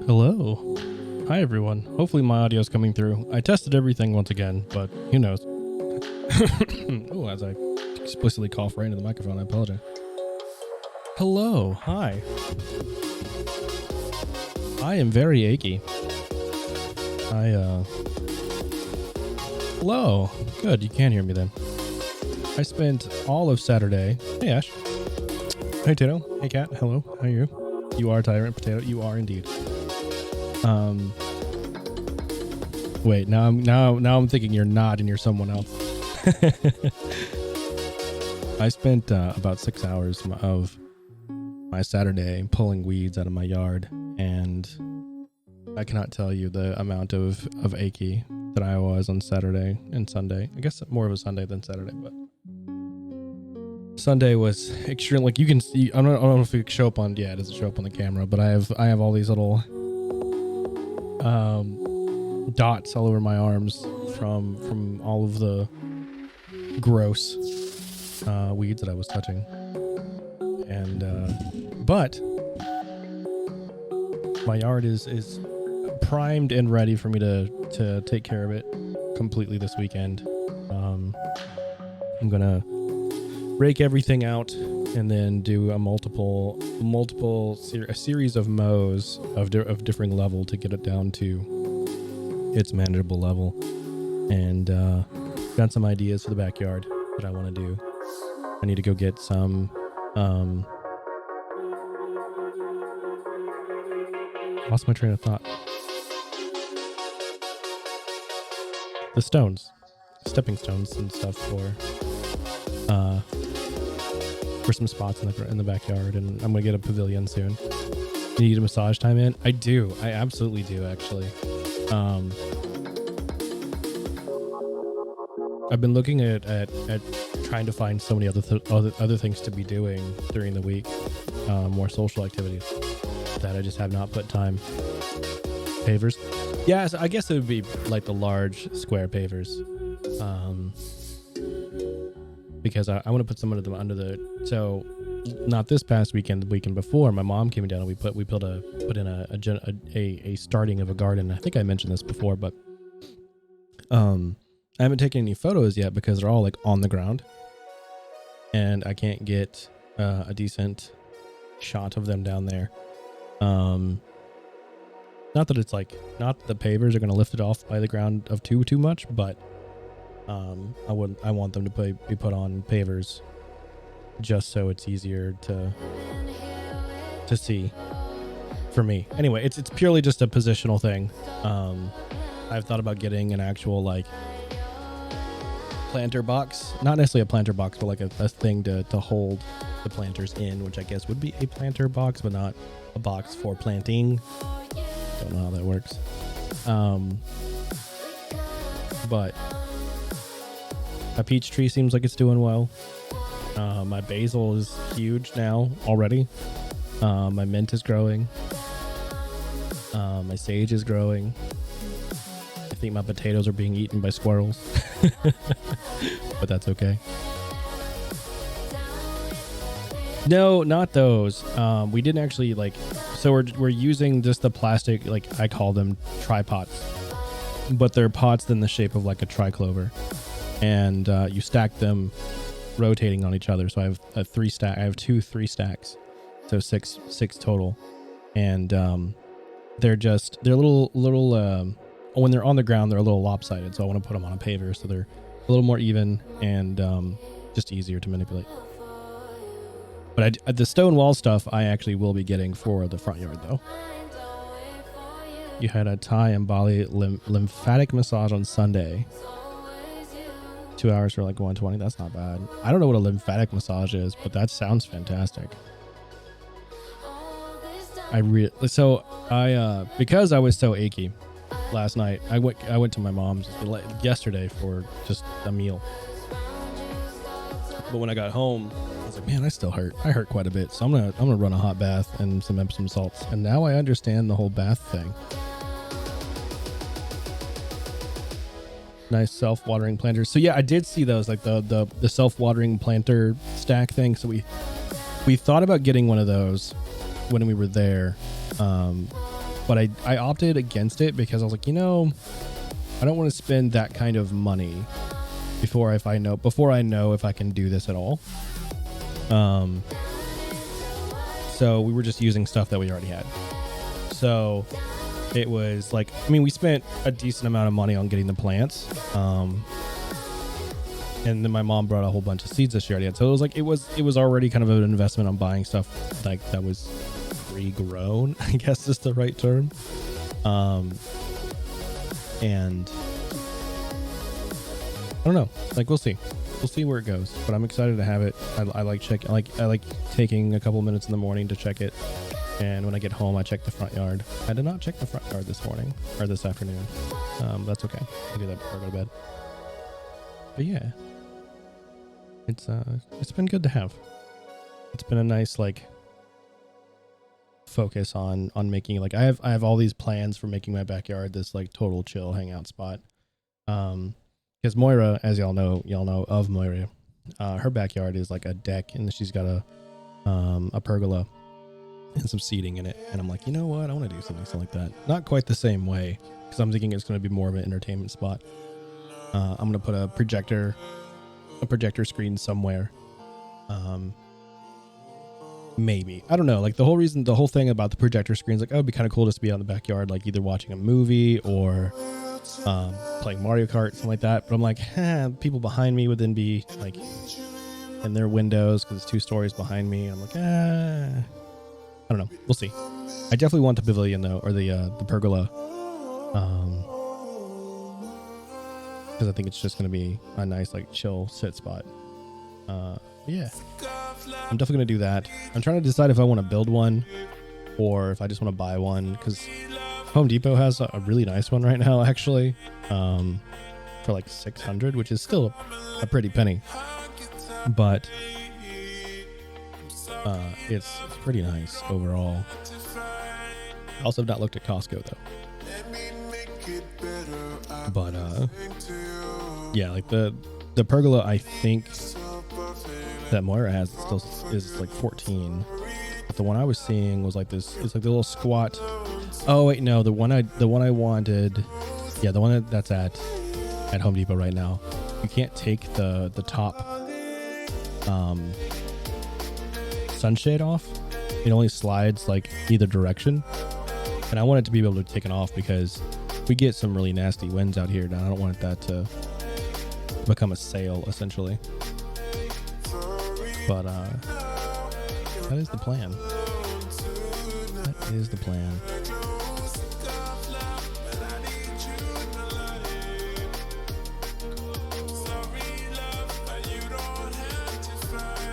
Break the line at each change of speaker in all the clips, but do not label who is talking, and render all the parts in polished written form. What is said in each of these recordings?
Hello. Hi, everyone. Hopefully my audio is coming through. I tested everything once again, but who knows? Oh, as I explicitly cough right into the microphone, I apologize. Hello. Hi. I am very achy. Hello. Good. You can hear me then. I spent all of Saturday. Hey, Ash. Hey, Tato. Hey, Cat. Hello. How are you? You are Tyrant Potato. You are indeed. Wait, now I'm thinking you're not and you're someone else. I spent about 6 hours of my Saturday pulling weeds out of my yard, and I cannot tell you the amount of achy that I was on Saturday and Sunday. I guess more of a Sunday than Saturday, but Sunday was extreme. Like you can see, I don't know if it show up on. Yeah, it doesn't show up on the camera, but I have all these little dots all over my arms from all of the gross weeds that I was touching, and but my yard is primed and ready for me to take care of it completely this weekend. I'm gonna rake everything out and then do a series of mows of differing level to get it down to its manageable level, and got some ideas for the backyard that I want to do. I need to go get some lost my train of thought. The stepping stones and stuff for some spots in the backyard, and I'm gonna get a pavilion soon. You need a massage time in? I do. I absolutely do, actually. I've been looking at trying to find so many other things to be doing during the week, more social activities that I just have not put time. Pavers, yeah. So I guess it would be like the large square pavers, because I want to put some of them under the. So not this past weekend, the weekend before, my mom came down and we put in a starting of a garden. I think I mentioned this before, but I haven't taken any photos yet because they're all like on the ground, and I can't get a decent shot of them down there. Not that it's like, not that the pavers are going to lift it off by the ground of too much, but I want them to be put on pavers just so it's easier to see for me. Anyway, it's purely just a positional thing. I've thought about getting an actual like planter box, not necessarily a planter box, but like a thing to hold the planters in, which I guess would be a planter box, but not a box for planting. Don't know how that works. But my peach tree seems like it's doing well. My basil is huge now already. My mint is growing. My sage is growing. I think my potatoes are being eaten by squirrels, but that's okay. No, not those. We didn't actually like. So we're using just the plastic, like I call them tripods, but they're pots in the shape of like a triclover, and you stack them, rotating on each other. So I have I have 2 3 stacks, so six total, and they're little when they're on the ground they're a little lopsided. So I want to put them on a paver so they're a little more even and just easier to manipulate. But the stone wall stuff I actually will be getting for the front yard, though. You had a Thai and Bali lymphatic massage on Sunday. 2 hours for like 120. That's not bad. I don't know what a lymphatic massage is, but that sounds fantastic. Because I was so achy last night, I went to my mom's yesterday for just a meal. But when I got home, I was like, man, I still hurt. I hurt quite a bit. So I'm gonna run a hot bath and some Epsom salts. And now I understand the whole bath thing. Nice self-watering planters. So yeah, I did see those, like the self-watering planter stack thing. So we thought about getting one of those when we were there. but I opted against it because I was like, I don't want to spend that kind of money before I know if I can do this at all. So we were just using stuff that we already had. So it was like, we spent a decent amount of money on getting the plants. And then my mom brought a whole bunch of seeds that she already had. So it was like, it was already kind of an investment on buying stuff like that was pre-grown, I guess is the right term. And I don't know, like we'll see where it goes, but I'm excited to have it. I like taking a couple minutes in the morning to check it. And when I get home, I check the front yard. I did not check the front yard this morning or this afternoon. That's okay. I do that before I go to bed. But yeah, it's been good to have. It's been a nice focus on making I have all these plans for making my backyard this total chill hangout spot. Because Moira, as y'all know of Moira, her backyard is like a deck, and she's got a pergola and some seating in it. And I'm like, you know what? I want to do something like that. Not quite the same way, because I'm thinking it's going to be more of an entertainment spot. I'm going to put a projector screen somewhere. Maybe. I don't know. The whole thing about the projector screen is it'd be kind of cool just to be out in the backyard, either watching a movie or playing Mario Kart, something like that. But I'm like, people behind me would then be in their windows because it's 2 stories behind me. I'm like, I don't know. We'll see. I definitely want the pavilion though, or the pergola. Because I think it's just going to be a nice chill sit spot. Yeah, I'm definitely going to do that. I'm trying to decide if I want to build one or if I just want to buy one, because Home Depot has a really nice one right now, actually, for $600, which is still a pretty penny, but it's pretty nice overall. I also have not looked at Costco though, but yeah, the pergola I think that Moira has still is 14, but the one I was seeing was this. It's the little squat. Oh wait, no, the one I wanted, yeah, the one that's at Home Depot right now. You can't take the top sunshade off. It only slides either direction, and I want it to be able to take it off because we get some really nasty winds out here, and I don't want that to become a sail essentially. But that is the plan. That is the plan.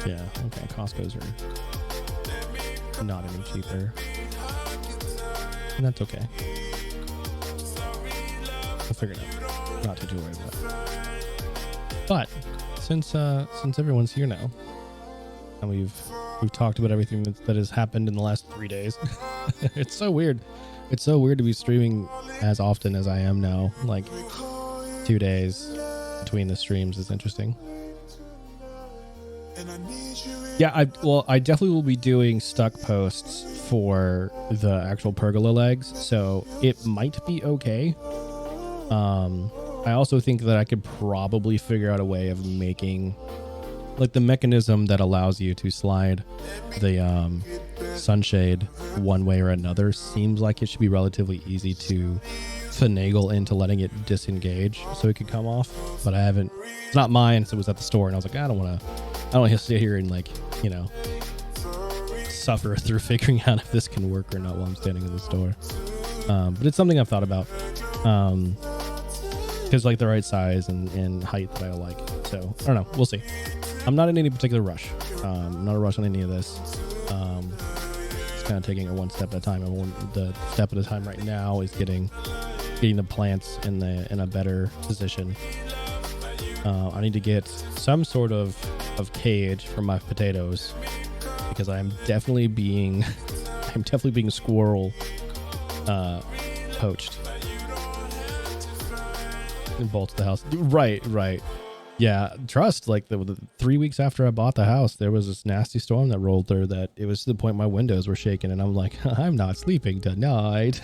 Yeah, okay, Costco's are not any cheaper. And that's okay. We'll figure it out. Not too worried about it. But since everyone's here now, and we've talked about everything that has happened in the last 3 days. It's so weird. It's so weird to be streaming as often as I am now. 2 days between the streams is interesting. Yeah, I definitely will be doing stuck posts for the actual pergola legs, so it might be okay. I also think that I could probably figure out a way of making the mechanism that allows you to slide the sunshade one way or another. Seems like it should be relatively easy to finagle into letting it disengage so it could come off, but I haven't. It's not mine, so it was at the store, and I was like, I don't want to sit here and suffer through figuring out if this can work or not while I'm standing in the store. But it's something I've thought about, because the right size and height that I like. So I don't know. We'll see. I'm not in any particular rush. I'm not a rush on any of this. It's kind of taking it one step at a time. The step at a time right now is getting the plants in a better position. I need to get some sort of cage for my potatoes, because I'm definitely being squirrel poached in both the house. Right. Yeah, trust. Like the 3 weeks after I bought the house, there was this nasty storm that rolled through that it was to the point my windows were shaking, and I'm like, I'm not sleeping tonight.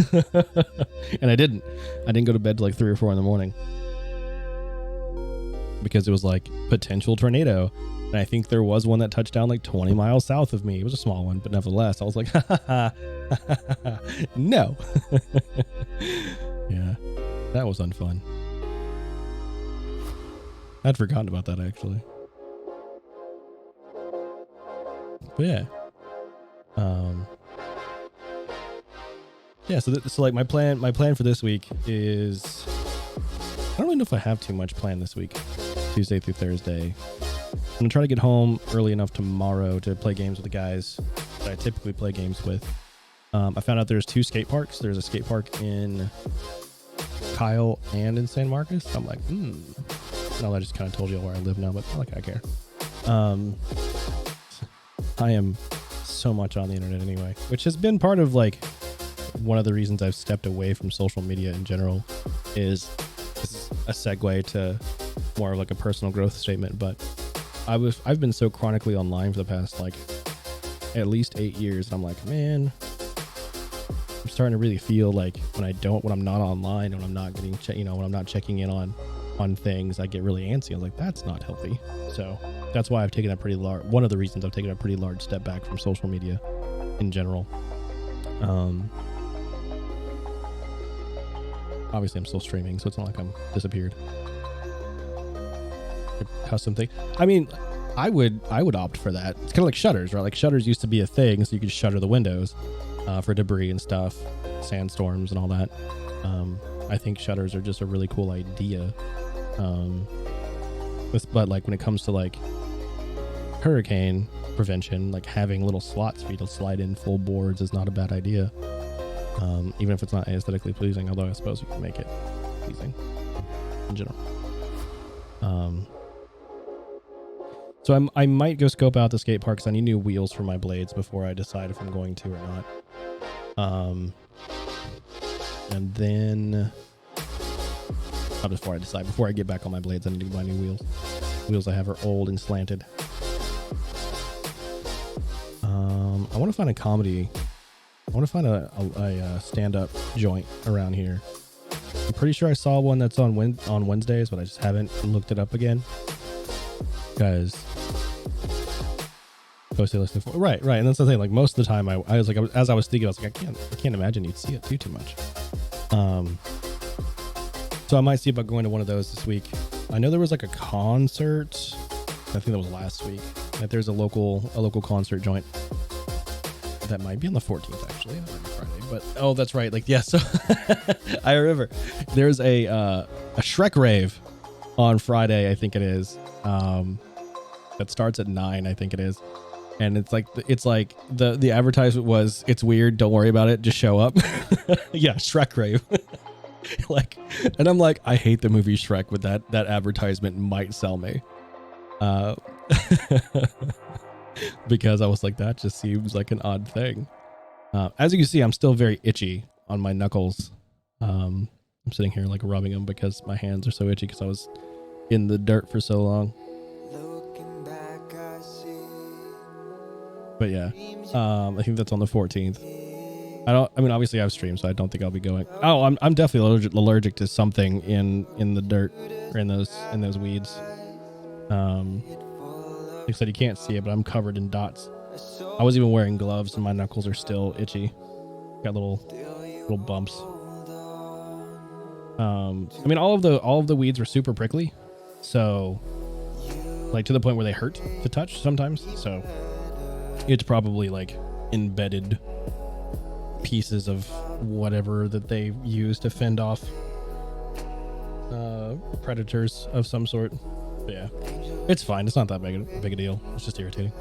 And I didn't go to bed till like 3 or 4 in the morning because it was like potential tornado. And I think there was one that touched down like 20 miles south of me. It was a small one, but nevertheless, I was like, no. Yeah, that was unfun. I'd forgotten about that actually. But yeah. Yeah, so like my plan for this week is, I don't really know if I have too much planned this week, Tuesday through Thursday. I'm gonna try to get home early enough tomorrow to play games with the guys that I typically play games with. I found out there's 2 skate parks. There's a skate park in Kyle and in San Marcos. I'm like, no, I just kind of told you where I live now, but like I care. I am so much on the internet anyway, which has been part of like one of the reasons I've stepped away from social media in general. Is this is a segue to more of like a personal growth statement, but I've been so chronically online for the past like at least 8 years. And I'm like, man, I'm starting to really feel like when I'm not online, when I'm not getting, when I'm not checking in on things, I get really antsy. I was like, that's not healthy. So that's why I've taken a pretty large, one of the reasons I've taken a pretty large step back from social media in general. Obviously I'm still streaming, so it's not like I'm disappeared. Custom thing. I mean, I would opt for that. It's kind of like shutters, right? Like shutters used to be a thing, so you could shutter the windows for debris and stuff, sandstorms and all that. I think shutters are just a really cool idea. But like when it comes to like hurricane prevention, like having little slots for you to slide in full boards is not a bad idea. Even if it's not aesthetically pleasing, although I suppose you can make it pleasing in general. So I might go scope out the skate park because I need new wheels for my blades before I decide if I'm going to or not. And then before I decide, before I get back on my blades, I need to buy new wheels. Wheels I have are old and slanted. I want to find a comedy. I want to find a stand-up joint around here. I'm pretty sure I saw one that's on Wednesdays, but I just haven't looked it up again. Guys, listening for right, and that's the thing. Like most of the time, I was like, as I was thinking, I was like, I can't imagine you'd see it too much. So I might see about going to one of those this week. I know there was like a concert. I think that was last week. That there's a local concert joint that might be on the 14th actually. That might be Friday, but oh, that's right. Like yeah, so I remember there's a Shrek rave on Friday. I think it is. That starts at 9. I think it is. And it's like the advertisement was, it's weird, don't worry about it, just show up. Yeah, Shrek rave. Like, and I'm like, I hate the movie Shrek, but that advertisement might sell me. Because I was like, that just seems like an odd thing. As you can see, I'm still very itchy on my knuckles. I'm sitting here like rubbing them because my hands are so itchy because I was in the dirt for so long. But yeah, I think that's on the 14th. I mean, obviously I have streamed, so I don't think I'll be going. Oh, I'm definitely allergic to something in the dirt or in those weeds. Like I said, you can't see it, but I'm covered in dots. I was even wearing gloves, and my knuckles are still itchy. Got little bumps. I mean, all of the weeds were super prickly, so like to the point where they hurt to touch sometimes. So it's probably like embedded pieces of whatever that they use to fend off predators of some sort. But yeah, it's fine. It's not that big a deal. It's just irritating.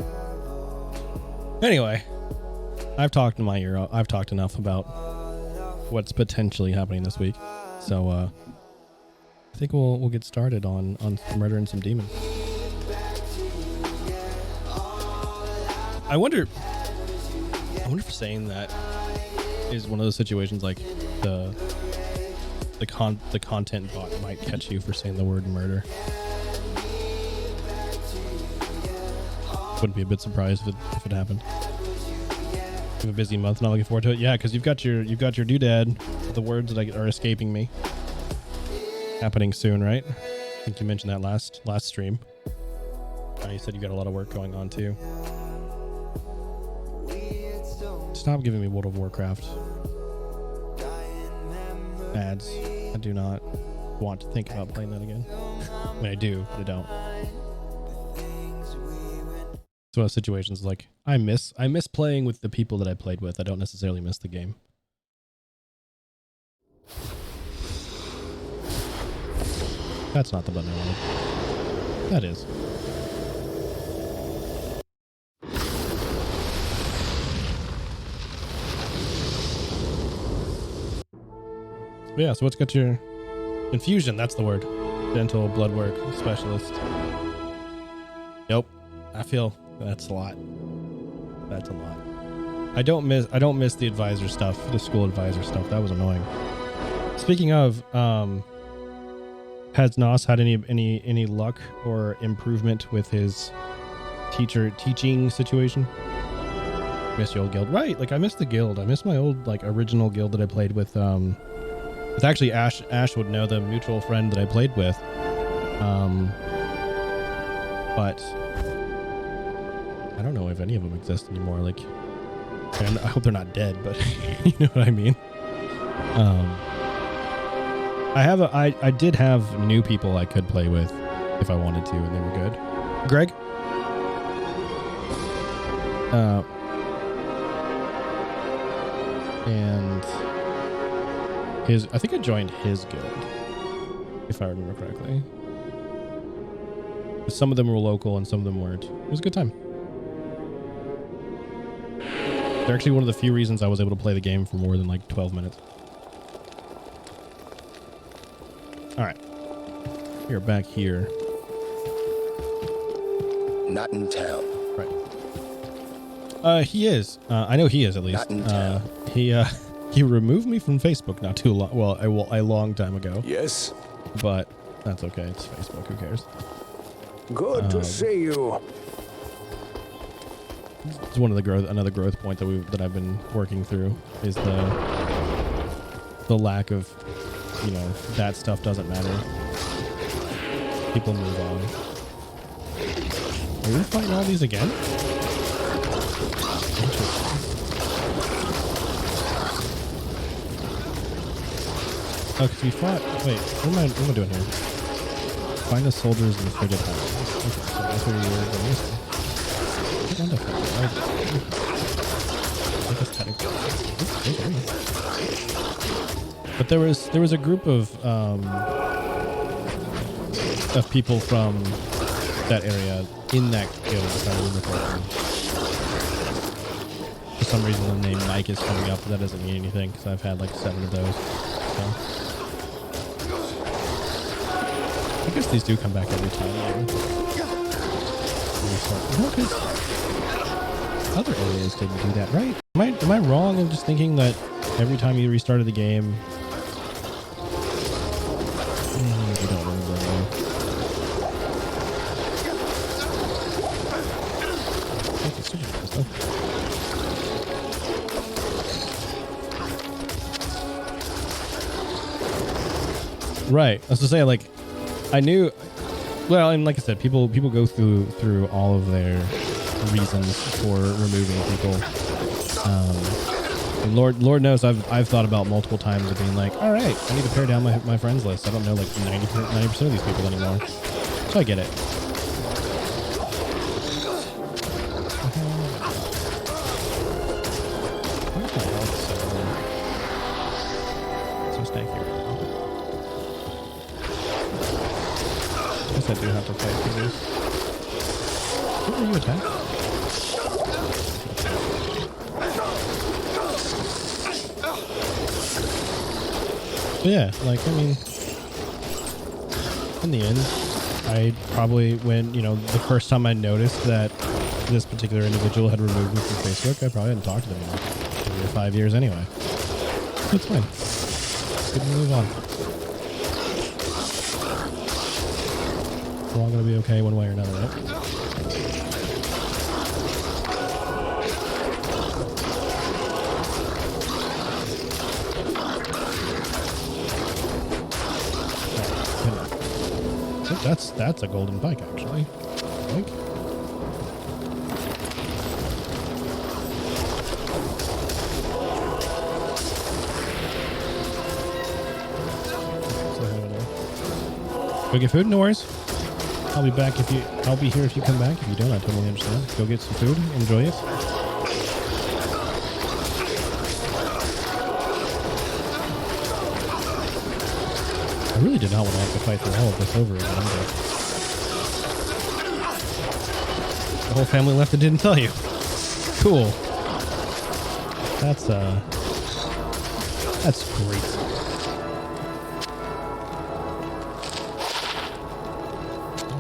Anyway, I've talked in my ear. I've talked enough about what's potentially happening this week. So I think we'll get started on murdering some demons. I wonder if saying that is one of those situations like the content bot might catch you for saying the word murder. Wouldn't be a bit surprised if it happened. You have a busy month, not looking forward to it. Yeah, because you've got your doodad, the words that are escaping me. Happening soon, right? I think you mentioned that last stream. You said you got a lot of work going on too. Stop giving me World of Warcraft ads. I do not want to think about playing that again. I mean, I do, but I don't. It's one of those situations like I miss playing with the people that I played with. I don't necessarily miss the game. That's not the button I wanted. That is. But yeah, so what's got your infusion? That's the word. Dental blood work specialist. Yep. I feel that's a lot. That's a lot. I don't miss the advisor stuff, the school advisor stuff. That was annoying. Speaking of, has Nos had any luck or improvement with his teaching situation? Miss your old guild, right? Like I miss the guild. I miss my old like original guild that I played with. It's actually Ash. Ash would know, the mutual friend that I played with. But I don't know if any of them exist anymore. Like, and I hope they're not dead, but you know what I mean. I did have new people I could play with if I wanted to, and they were good. Greg. And I think I joined his guild, if I remember correctly. Some of them were local and some of them weren't. It was a good time. They're actually one of the few reasons I was able to play the game for more than like 12 minutes. All right. We are back here.
Not in town.
Right. He is. I know he is at least.
Not in town.
He removed me from Facebook not too long. Well, a long time ago.
Yes.
But that's okay. It's Facebook. Who cares?
Good to see you.
It's one of another growth point that I've been working through is the lack of, you know, that stuff doesn't matter. People move on. Are we fighting all these again? Oh, because we fought. Wait, what am I doing here? Find the soldiers in the frigate highways. Okay, so that's where you're going. Get on the frigate. I guess technically. But there was a group of people from that area in that guild, if I remember correctly. For some reason, the name Mike is coming up, but that doesn't mean anything because I've had like 7 of those. So. I guess these do come back every time. No, because other areas didn't do that, right? Am I wrong in just thinking that every time you restarted the game? I don't remember anymore. Right. I was to say, like, I knew. Well, and like I said, people go through all of their reasons for removing people. And Lord knows I've thought about multiple times of being like, all right, I need to pare down my friends list. I don't know like 90% of these people anymore, so I get it. Where's my health so stanky right now? I guess I do have to fight for this. Who are you attacking? Yeah, like, I mean, in the end, I probably, when, you know, the first time I noticed that this particular individual had removed me from Facebook, I probably hadn't talked to them in like 3 or 5 years anyway. It's fine. Good to move on. We're all going to be okay one way or another, right? That's a golden pike, actually. Pike. Go get food? No worries. I'll be back I'll be here if you come back. If you don't, I totally understand. Go get some food. Enjoy it. I really did not want to have to fight through all of this over again. But the whole family left and didn't tell you. Cool. That's great.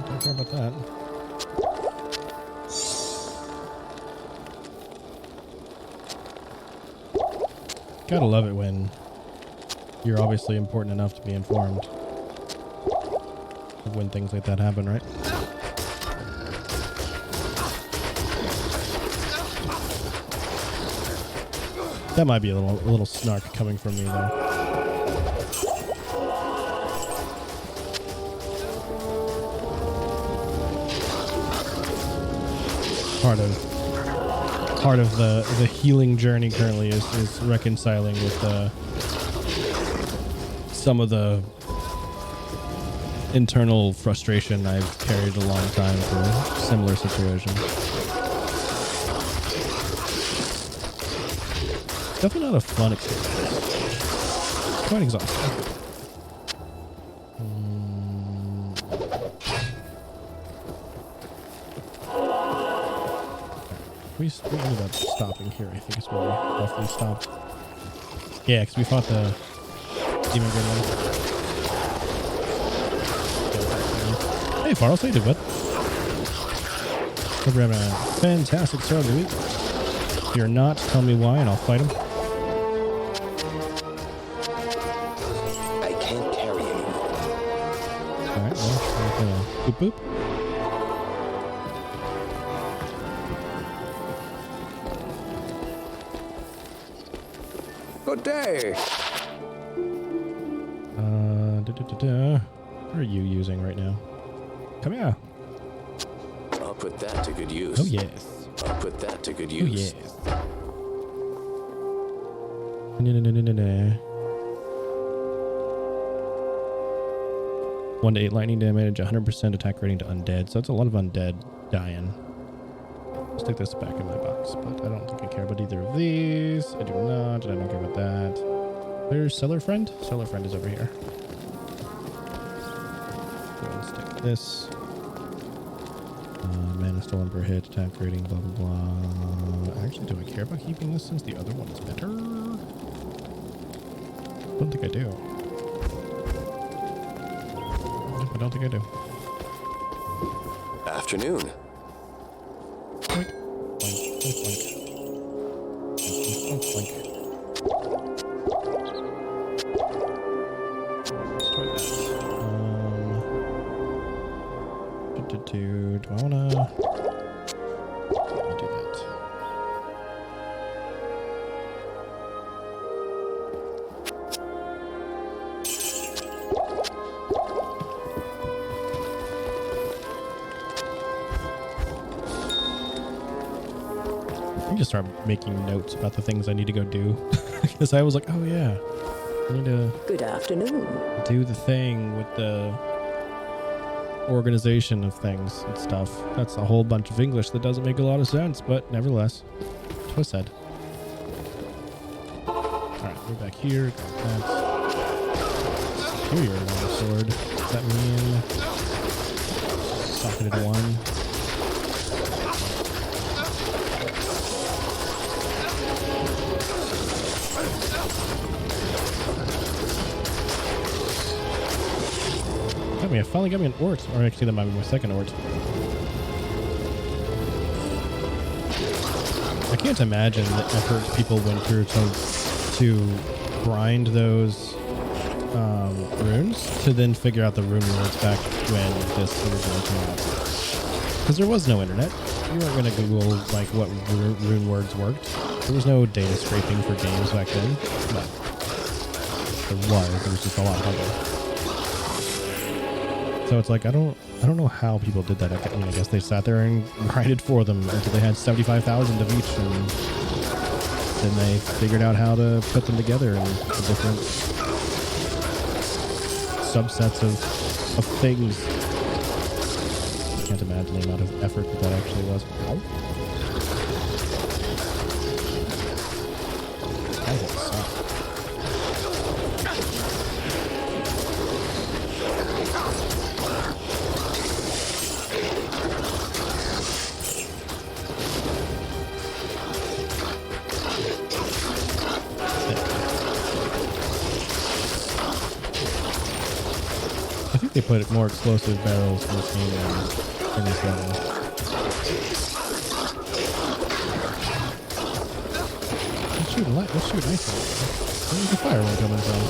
Don't care about that. Gotta love it when you're obviously important enough to be informed of when things like that happen, right? That might be a little snark coming from me, though. Part of the healing journey currently is reconciling with some of the internal frustration I've carried a long time for similar situations. Definitely not a fun experience. Quite exhausting. We ended up stopping here. I think is where we roughly stopped. Yeah, because we fought the demon gremlin. Hey, Farrell, how you doing, bud? Hope you're having a fantastic start of the week. If you're not, tell me why, and I'll fight him.
I can't carry anymore.
All right, well, I'm gonna boop boop.
Good day.
What are you using right now? Come here.
I'll put that to good use.
Oh, yes.
I'll put that to good
Oh,
use.
yes. 1 to 8 lightning damage, 100% attack rating to undead. So that's a lot of undead dying. Stick this back in my box, but I don't think I care about either of these. I do not, and I don't care about that. There's Cellar Friend. Cellar Friend is over here. Go ahead and stick this. Mana stolen per hit, attack rating, blah, blah, blah. Actually, do I care about keeping this since the other one is better? I don't think I do. I don't think I do.
Afternoon.
Boink, boink, boink, boink. Boink, boink, boink. Let's try that. Do I wanna? I'll do that. I need to start making notes about the things I need to go do. Because I was like, oh yeah, I need to
Good afternoon.
do the thing with the organization of things and stuff. That's a whole bunch of English that doesn't make a lot of sense, but nevertheless, that's what I said. Alright, we're back here. That's superior longsword. Does that mean socketed one? I finally got me an Ort. Or actually, that might be my second Ort. I can't imagine the effort people went through to grind those runes to then figure out the rune words back when this originally came out. Because there was no internet. You weren't going to Google like what rune words worked. There was no data scraping for games back then. But there was just a lot harder. So it's like I don't know how people did that. I mean, I guess they sat there and grinded for them until they had 75,000 of each, and then they figured out how to put them together in the different subsets of things. I can't imagine the amount of effort that actually was. Ow. That would suck. I think they put more explosive barrels in this game than in this level. Let's shoot nice one. Where's the fire one coming from?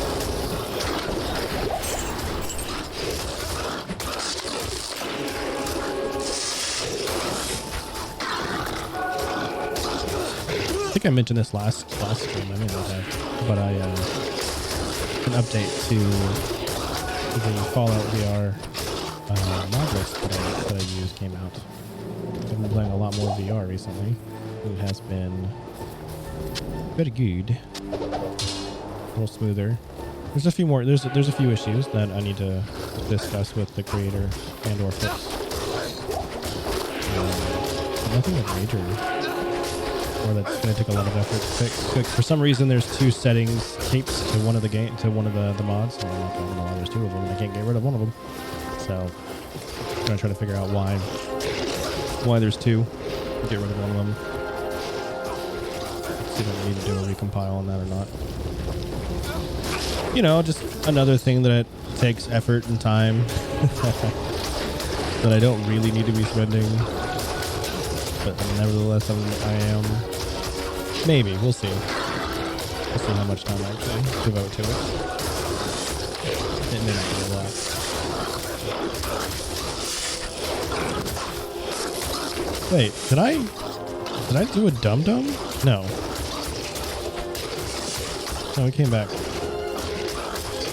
I think I mentioned this last stream. I may not have, but an update to the Fallout VR mod list that I use came out. I've been playing a lot more VR recently. It has been very good, a little smoother. There's a few more. There's a few issues that I need to discuss with the creator and/or fix. Nothing like major, or that's going to take a lot of effort to fix. For some reason, there's two settings tapes to one of the the mods. So I'm like, I don't know why there's two of them, and I can't get rid of one of them. So I'm gonna try to figure out why there's two. Get rid of one of them. See if I need to do a recompile on that or not. You know, just another thing that takes effort and time that I don't really need to be spending. But nevertheless, I am. Maybe. We'll see. We'll see how much time I actually devote to it. It may not be a lot. Wait, did I do a dum-dum? No. No, it came back.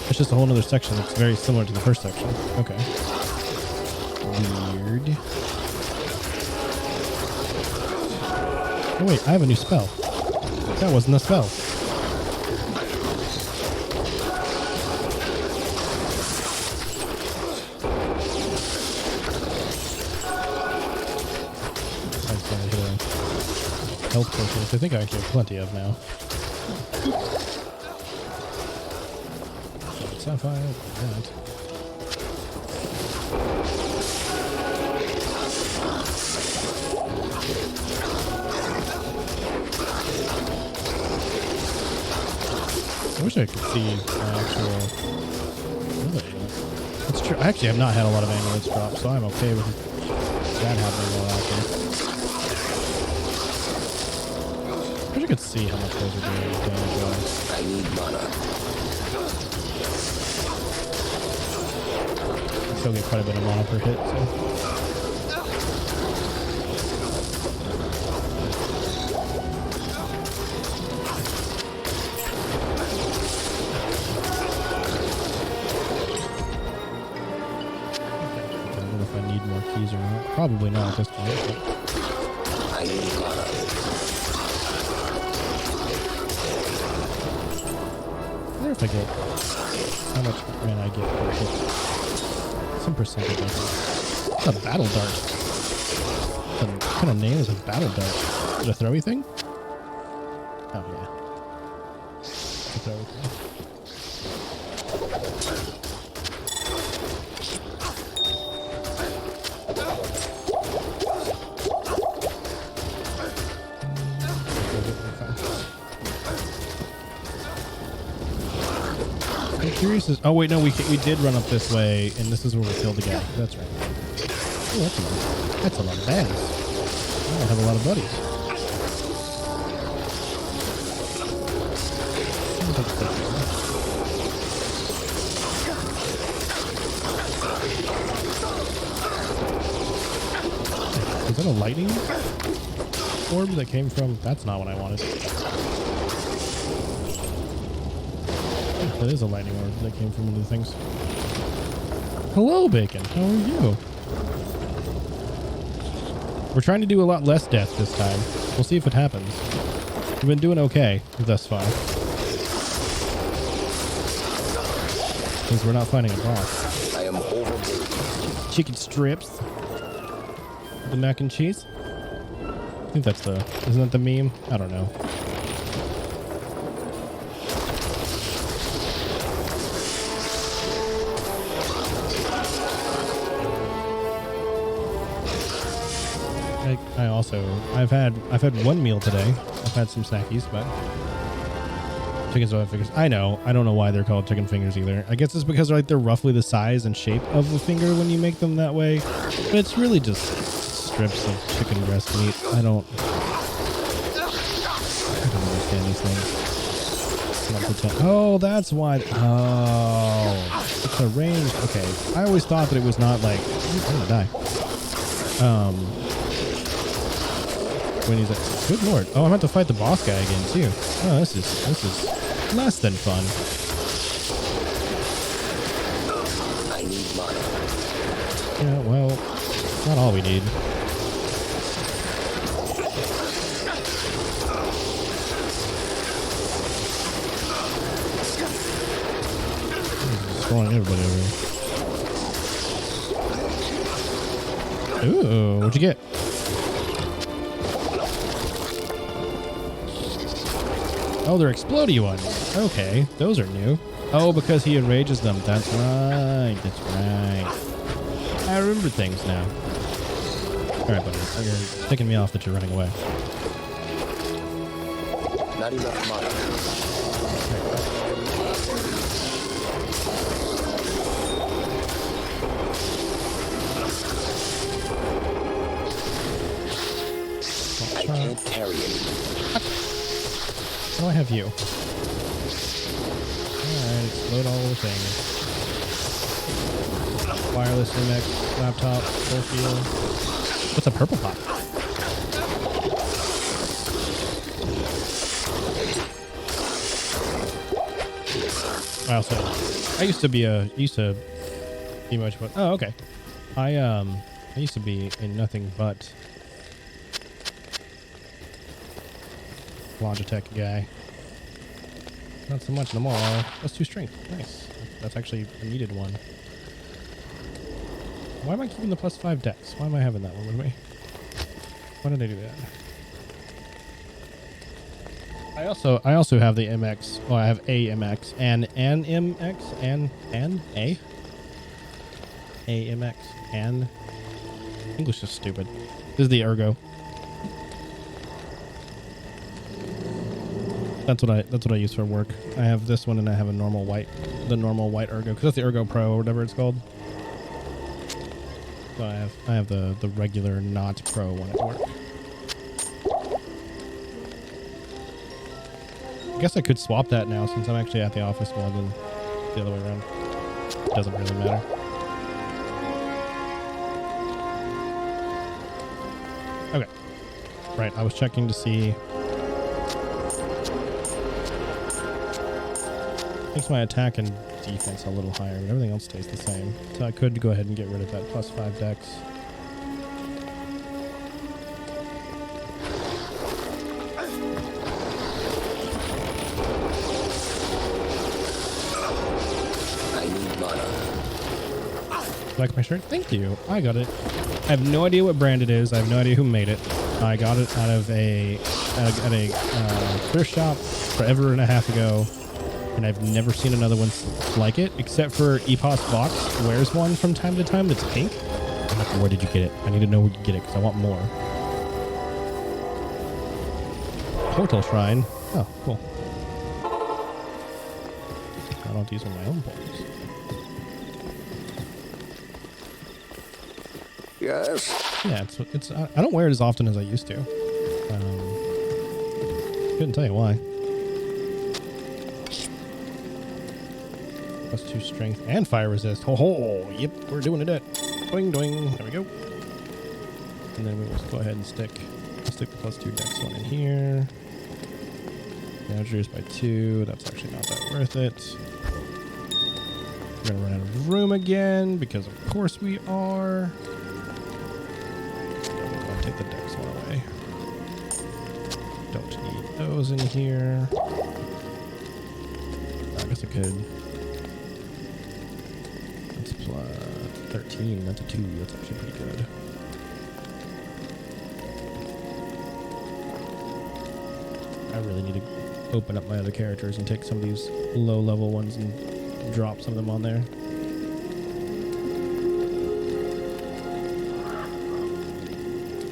It's just a whole other section that's very similar to the first section. Okay. Weird. Oh wait, I have a new spell. That wasn't a spell. I just gotta hit a health potion, which I think I actually have plenty of now. Sapphire, that. I wish I could see my actual ability. That's true. I actually have not had a lot of amulets drop, so I'm okay with that happening while out there. I wish I could see how much those are doing damage-wise.
I need mana.
I still get quite a bit of mana per hit, so. Keys or not. Probably not at this point.
I need mana.
I wonder if I get how much mana I get per hit. Some percentage I think. It's a battle dart. What kind of name is a battle dart? Is it a throwy thing? Oh yeah. It's a throwy thing. Curious as, oh wait, no, we did run up this way, and this is where we killed the guy. That's right. Oh, that's a lot of bands. I don't have a lot of buddies. Is that a lightning orb that came from? That's not what I wanted. That is a lightning orb that came from one of the things. Hello, Bacon. How are you? We're trying to do a lot less death this time. We'll see if it happens. We've been doing okay thus far. Since we're not fighting a boss.
I am overburdened.
Chicken strips. The mac and cheese. I think that's isn't that the meme? I don't know. I've had one meal today. I've had some snackies, but chicken soda fingers. I know. I don't know why they're called chicken fingers either. I guess it's because they're roughly the size and shape of a finger when you make them that way. But it's really just strips of chicken breast meat. I don't understand these things. Not pretend. Oh, that's why. Oh, it's a range. Okay. I always thought that it was not like. I'm gonna die. When he's like, good lord. Oh, I'm about to fight the boss guy again too. Oh, this is less than fun.
I need mana.
Yeah, well, not all we need. Destroying everybody over here. Ooh, what'd you get? Oh, they're explodey ones. Okay, those are new. Oh, because he enrages them. That's right. That's right. I remember things now. All right, buddy. You're ticking me off that you're running away.
Not enough mana. I can't carry it.
Oh, I have you. Alright, explode all the things. Wireless MX, laptop, full field. What's a purple pop? I used to be much fun. Oh, okay. I used to be a nothing but Logitech guy. Not so much no more. That's 2 strength. Nice. That's actually a needed one. Why am I keeping the +5 dex? Why am I having that one with me? Why did I do that? I also have the MX. Oh, I have a MX and an MX and a MX and English is stupid. This is the Ergo. That's what I use for work. I have this one and I have the normal white Ergo because that's the Ergo Pro or whatever it's called. So I have the regular not Pro one at work. I guess I could swap that now since I'm actually at the office more than the other way around. Doesn't really matter. Okay. Right, I was checking to see. Makes my attack and defense a little higher, but everything else stays the same. So I could go ahead and get rid of that +5 dex.
I need mana.
Like my shirt? Thank you. I got it. I have no idea what brand it is. I have no idea who made it. I got it out of a thrift shop forever and a half ago. And I've never seen another one like it, except for Epos Vox wears one from time to time that's pink. I'm like, where did you get it? I need to know where you get it because I want more. Portal Shrine. Oh, cool. I don't use on my own portals.
Yes.
Yeah, it's. I don't wear it as often as I used to. Couldn't tell you why. +2 strength and fire resist. Ho, yep, we're doing it. Doing. There we go. And then we will go ahead and stick the +2 dex one in here. Damage reduced by 2. That's actually not that worth it. gonna run out of room again because of course we are. I'll take the Dex one away. Don't need those in here. I guess I could. That's plus 13. That's a 2. That's actually pretty good. I really need to open up my other characters and take some of these low-level ones and drop some of them on there.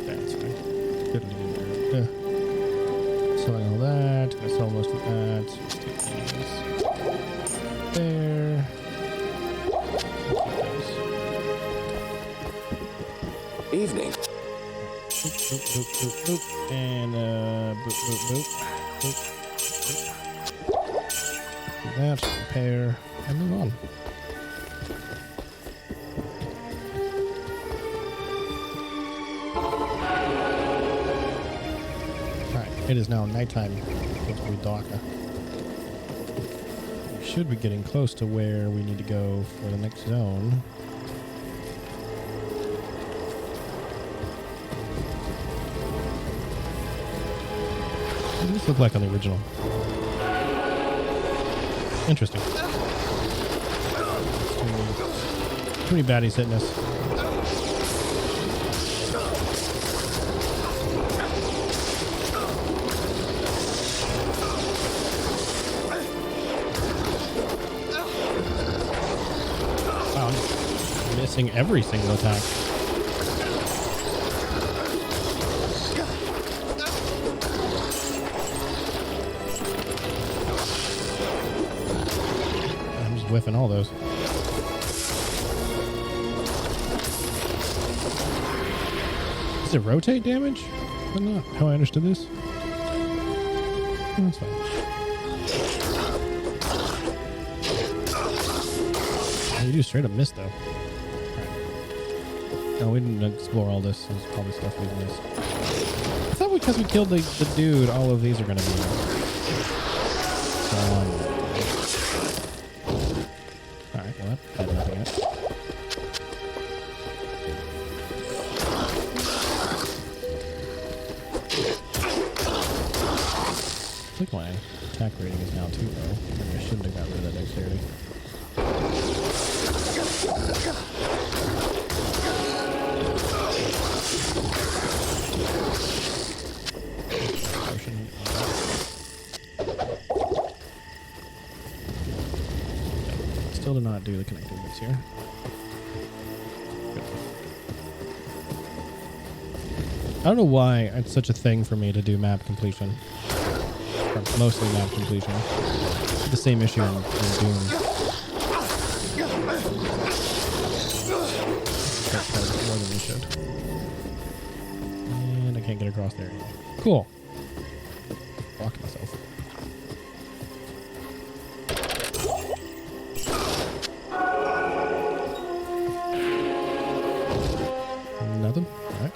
That's fine. Couldn't even do it. Selling all that. Gonna sell most of that. Let's take these. There.
Evening.
Boop, boop, boop, boop, boop. And boop, boop, boop. Boop, boop. Do that, repair, and move on. Alright, it is now nighttime. Let's go Daka. We should be getting close to where we need to go for the next zone. What does this look like on the original? Interesting. Pretty bad he's hitting us. Wow, I'm missing every single attack. Whiffing all those. Does it rotate damage? Or not? How I understood this? Oh, that's fine. Oh, you do straight up miss though. Right. No, we didn't explore all this. There's probably stuff we missed. I thought because we killed the dude, all of these are gonna be gone. Had nothing yet. I think my attack rating is now too low. Maybe I shouldn't have got rid of that dexterity. Potion. Still did not do the connecting bits here. Good. I don't know why it's such a thing for me to do map completion. Or mostly map completion. The same issue in Doom. More than we should. And I can't get across there anymore. Cool. Blocked myself. Nothing. Alright.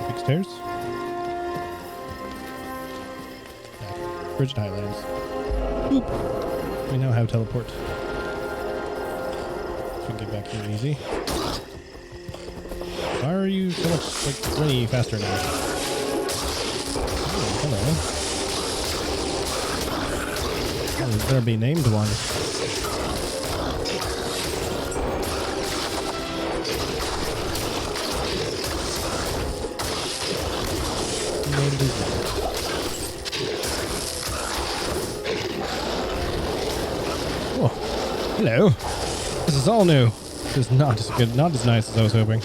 Big stairs. Yeah. Bridge to Highlands. Boop. We now have teleport. So we can get back here easy. Why are you so much like way faster now? Oh, hello. Oh, there's gonna be named one. Oh, hello. This is all new. This is not as good, not as nice as I was hoping.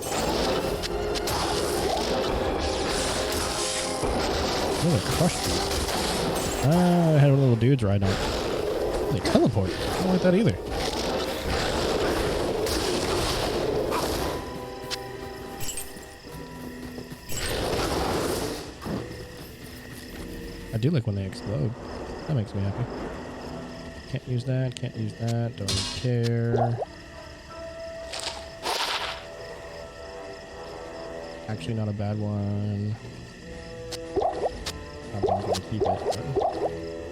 Oh, it crushed me. I had little dudes riding on it. They teleport. I don't like that either. I do like when they explode. That makes me happy. Can't use that, can't use that, don't care. Actually not a bad one. I'm going to keep it. But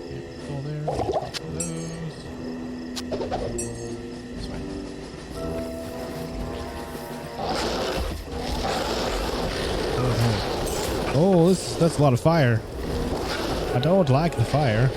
yeah, all there. Oh, that's a lot of fire. I don't like the fire.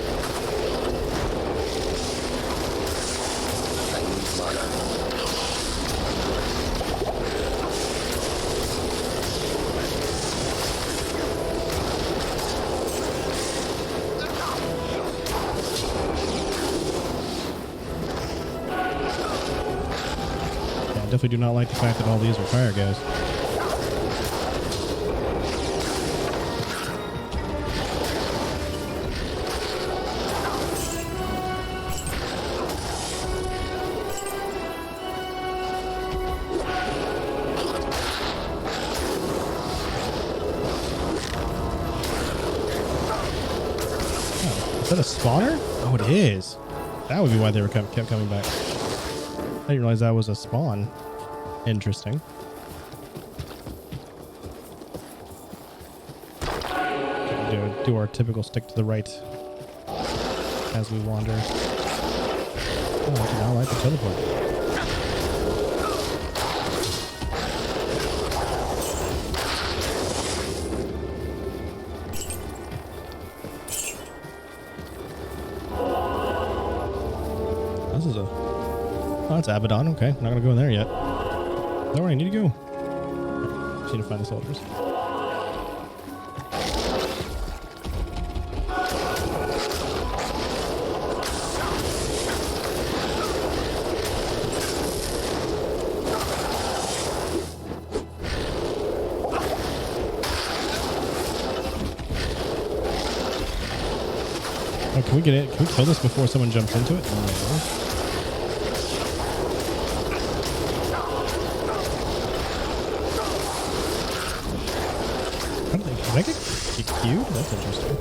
Definitely do not like the fact that all these are fire guys. Oh, is that a spawner? Oh, it is. That would be why they were kept coming back. I didn't realize that was a spawn. Interesting. Do our typical stick to the right as we wander. Oh, I do not like the teleport. This is a... Oh, that's Abaddon. Okay, not gonna go in there yet. Nowhere I need to go. Just need to find the soldiers. Oh, can we get it? Can we kill this before someone jumps into it? No. Can I get cubed? That's interesting.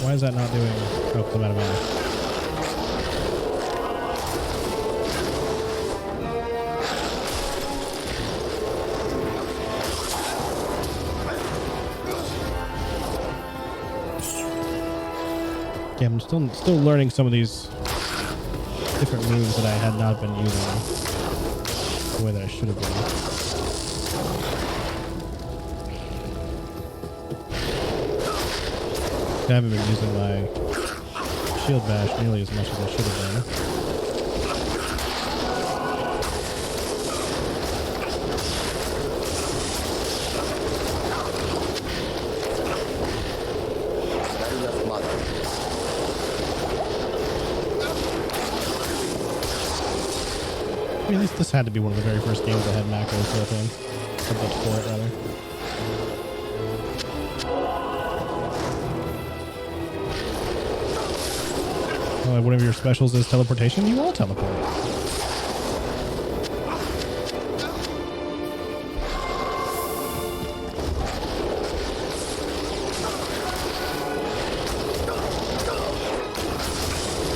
Why is that not doing... Oh, I'm out of mana. Yeah, I'm still learning some of these different moves that I had not been using the way that I should have been. I haven't been using my shield bash nearly as much as I should have been. I mean, this had to be one of the very first games that had macros built in. Or built for it, rather. Oh, one of your specials is teleportation? You all teleport.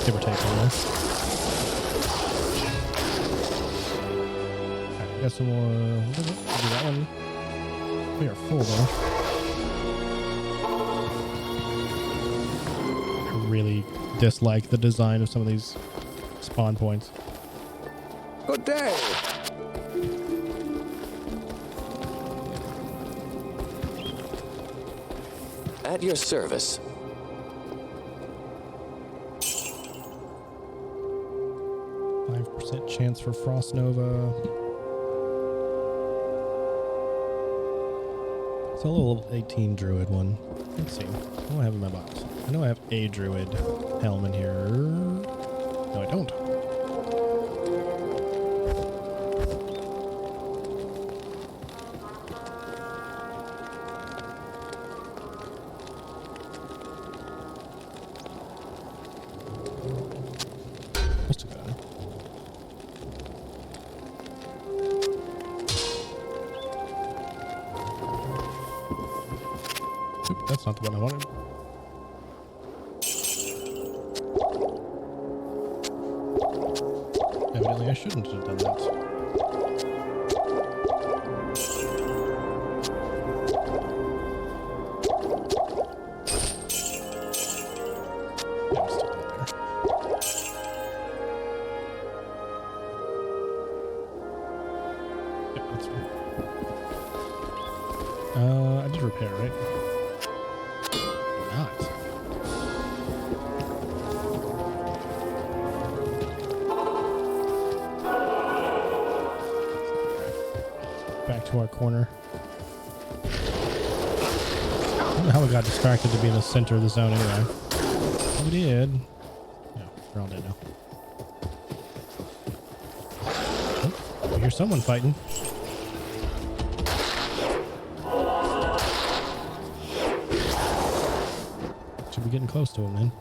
Give or take on this. Alright, got some more. We'll do that one. We are full though. I really dislike the design of some of these spawn points.
Good day. At your service.
5% chance for Frost Nova. It's a level 18 Druid one. Let's see. What do I have in my box? I know I have a Druid helm in here. No, I don't. Must have got it. Oop, that's not the one I wanted. Evidently I shouldn't have done that. Yeah, I'm still there. to our corner. I don't know how we got distracted to be in the center of the zone anyway. Oh, we did. No, we're all dead now. Oh, I hear someone fighting. Should be getting close to him then.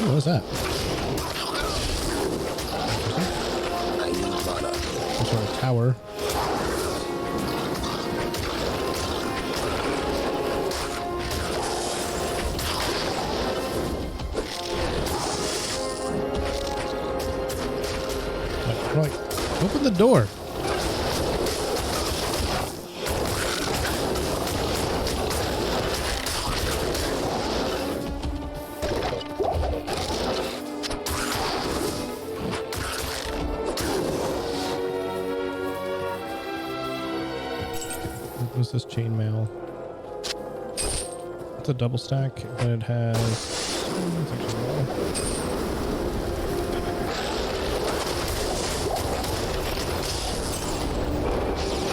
What was that?
I need mana.
Some sort of tower. Right. Open the door. What's this chainmail? It's a double stack, but it has. It's actually more.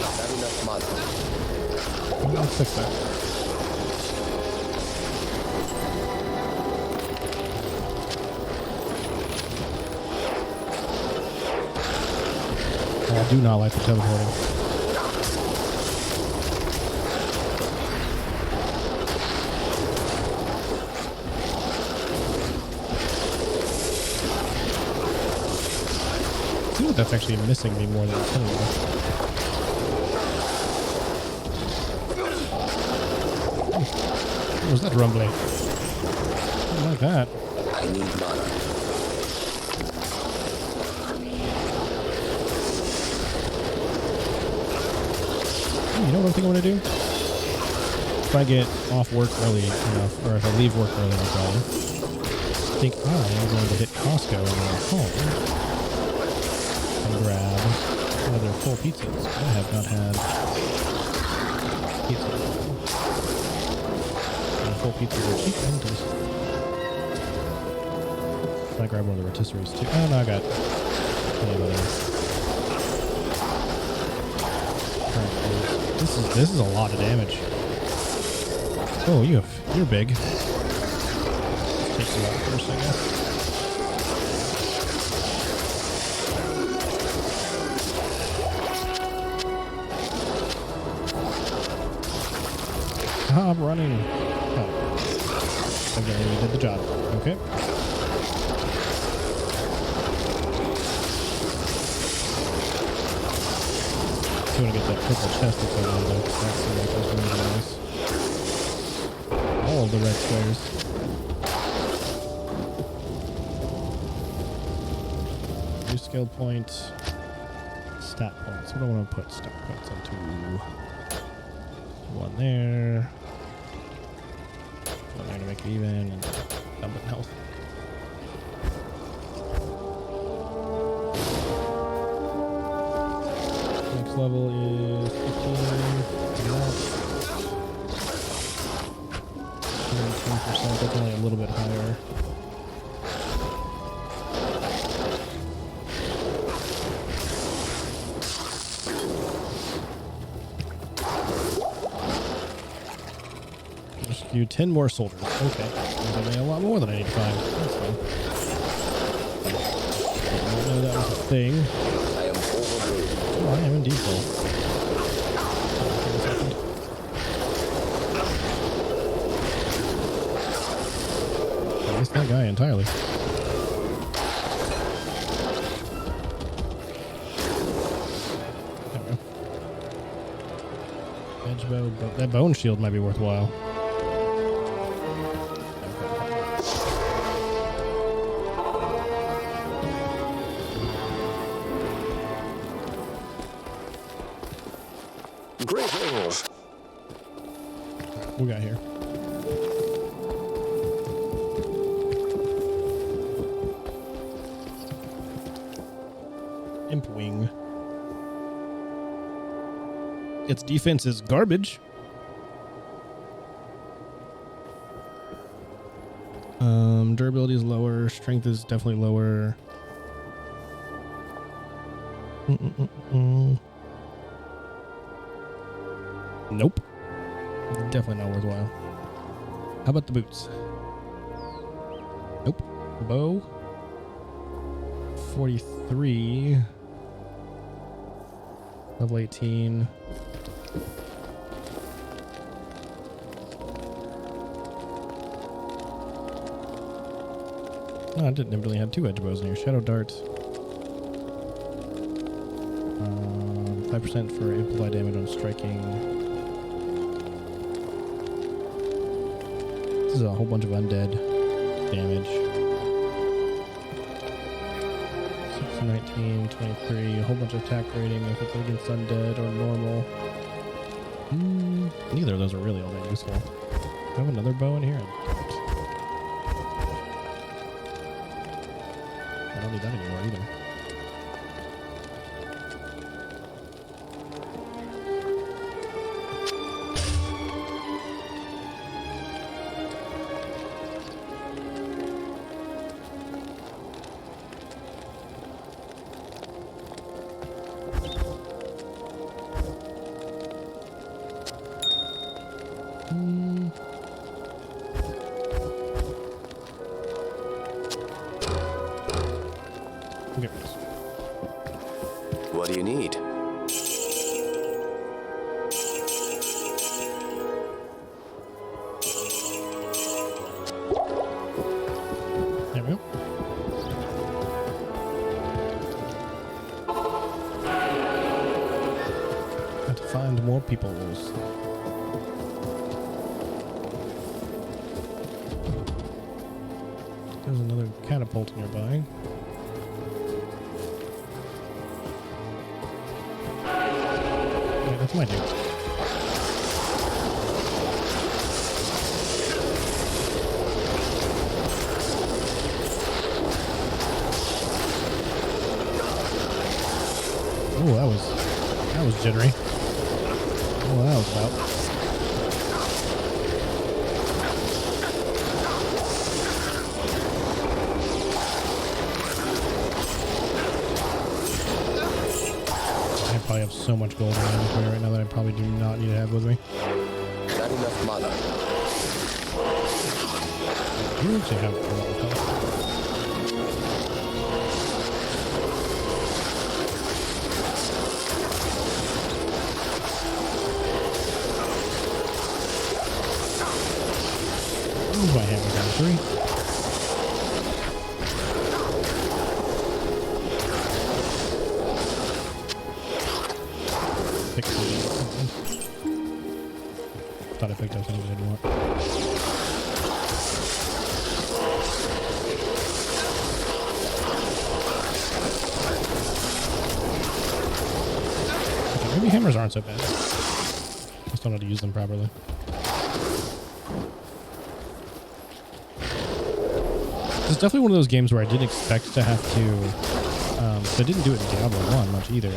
Not enough mana.
Let's fix that. I do not like the teleporting. Ooh, that's actually missing me more than it's killing me. What was that rumbling? I don't like that.
I need mana.
You know what I think I'm going to do? If I get off work early enough, or if I leave work early enough, I think I am going to hit Costco and go home and grab one of their full pizzas. I have not had pizza. And full pizzas are cheap and delicious. I grab one of the rotisseries too. Oh no, I got plenty of other. This is a lot of damage. Oh, you're big. Takes you out first, I guess. I'm running. Oh. Okay, you did the job. Okay. I want to get that purple chest that's over there. That seems like that's really nice. All of the red squares. New skill point. Stat points. What do I want to put stat points into? One there. One there to make it even, and dump it in health. Next level is 15. 10%. That's only a little bit higher. Rescue 10 more soldiers. Okay. There's a lot more than I need to find. That's fine. I didn't know that was a thing.
I am overloaded.
Oh, I am indeed full. I missed that guy entirely. There we go. Edge bow. That bone shield might be worthwhile.
Greetings.
What we got here? Its defense is garbage. Durability is lower. Strength is definitely lower. Nope. Definitely not worthwhile. How about the boots? Nope. Bow. 43. Level 18. No, I didn't really have 2 edge bows in here. Shadow darts. 5% for amplified damage on striking. This is a whole bunch of undead damage. 6, 19, 23. A whole bunch of attack rating if it's against undead or normal. Neither of those are really all that useful. Do I have another bow in here? I don't need that anymore either.
What do you need?
There we go. Got to find more peoples. There's another catapult nearby. Yeah, that's my dude. Oh, that was jittery. Oh, that was about. I probably have so much gold in my inventory right now that I probably do not need to have with me.
Not enough mana.
You actually have a lot of health. Where's my hammer down? 3? Thought I picked up something I didn't want. Okay, maybe hammers aren't so bad. Just don't know how to use them properly. It's definitely one of those games where I didn't expect to have to. So I didn't do it in Diablo 1 much either.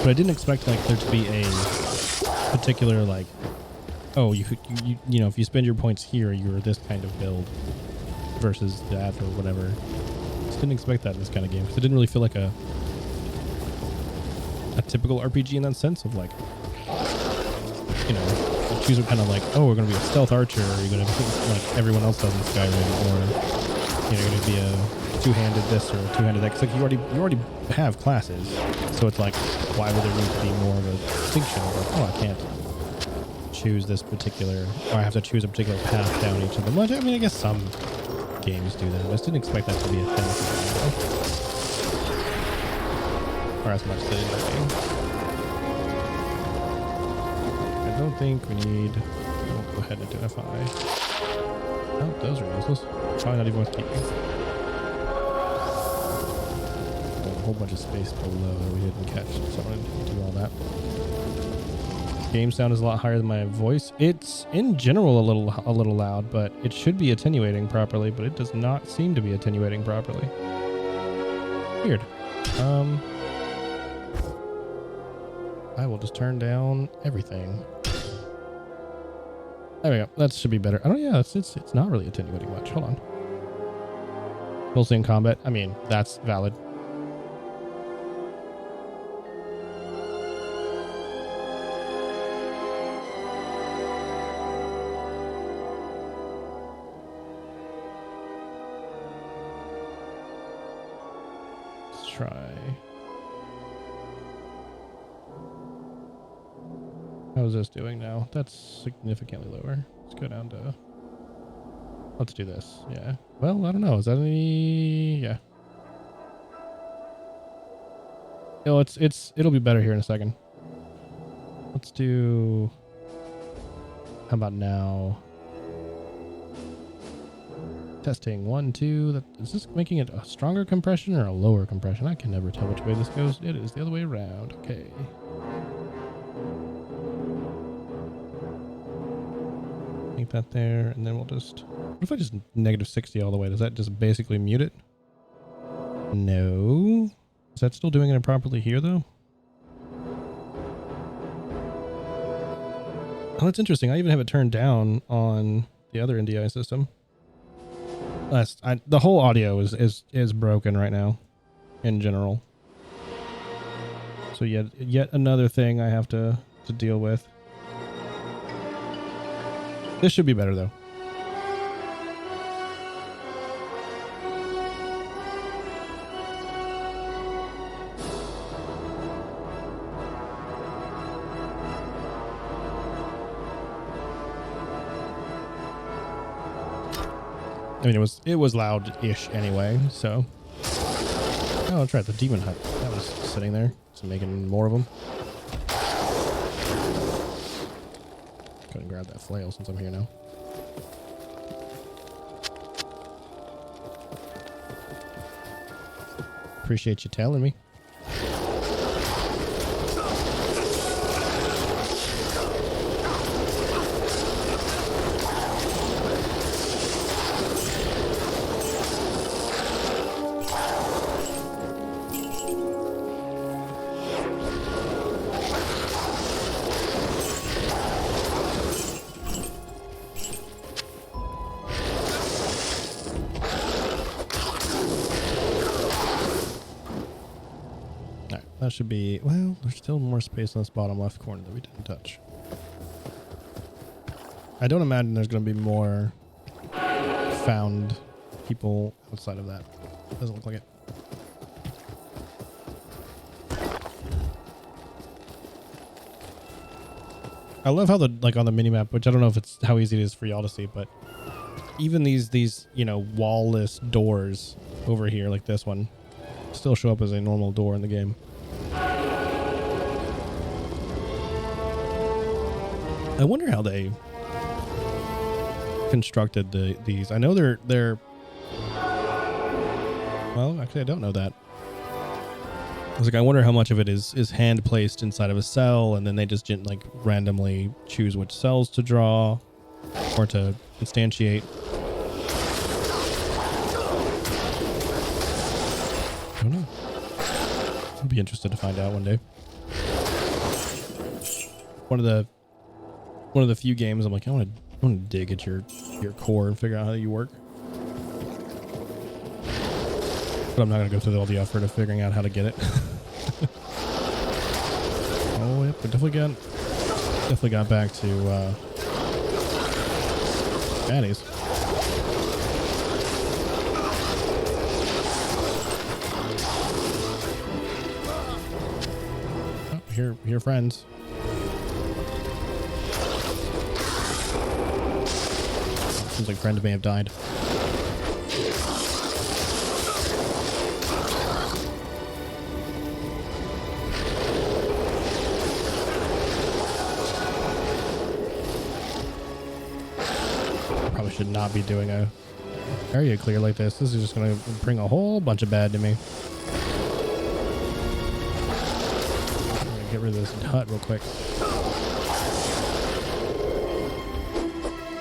But I didn't expect like there to be a particular like, oh, you know, if you spend your points here, you're this kind of build versus that or whatever. Just didn't expect that in this kind of game because it didn't really feel like a typical RPG in that sense of like, you know, you choose kind of like, oh, we're going to be a stealth archer, or you're going to be like everyone else does in Skyrim, or you know, you're going to be a two-handed this or a two-handed that. Cause like you already have classes, so it's like, why would there need to be more of a distinction of like, oh, I can't choose this particular, or I have to choose a particular path down each of them. I mean, I guess some games do that. I just didn't expect that to be a thing. Or as much as it is a game. I don't think we need. We'll go ahead and identify. Oh, those are useless. Probably not even worth keeping. A whole bunch of space below that we didn't catch, so I didn't do all that. Game sound is a lot higher than my voice. It's in general a little loud, but it should be attenuating properly, but it does not seem to be attenuating properly. I will just turn down everything. There we go. That should be better. Oh yeah, it's not really attenuating much. Hold on. Mostly in combat. I mean, that's valid. Let's try. How's this doing now? That's significantly lower. Let's go down to... Let's do this. Yeah. Well, I don't know. Is that any... Yeah. No, it'll be better here in a second. Let's do... How about now? Testing 1, 2. Is this making it a stronger compression or a lower compression? I can never tell which way this goes. It is the other way around. Okay. Make that there, and then we'll just... What if I just negative 60 all the way? Does that just basically mute it? No. Is that still doing it properly here, though? Oh, that's interesting. I even have it turned down on the other NDI system. The whole audio is broken right now, in general. So yet another thing I have to deal with. This should be better though. I mean, it was loud-ish anyway, so. Oh, that's right, the demon hut. That was sitting there, so making more of them. Go and grab that flail since I'm here now. Appreciate you telling me. That should be, well, there's still more space in this bottom left corner that we didn't touch. I don't imagine there's going to be more found people outside of that. Doesn't look like it. I love how like on the minimap, which I don't know if it's how easy it is for y'all to see, but even these, you know, wall-less doors over here, like this one, still show up as a normal door in the game. I wonder how they constructed these. I know they're well, actually I don't know that. I was like, I wonder how much of it is hand placed inside of a cell, and then they just like randomly choose which cells to draw or to instantiate. I don't know. I'd be interested to find out one day. One of the few games I'm like, I want to dig at your core and figure out how you work. But I'm not going to go through all the effort of figuring out how to get it. Oh, yep, we definitely got back to baddies. Oh, here, friends. Seems like friends may have died. Probably should not be doing a area clear like this. This is just going to bring a whole bunch of bad to me. I'm going to get rid of this hut real quick.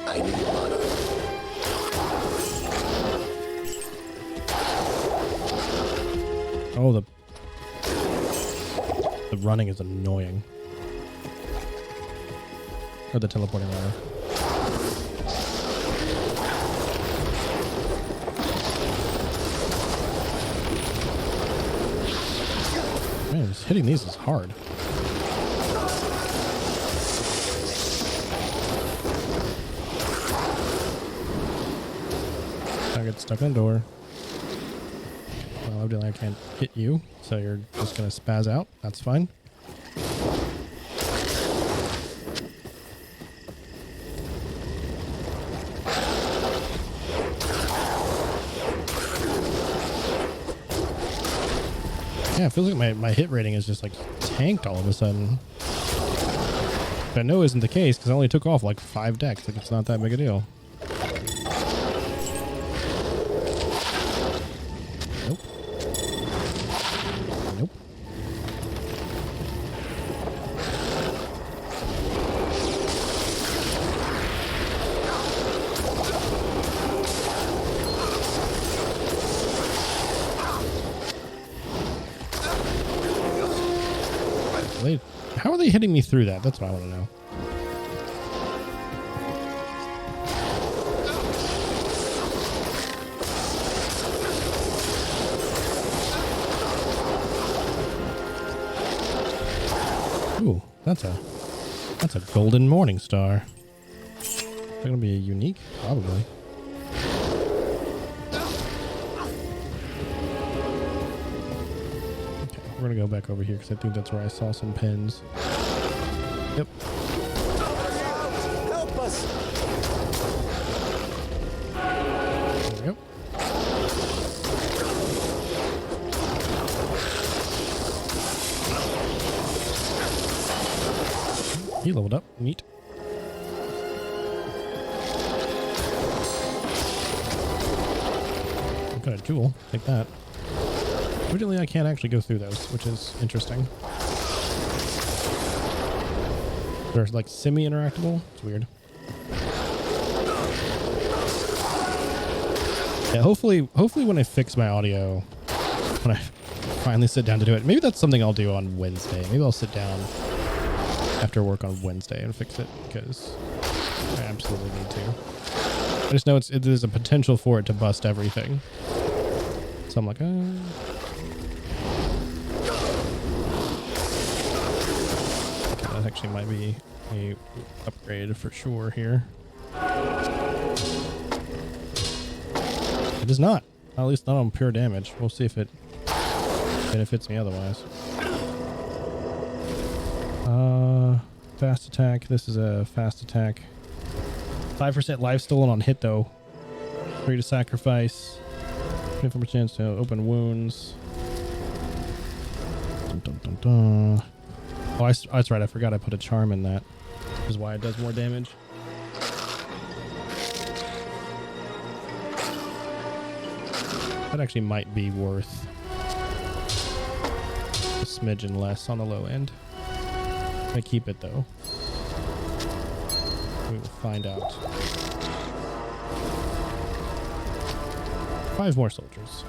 I need mana.
Oh, the running is annoying. Or the teleporting rather. Man, just hitting these is hard. I get stuck in the door. Well, evidently I can't hit you, so you're just gonna spaz out. That's fine. Yeah, it feels like my hit rating is just like tanked all of a sudden. But I know isn't the case because I only took off like 5 decks. Like it's not that big a deal. Nope. Nope. How are they hitting me through that? That's what I want to know. Ooh, that's a golden morning star. Is that gonna be a unique? Probably. We're gonna go back over here because I think that's where I saw some pins. Yep.
Help us!
There we go. He leveled up. Neat. I've got a jewel. Take that. Originally, I can't actually go through those, which is interesting. They're like semi-interactable. It's weird. Yeah, hopefully when I fix my audio, when I finally sit down to do it, maybe that's something I'll do on Wednesday. Maybe I'll sit down after work on Wednesday and fix it because I absolutely need to. I just know there's a potential for it to bust everything. So I'm like, that actually might be a upgrade for sure here. It is not. At least not on pure damage. We'll see if it benefits me otherwise. Fast attack. This is a fast attack. 5% life stolen on hit though. Free to sacrifice. 24% chance to open wounds. Dun, dun, dun, dun. Oh, that's right. I forgot I put a charm in that. Which is why it does more damage. That actually might be worth a smidgen less on the low end. I keep it though. We will find out. 5 more soldiers.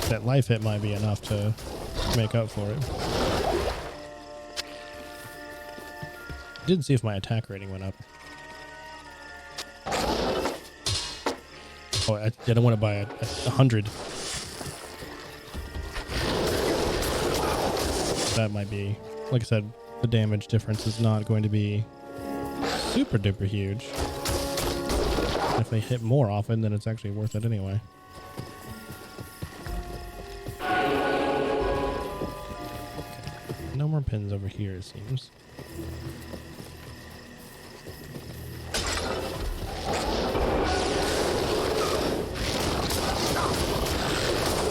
That life hit might be enough to make up for it. Didn't see if my attack rating went up. Oh, I didn't want to buy 100. That might be, like I said, the damage difference is not going to be super duper huge. If they hit more often, then it's actually worth it anyway. No more pins over here, it seems.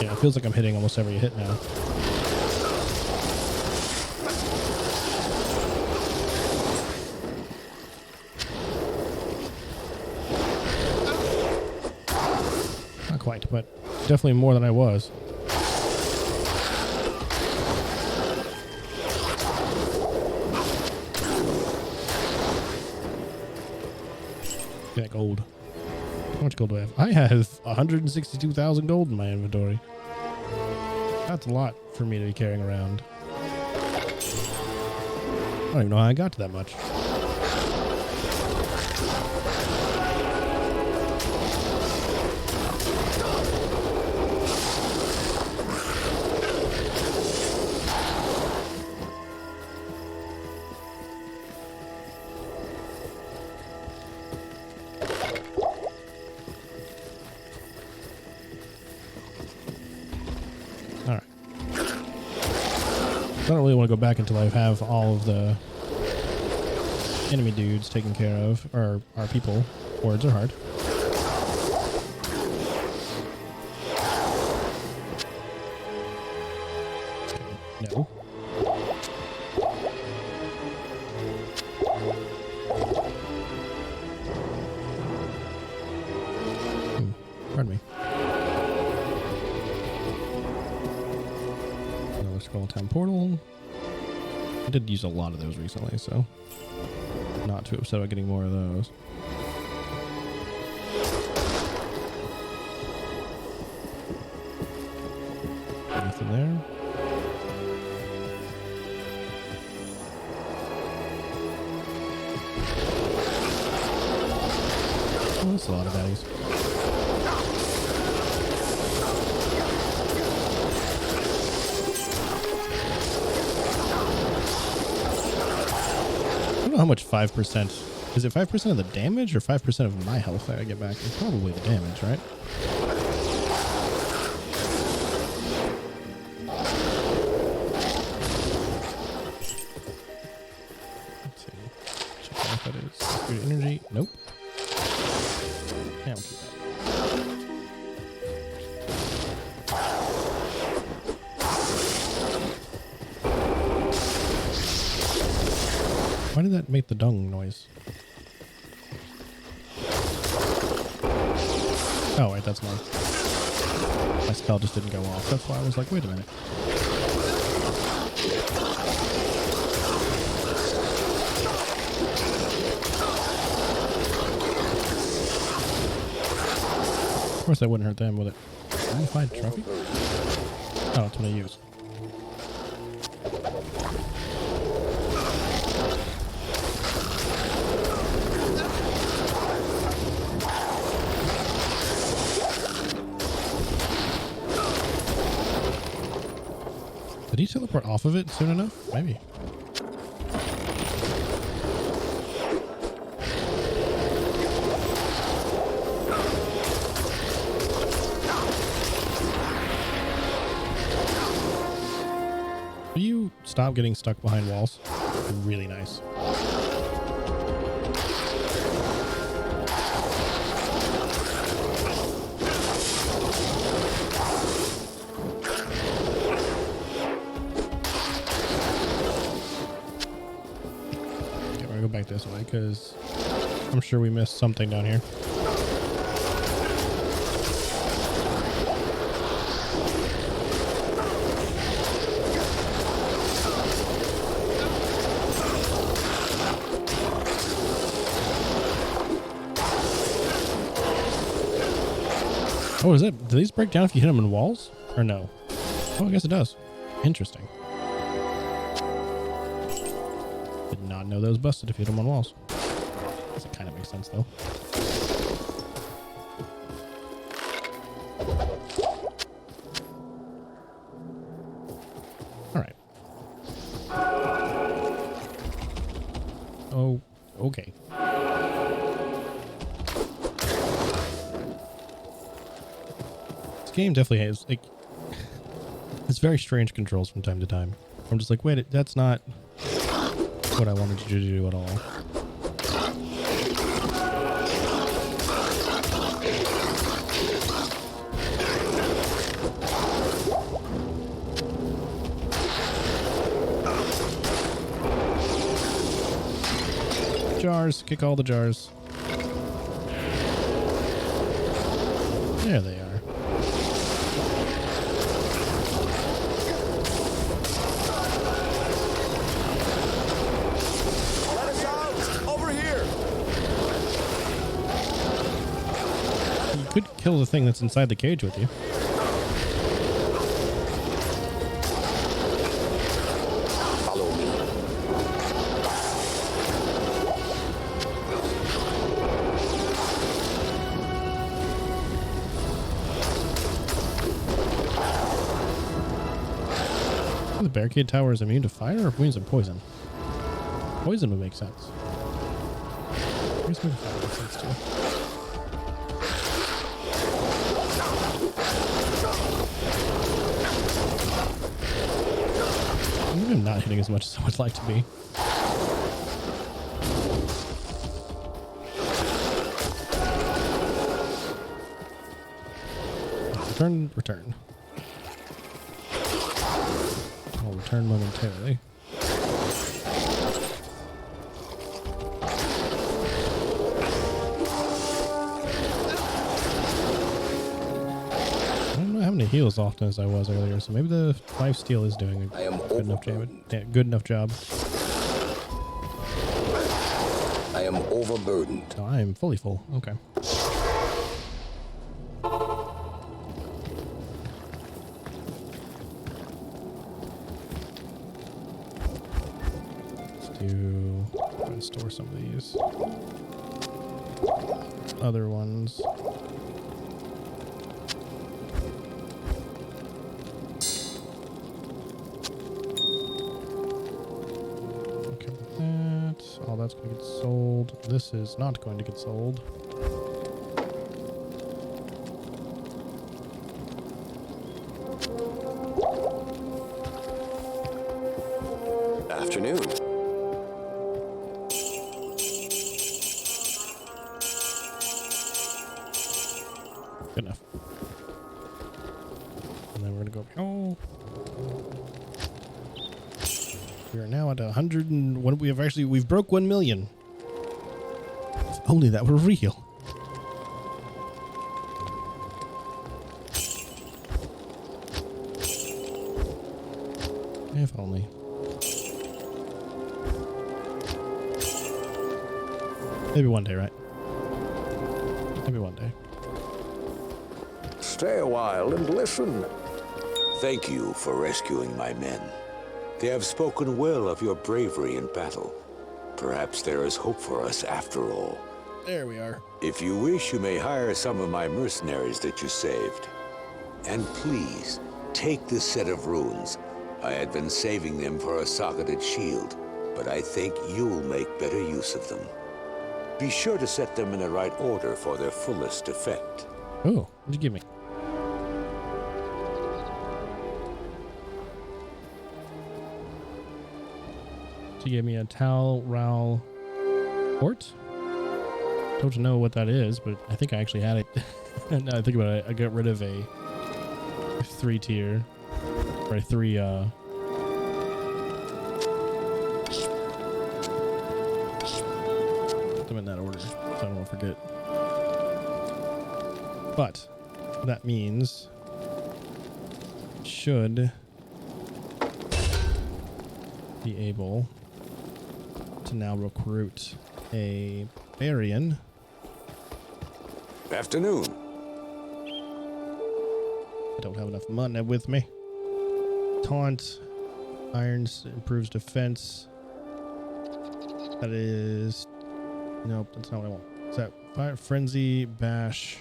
Yeah, it feels like I'm hitting almost every hit now. Not quite, but definitely more than I was. Okay, gold. How much gold do I have? I have 162,000 gold in my inventory. That's a lot for me to be carrying around. I don't even know how I got to that much. I don't really want to go back until I have all of the enemy dudes taken care of, or our people. Words are hard. Okay, no. Pardon me. Another Skull Town portal. I did use a lot of those recently, so not too upset about getting more of those. Anything there? Oh, that's a lot of baddies. I don't know how much 5%. Is it 5% of the damage or 5% of my health that I get back? It's probably the damage, right? Let's see. Check out what that is. Secret energy. Nope. Yeah, I'll keep that. Why did that make the dung noise? Oh, wait, that's my spell just didn't go off. That's why I was like, wait a minute. Of course, I wouldn't hurt them with it. Modified trophy? Oh, that's what I use. Did he teleport off of it soon enough? Maybe. Will you stop getting stuck behind walls? Really nice. Go back this way because I'm sure we missed something down here. Oh, is it? Do these break down if you hit them in walls or no? Oh, I guess it does. Interesting. Did not know those busted if you hit them on walls. Guess it kind of makes sense though. All right. Oh, okay. This game definitely has like it's very strange controls from time to time. I'm just like, wait, that's not what I wanted you to do at all. Jars, kick all the jars. There they are. kill the thing that's inside the cage with you.
Follow me.
The barricade tower is immune to fire or immune to poison? Poison would make sense. I guess maybe fire makes sense too. I'm not hitting as much as I would like to be. Return. I'll return momentarily. I'm not having to heal as often as I was earlier, so maybe the 5 steel is doing a good enough job. Yeah, good enough job.
I am overburdened.
So I am fully full. Okay. Try to store some of these other ones. Okay, with that. All that's going to get sold. This is not going to get sold.
Afternoon.
Good enough. And then we're gonna go. Oh, we are now at 100 and what we've broke 1 million. If only that were real. If only. Maybe one day, right? Maybe one day.
Stay a while and listen.
Thank you for rescuing my men. They have spoken well of your bravery in battle. Perhaps there is hope for us after all.
There we are.
If you wish, you may hire some of my mercenaries that you saved. And please, take this set of runes. I had been saving them for a socketed shield, but I think you'll make better use of them. Be sure to set them in the right order for their fullest effect.
Oh, what'd you give me? She gave me a Tal Ral port. Don't know what that is, but I think I actually had it. Now I think about it, I got rid of a 3-tier or a 3 put them in that order so I don't forget. But that means should be able to now recruit a Barian.
Afternoon.
I don't have enough money with me. Taunt. Irons improves defense. That is... Nope, that's not what I want. Is that Fire, Frenzy, Bash?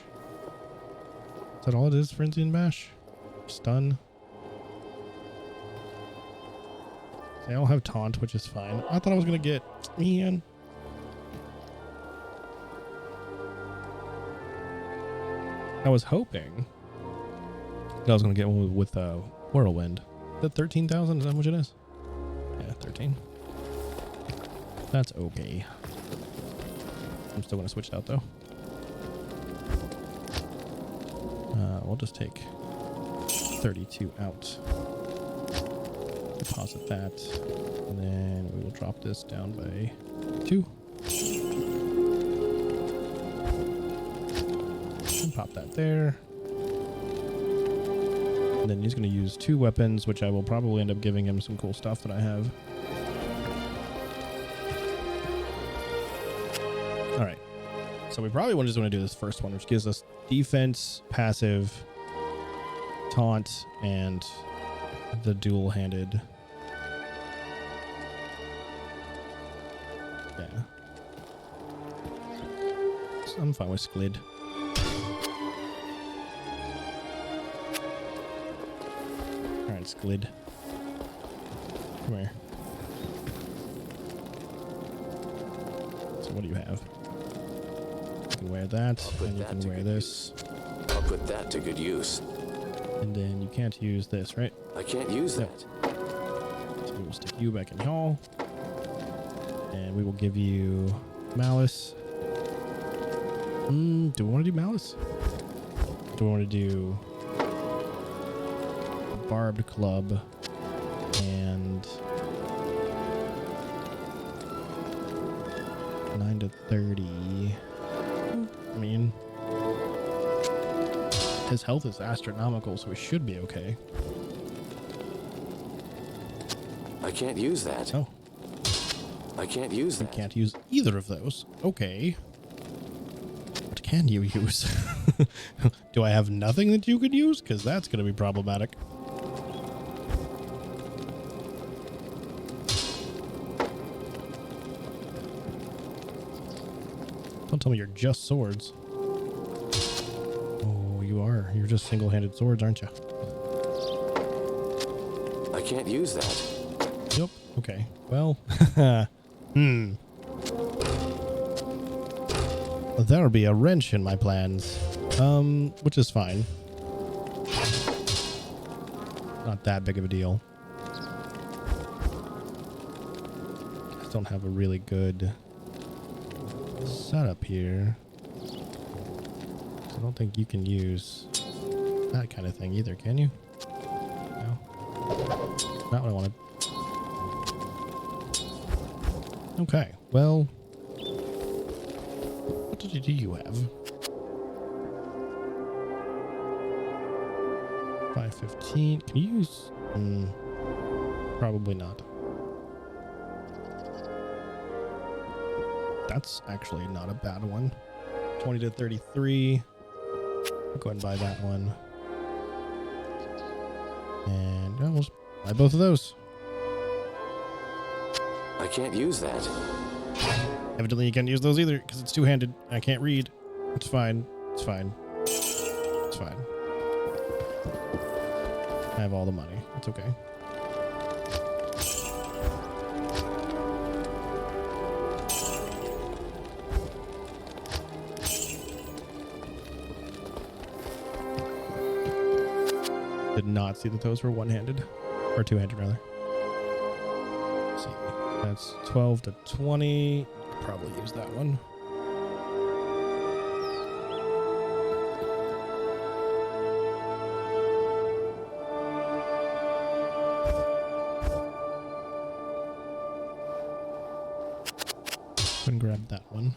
Is that all it is? Frenzy and Bash? Stun? They all have Taunt, which is fine. I thought I was going to get... Man. I was hoping that I was going to get one with Whirlwind. Is that 13,000? Is that how much it is? Yeah, 13. That's okay. I'm still going to switch it out, though. We'll just take 32 out. Deposit that. And then we will drop this down by 2. And pop that there. And then he's going to use 2 weapons, which I will probably end up giving him some cool stuff that I have. Alright. So we probably just want to do this first one, which gives us defense, passive, taunt, and the dual-handed. Yeah. So I'm fine with Squid. Alright, Squid. Come here. So what do you have? You can wear that, and you can wear this.
I'll put that to good use.
And then you can't use this, right?
I can't use that.
So we'll stick you back in y'all. And we will give you Malice. Do we want to do Malice? Do we want to do Barbed Club and 9 to 30? I mean, his health is astronomical, so we should be okay.
I can't use that.
Oh,
I can't use
you
that.
can't use either of those. Okay. What can you use? Do I have nothing that you could use? Because that's going to be problematic. Don't tell me you're just swords. Oh, you are. You're just single-handed swords, aren't you?
I can't use that.
Yep. Okay. Well, there'll be a wrench in my plans. Which is fine. Not that big of a deal. Just don't have a really good setup here. I don't think you can use that kind of thing either, can you? No. Not what I wanted. Okay, well, what do you have? 515. Can you use? Probably not. That's actually not a bad one. 20 to 33. I'll go ahead and buy that one. And we'll just buy both of those.
I can't use that.
Evidently you can't use those either because it's two-handed. I can't read. It's fine. It's fine. It's fine. I have all the money. It's okay. Did not see that those were one-handed. Or two-handed, rather. Let's see. That's 12 to 20. Probably use that one. And grab that one.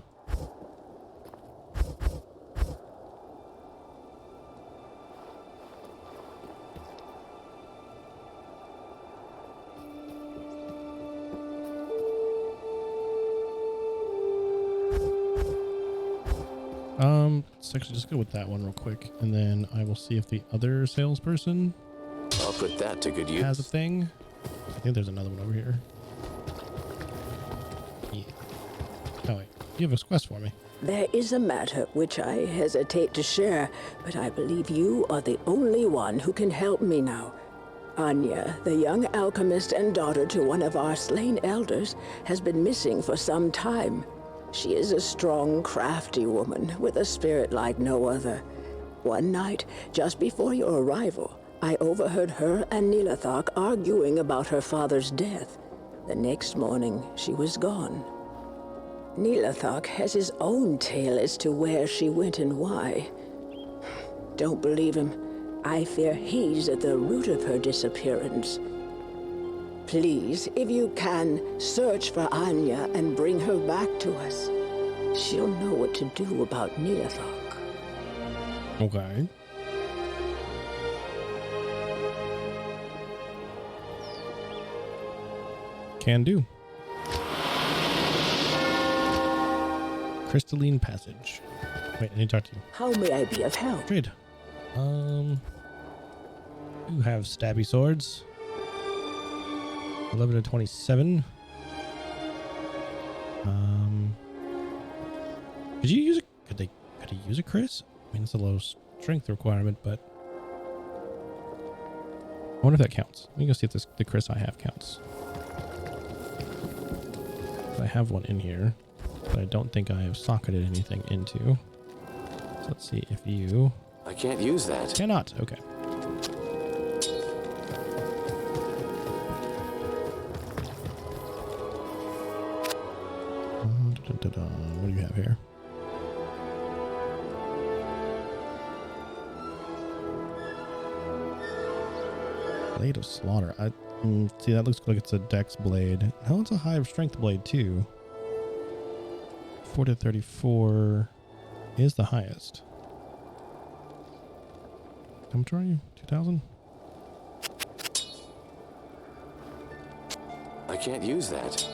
Let's actually just go with that one real quick, and then I will see if the other salesperson
I'll put that to good use.
has a thing. I think there's another one over here. Yeah. Oh wait, you have a quest for me.
There is a matter which I hesitate to share, but I believe you are the only one who can help me now. Anya, the young alchemist and daughter to one of our slain elders, has been missing for some time. She is a strong, crafty woman with a spirit like no other. One night, just before your arrival, I overheard her and Nilathak arguing about her father's death. The next morning, she was gone. Nilathak has his own tale as to where she went and why. Don't believe him. I fear he's at the root of her disappearance. Please, if you can, search for Anya and bring her back to us. She'll know what to do about Nilathak.
Okay. Can do. Crystalline Passage. Wait, I need to talk to you.
How may I be of help?
Trade. You have stabby swords. 11 to 27. Could you use a could he use a Chris? I mean, it's a low strength requirement, but I wonder if that counts. Let me go see if the Chris I have counts. I have one in here, but I don't think I have socketed anything into. So let's see if you
I can't use that.
cannot. Okay. What do you have here? Blade of Slaughter. See, that looks like it's a dex blade. No, it's a high strength blade too. 4 to 34 is the highest. How much are you? 2,000?
I can't use that.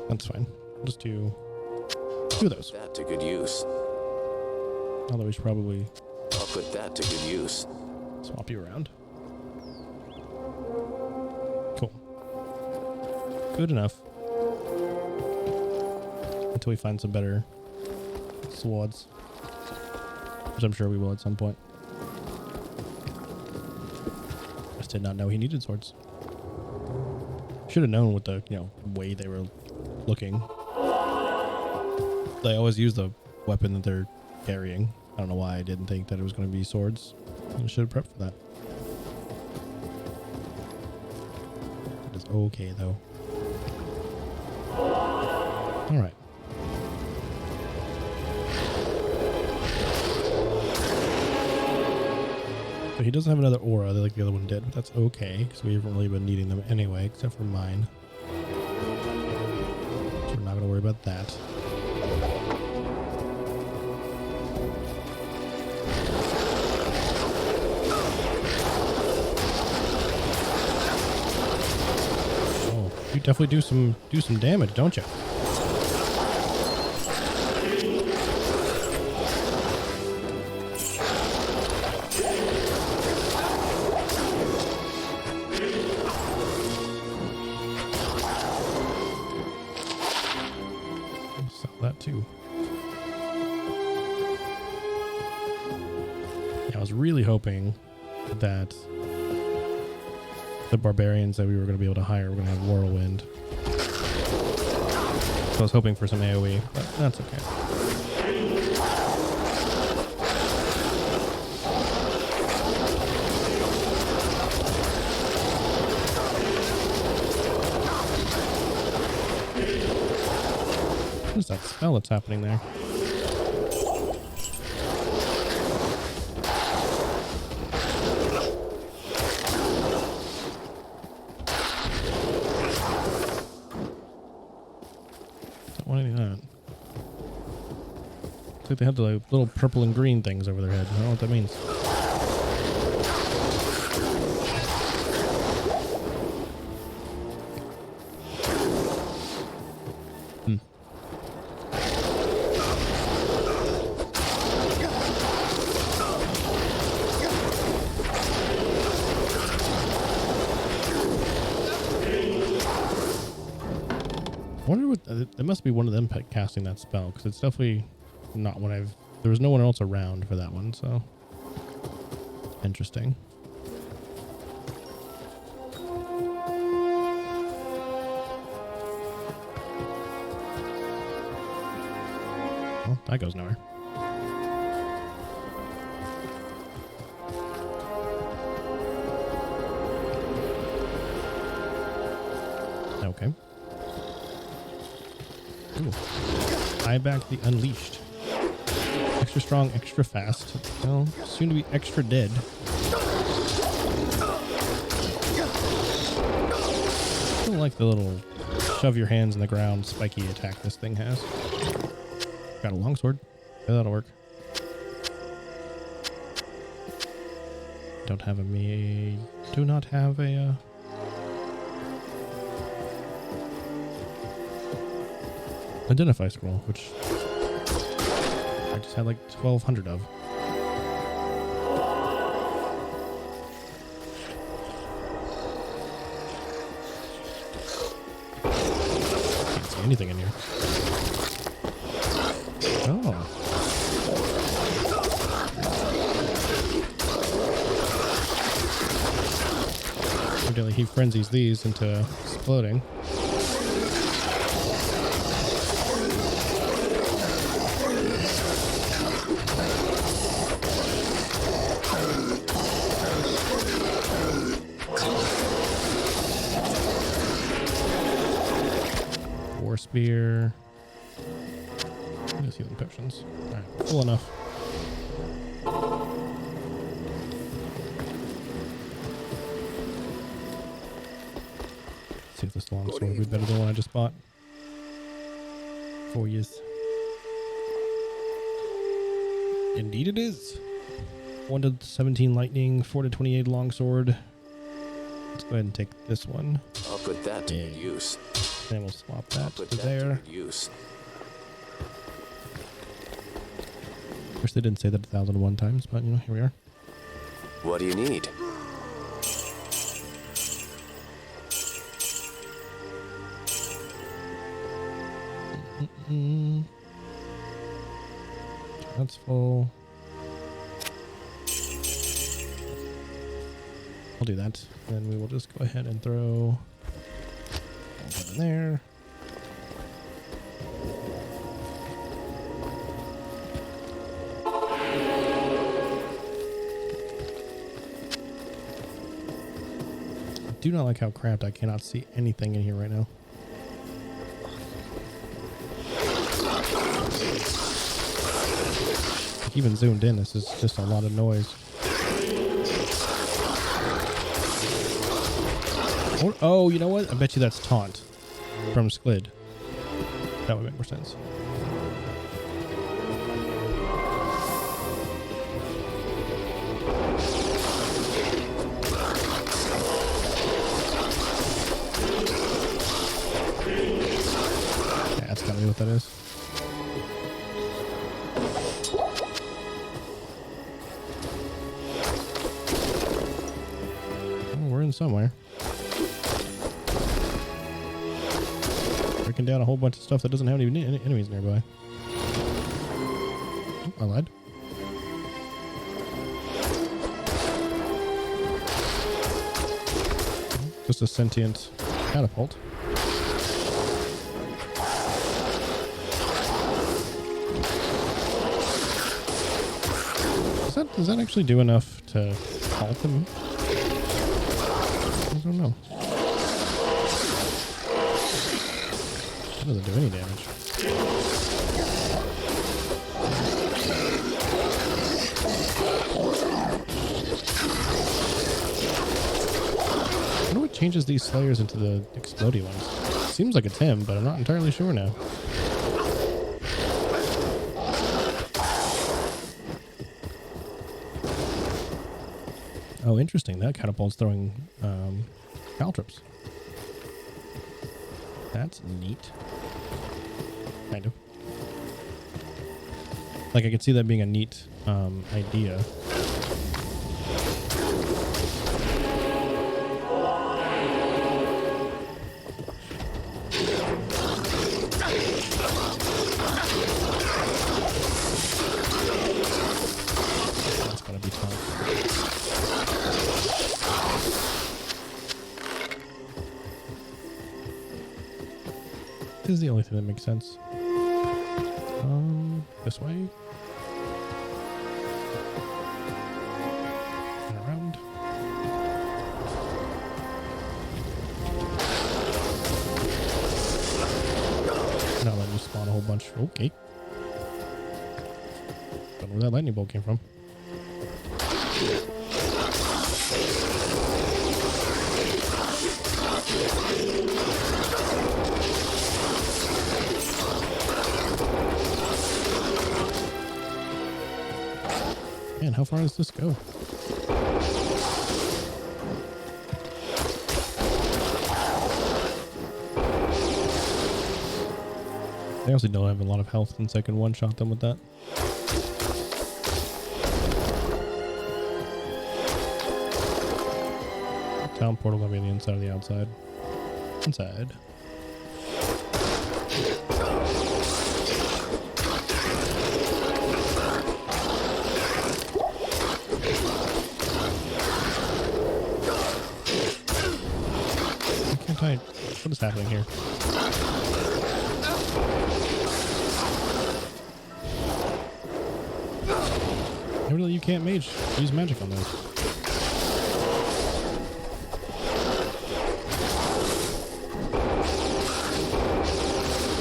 That's fine. I'll just do two of those.
That to good use.
Although we should probably
I'll put that to good use.
swap you around. Cool. Good enough. Until we find some better swords. Which I'm sure we will at some point. Just did not know he needed swords. Should have known with the, way they were looking. They always use the weapon that they're carrying. I don't know why I didn't think that it was going to be swords. I should have prepped for that. It is okay though. Alright. So he doesn't have another aura like the other one did, but that's okay, because we haven't really been needing them anyway, except for mine. So we're not going to worry about that. Oh, you definitely do some damage, don't you? That too. Yeah, I was really hoping that the barbarians that we were going to be able to hire were going to have Whirlwind. So I was hoping for some AoE, but that's okay. What is that spell that's happening there? Don't want any of that. Looks like they have the little purple and green things over their head. I don't know what that means. I wonder what it must be one of them casting that spell, because it's definitely not one there was no one else around for that one, so interesting. Well, that goes nowhere. Okay. Ooh. Buy back the Unleashed. Extra strong, extra fast. Well, soon to be extra dead. I don't like the little shove your hands in the ground spiky attack this thing has. Got a longsword. Yeah, that'll work. Don't have a me. Do not have a. Identify scroll, which I just had like 1,200 of. Can't see anything in here. Oh. Evidently he frenzies these into exploding. War spear. Just healing potions. Alright, full enough. See if this long sword would be better than the one I just bought. 4 years. Indeed it is. 1 to 17 lightning, 4 to 28 longsword. Let's go ahead and take this one.
I'll put that to good use.
And we'll swap that
Put
to
that
there.
to good use.
Of course, they didn't say that 1,001 times, but you know, here we are.
What do you need?
That's full. I'll do that. Then we will just go ahead and throw that in there. I do not like how cramped I cannot see anything in here right now. Even zoomed in, this is just a lot of noise. Oh, you know what? I bet you that's taunt from Sklid. That would make more sense. Yeah, that's gotta be what that is. Somewhere. Breaking down a whole bunch of stuff that doesn't have any enemies nearby. Oh, I lied. Just a sentient catapult. Does that actually do enough to halt them? I don't know. That doesn't do any damage. I wonder what changes these slayers into the explodey ones. Seems like it's him, but I'm not entirely sure now. Oh, interesting. That catapult's throwing caltrops. That's neat. Kind of. Like, I could see that being a neat idea. That's gotta be tough. This is the only thing that makes sense. This way. And around. Now let me spawn a whole bunch. Okay. Don't know where that lightning bolt came from. Man, how far does this go? They also don't have a lot of health since I can one-shot them with that. Town portal gonna be on the inside or the outside? Inside. Can't I? What is happening here? Evidently you can't use magic on those.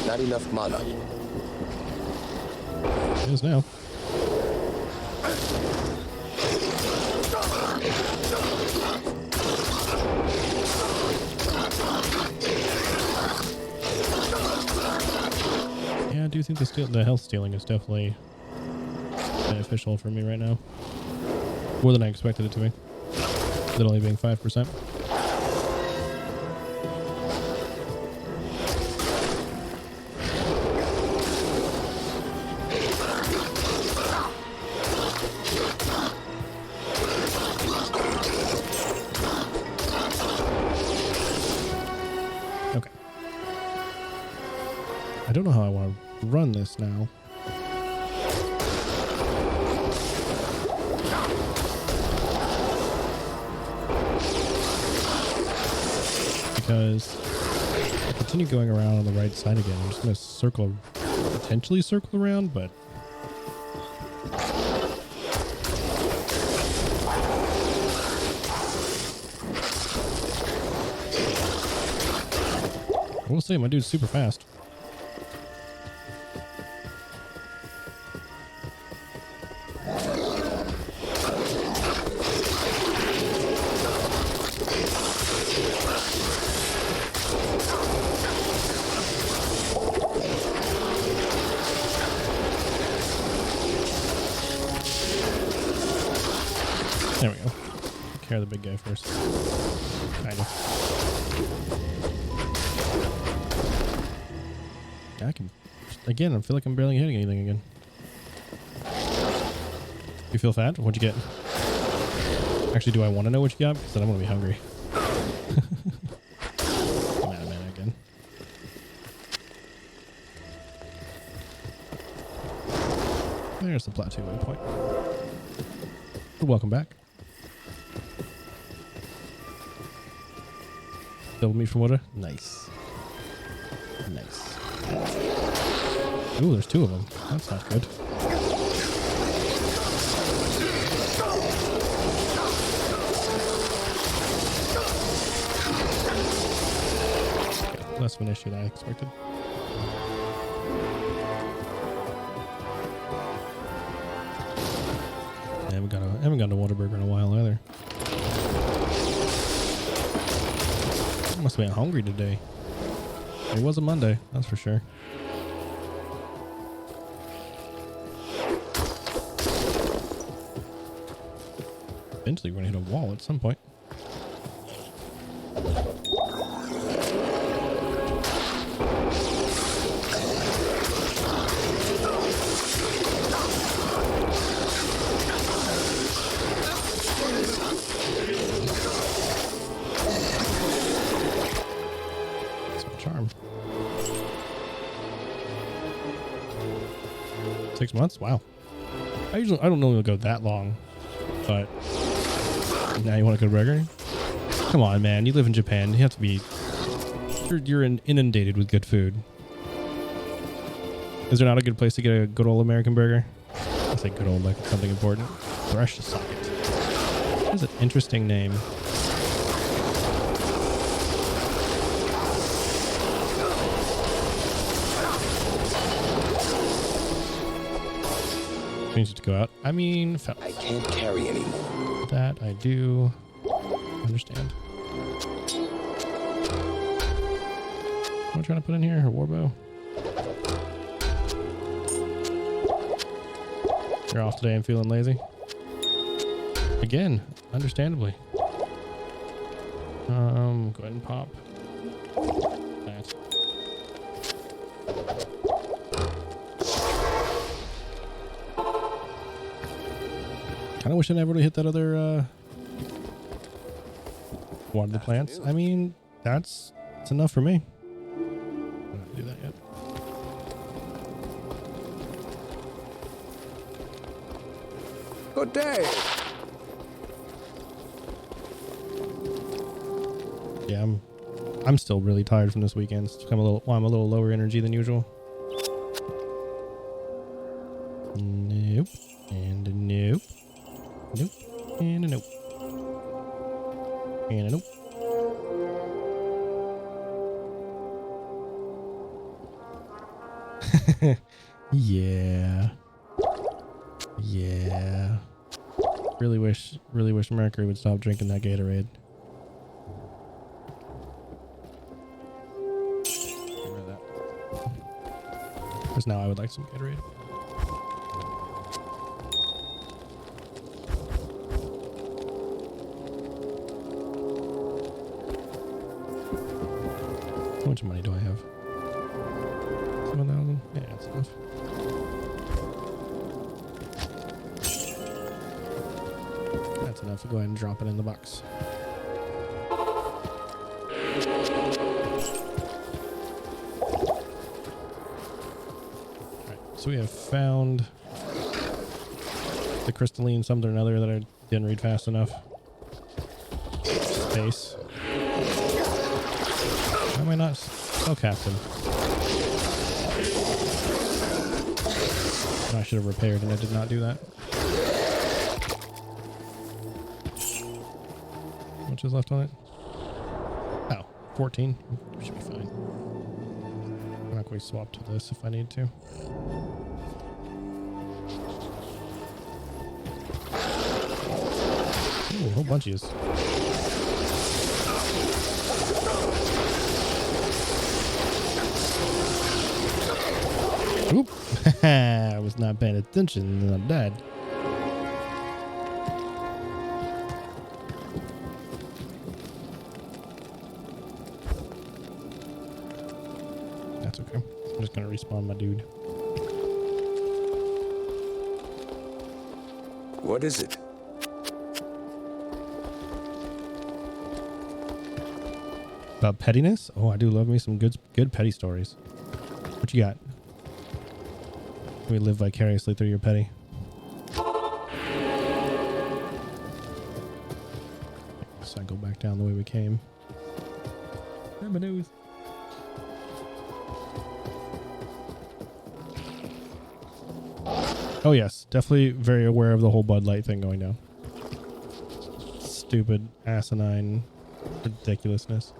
Not enough mana.
It is now. Yeah, I do think the health stealing is definitely beneficial for me right now. More than I expected it to be. With it only being 5%. Okay. I don't know how I want to run this now. Because if I continue going around on the right side again, I'm just going to potentially circle around, but I will say my dude's super fast. There we go. Take care of the big guy first. Kind of. I can... Again, I feel like I'm barely hitting anything again. You feel fat? What'd you get? Actually, do I want to know what you got? Because then I'm going to be hungry. Man, again. There's the plateau waypoint. Welcome back. Double meat from water. Nice. Nice. Ooh, there's two of them. That's not good. Okay, less of an issue than I expected. I haven't gone to Whataburger in a while either. I must have been hungry today. It was a Monday, that's for sure. Eventually we're gonna hit a wall at some point. Charm. 6 months? Wow. I don't normally go that long, but now you want to go to burger? Come on, man. You live in Japan. You have to be. You're inundated with good food. Is there not a good place to get a good old American burger? I say good old like it's something important. Fresh socket. That's an interesting name. Needs to go out. I mean,
I can't carry anymore.
That I do understand. What am I trying to put in here? A warbow. You're off today and feeling lazy. Again, understandably. Go ahead and pop that. Kind of wish I never would have hit that other water the plants. I mean, that's enough for me. I'm not gonna do that yet.
Good day.
Yeah, I'm still really tired from this weekend. I'm a little lower energy than usual. Nope. And a nope. Nope. And a nope. And a nope. Yeah. Yeah. Really wish Mercury would stop drinking that Gatorade. Remember that. Because now I would like some Gatorade. How much money do I have? 7,000? Yeah, that's enough. That's enough to go ahead and drop it in the box. Alright, so we have found the crystalline something or another that I didn't read fast enough. Space. Why am I not spell captain? I should have repaired and I did not do that. How much is left on it? Oh, 14. Should be fine. I'm not going to swap to this if I need to. Ooh, a whole bunch of these. Oop. I was not paying attention and I died. That's okay. I'm just gonna respawn my dude.
What is it?
About pettiness? Oh, I do love me some good petty stories. What you got? We live vicariously through your petty. So I go back down the way we came. My nose. Oh yes, definitely very aware of the whole Bud Light thing going down. Stupid, asinine ridiculousness.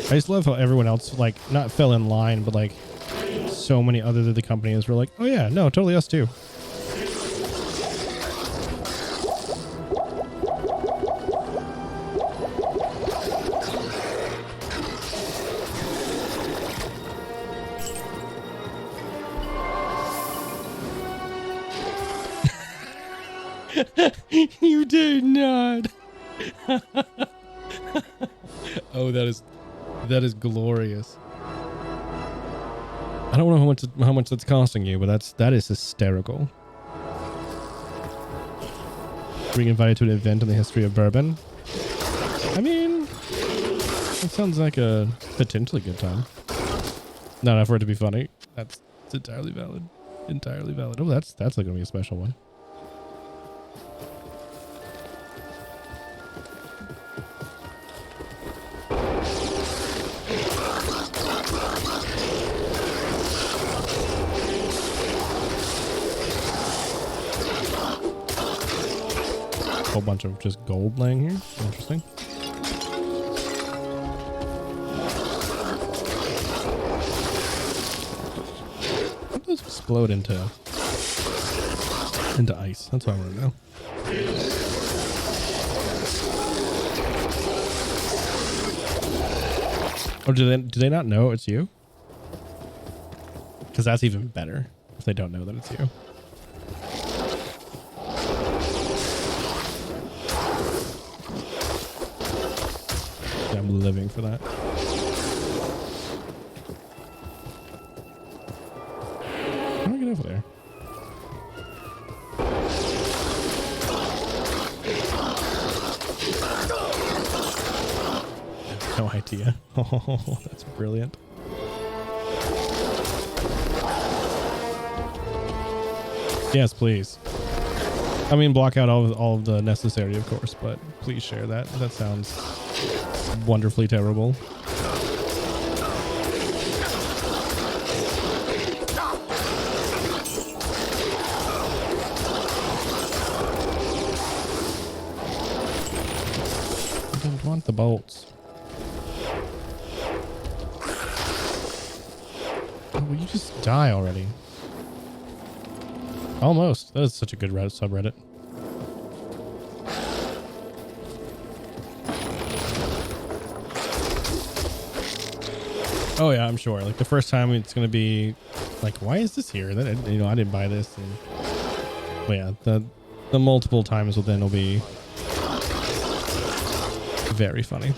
I just love how everyone else, like, not fell in line, but, like, so many other of the companies were like, oh, yeah, no, totally us too. You did not. Oh, that is glorious. I don't know how much that's costing you, but that is hysterical. Being invited to an event in the history of bourbon. I mean, it sounds like a potentially good time. Not enough for it to be funny. That's entirely valid. Entirely valid. Oh, that's like gonna be a special one. Whole bunch of just gold laying here. Interesting. What those explode into ice? That's what I want to know. Oh, do they not know it's you? Because that's even better if they don't know that it's you. Yeah, I'm living for that. How do I get over there? No idea. Oh, that's brilliant. Yes, please. I mean, block out all of the necessary, of course, but please share that. That sounds wonderfully terrible. I don't want the bolts. Oh, will you just die already? Almost. That is such a good subreddit. Oh yeah, I'm sure. Like the first time it's gonna be like, why is this here? That I didn't buy this. And but yeah, the multiple times within will be very funny.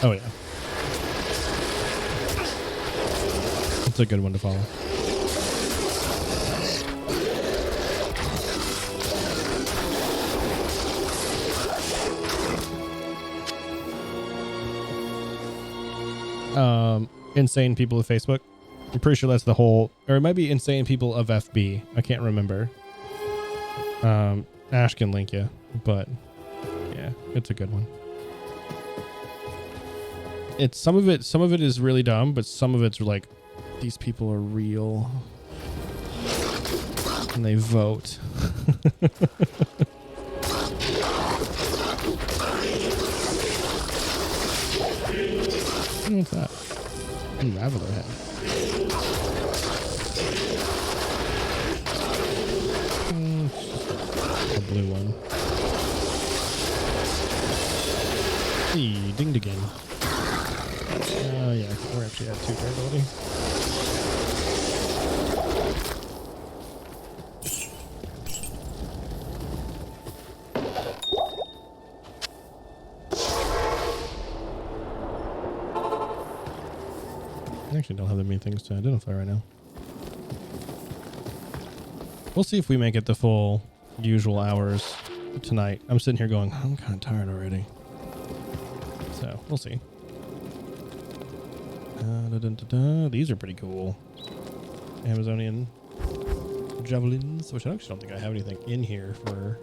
Oh yeah. It's a good one to follow. Insane people of Facebook. I'm pretty sure that's the whole, or it might be insane people of FB. I can't remember. Ash can link you, but yeah, it's a good one. It's some of it is really dumb, but some of it's like, these people are real and they vote. What's that? Unraveler head. A blue one. Hey, dinged again. Yeah, we're actually at 2 durability. I actually don't have that many things to identify right now. We'll see if we make it the full usual hours tonight. I'm sitting here going, I'm kind of tired already. So, we'll see. These are pretty cool. Amazonian javelins, which I actually don't think I have anything in here for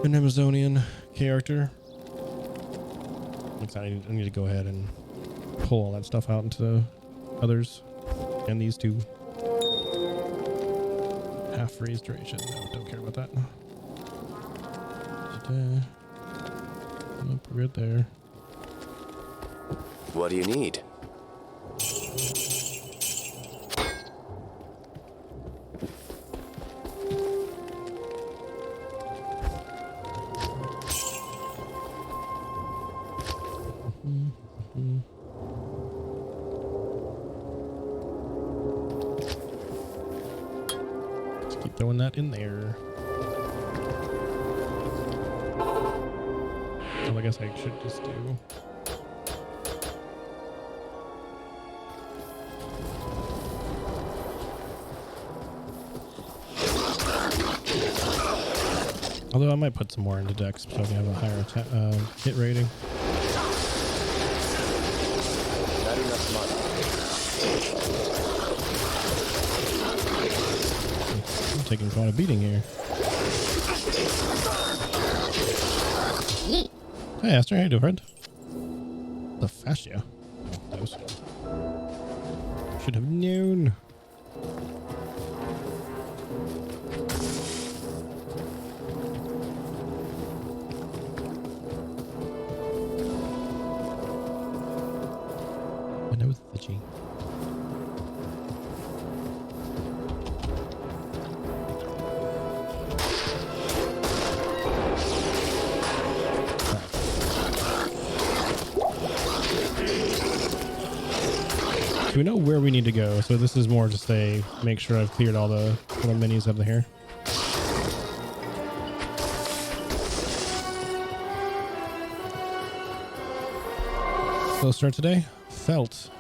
an Amazonian character. Looks like I need to go ahead and pull all that stuff out into others. And these two. Half freeze duration. No, don't care about that. Nope, we're good there.
What do you need?
Just keep throwing that in there. So I guess I should just do. Although I might put some more into Dex so I can have a higher hit rating.
Not enough money.
I'm taking quite a beating here. Hey, Esther, how you doing, friend? The fascia. Oh, those. Should have known. I know it's itchy. Do we know where we need to go? So this is more just a make sure I've cleared all the little minis up here. Slow start today. Felt.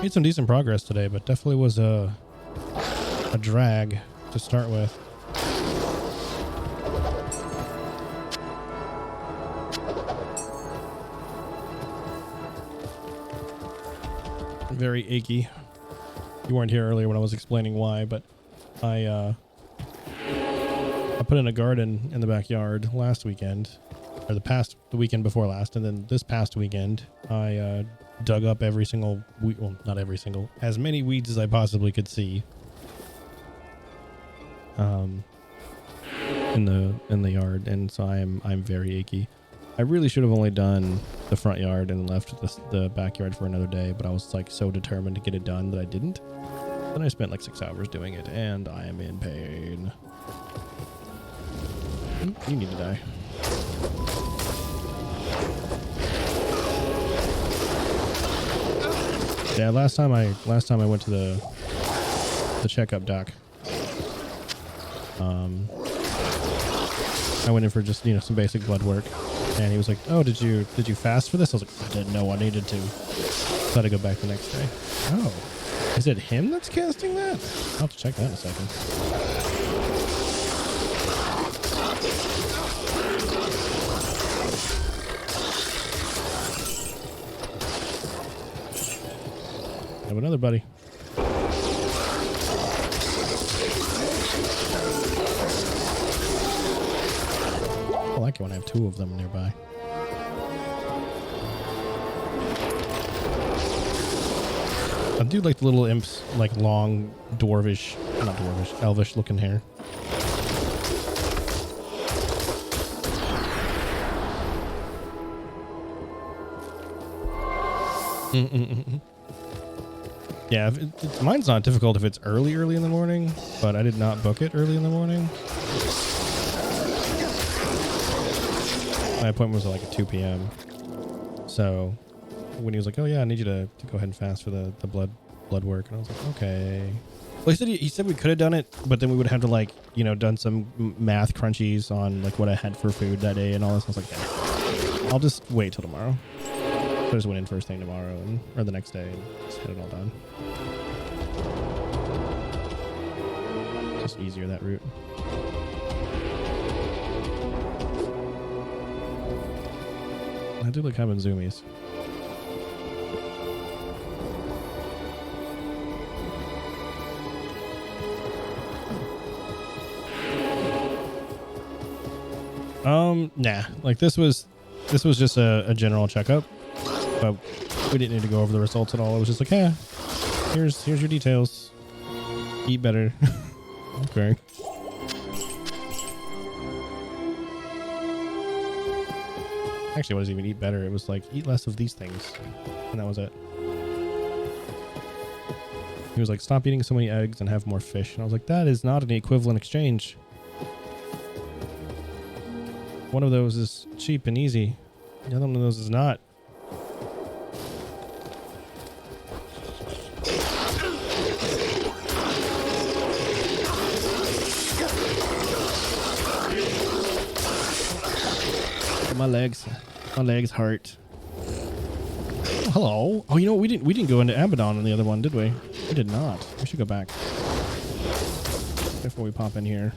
Made some decent progress today, but definitely was a drag to start with. Very achy. You weren't here earlier when I was explaining why, but I put in a garden in the backyard last weekend, or the weekend before last, and then this past weekend I dug up every single well, not every single, as many weeds as I possibly could see in the yard, and so I'm very achy. I really should have only done the front yard and left the backyard for another day, but I was like so determined to get it done that I didn't. Then I spent like 6 hours doing it, and I am in pain. You need to die. Yeah, last time I went to the checkup doc, I went in for just some basic blood work. And he was like, "Oh, did you fast for this?" I was like, "I didn't know I needed to." So I had to go back the next day. Oh, is it him that's casting that? I'll have to check that in a second. I have another buddy. I like it when I have 2 of them nearby. I do like the little imps, like long dwarvish, not dwarvish, elvish looking hair. Yeah, mine's not difficult if it's early in the morning, but I did not book it early in the morning. My appointment was at like at 2 p.m. So when he was like, "Oh yeah, I need you to go ahead and fast for the blood work," and I was like, "Okay." Well, he said we could have done it, but then we would have to like done some math crunchies on like what I had for food that day and all this. I was like, "Yeah, I'll just wait till tomorrow." So I just went in first thing tomorrow or the next day and just get it all done. Just easier that route. I do like having zoomies. Nah. Like this was just a general checkup, but we didn't need to go over the results at all. It was just like, "Yeah, here's your details. Eat better." Okay. Actually, it wasn't even eat better. It was like, eat less of these things. And that was it. He was like, "Stop eating so many eggs and have more fish." And I was like, that is not an equivalent exchange. One of those is cheap and easy. The other one of those is not. My legs hurt. Oh, hello. Oh, we didn't go into Abaddon on the other one, did we? We did not. We should go back before we pop in here.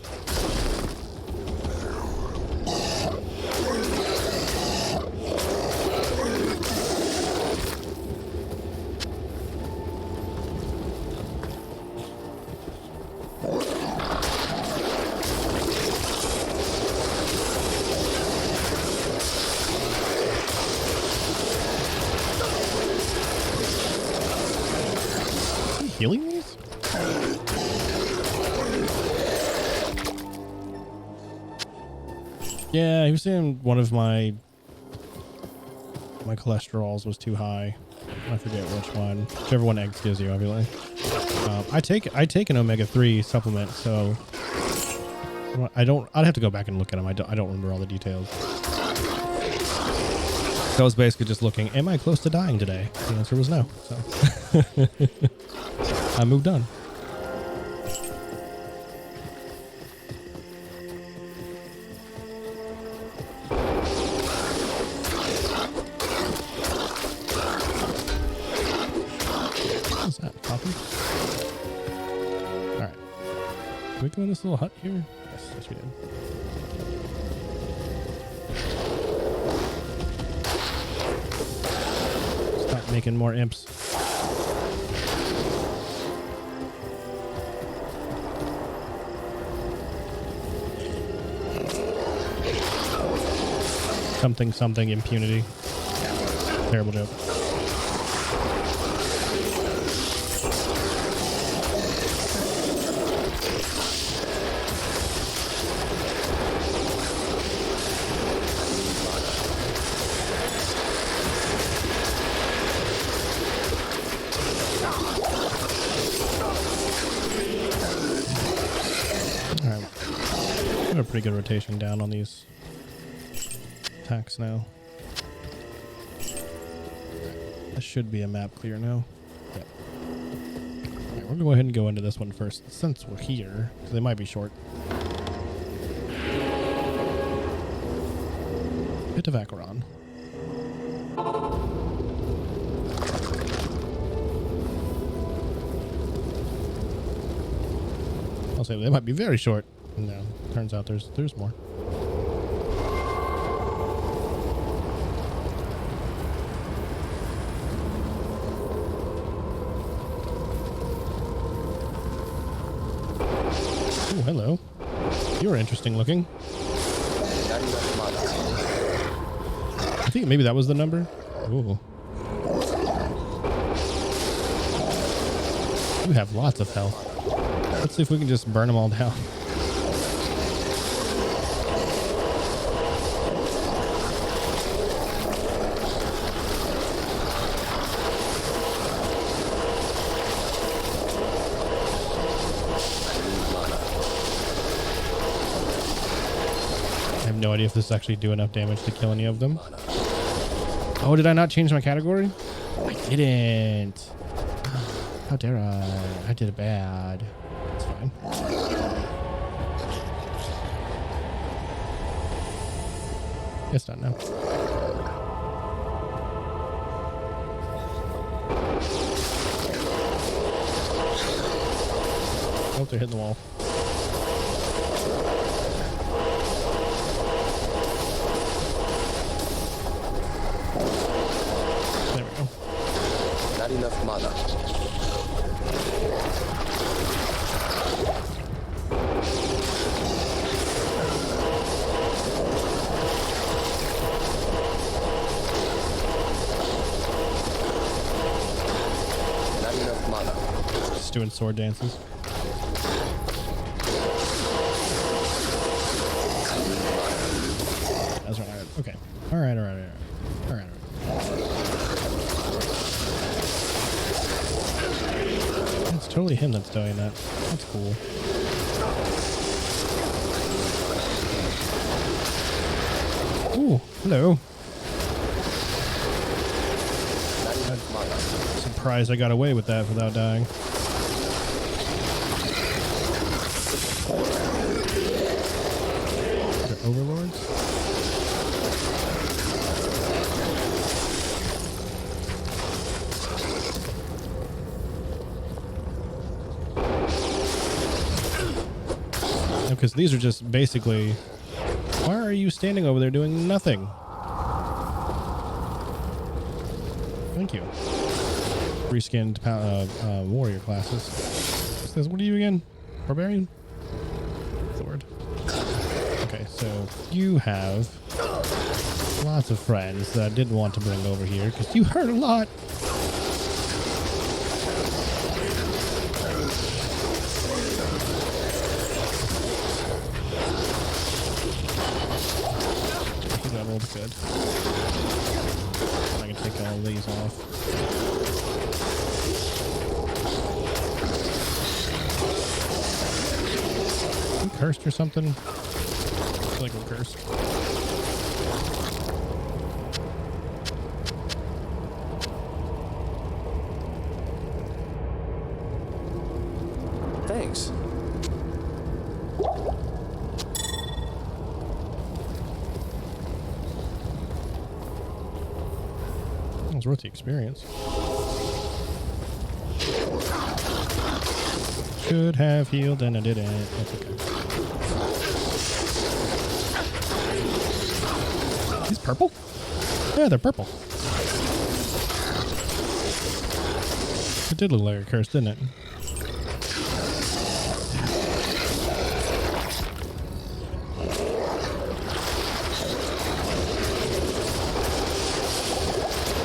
killing these? Yeah, he was saying one of my cholesterols was too high. I forget which one. Whichever one eggs gives you, obviously. I take an omega-3 supplement, so I'd have to go back and look at them. I don't remember all the details. So I was basically just looking, am I close to dying today? The answer was no. So I moved on. What's that? Coffee? All right. Can we go in this little hut here? Yes, we did. Stop making more imps. Something impunity. Terrible joke. I have a pretty good rotation down on these attacks now. This should be a map clear now. Yep. Alright, we're gonna go ahead and go into this one first since we're here, because they might be short. Pit of Acheron. I'll say they might be very short. No, turns out there's more. Oh, hello. You're interesting looking. I think maybe that was the number. Ooh. You have lots of health. Let's see if we can just burn them all down. I have no idea if this actually do enough damage to kill any of them. Oh, did I not change my category? I didn't. How dare I? I did it bad. It's fine. It's done now. Oh, they're hitting the wall. There we go.
Not enough mana. Not enough mana.
Just doing sword dances. That's right. Okay. All right. It's totally him that's doing that. That's cool. Ooh, hello. I'm surprised I got away with that without dying. They're overlords? Because these are just basically, why are you standing over there doing nothing? Thank you. Reskinned warrior classes. Says, what are you again? Barbarian? Lord. Okay, so you have lots of friends that I didn't want to bring over here because you hurt a lot. leveled. Good. I can take all these off. Are we cursed or something? I feel like we're cursed.
Thanks.
It was worth the experience. Should have healed and I didn't. That's okay. These purple? Yeah, they're purple. It did look like a curse, didn't it?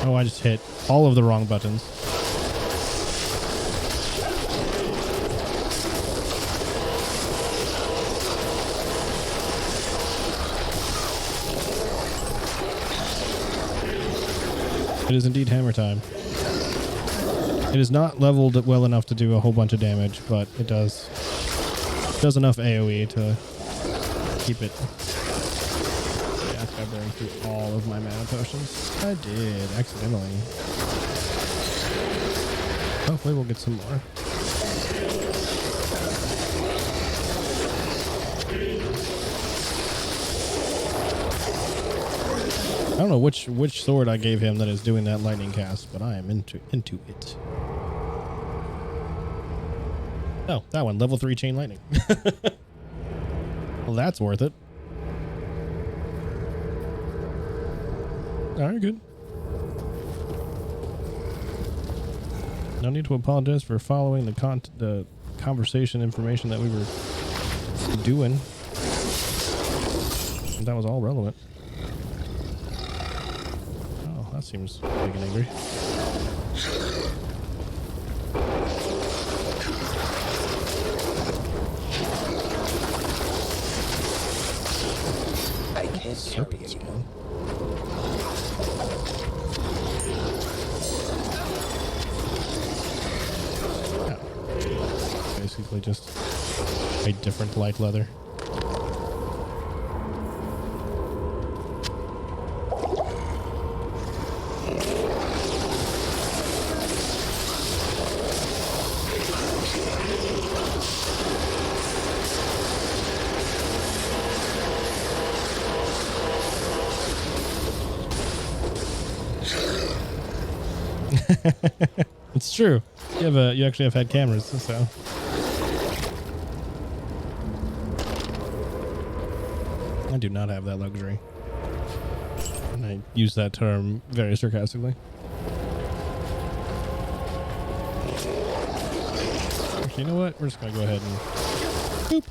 Oh, I just hit all of the wrong buttons. It is indeed hammer time. It is not leveled well enough to do a whole bunch of damage, but it does enough AoE to keep it. Yeah, I burned through all of my mana potions. I did, accidentally. Hopefully we'll get some more. I don't know which sword I gave him that is doing that lightning cast, but I am into it. Oh, that one, level 3 chain lightning. Well, that's worth it. All right, good. No need to apologize for following the conversation information that we were doing. That was all relevant. Oh, that seems big and angry.
I can't carry anymore.
Yeah. Basically just a different light leather. It's true. You actually have had cameras, so. I do not have that luxury. And I use that term very sarcastically. Actually, you know what? We're just gonna go ahead and boop.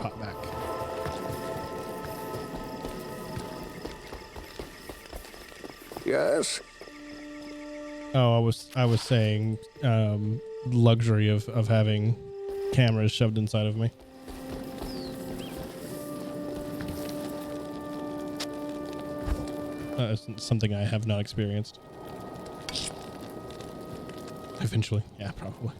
Pop back.
Yes?
Oh, I was saying luxury of having cameras shoved inside of me. It's something I have not experienced. Eventually, yeah, probably.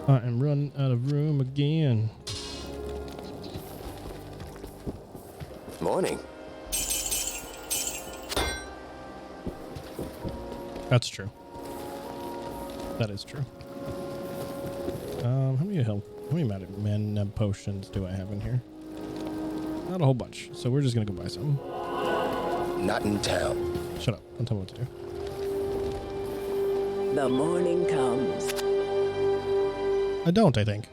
I am running out of room again.
Morning.
That's true. That is true. How many mana potions do I have in here? Not a whole bunch. So we're just gonna go buy some.
Not in town.
Shut up. Don't tell me what to do.
The morning comes.
I don't, I think.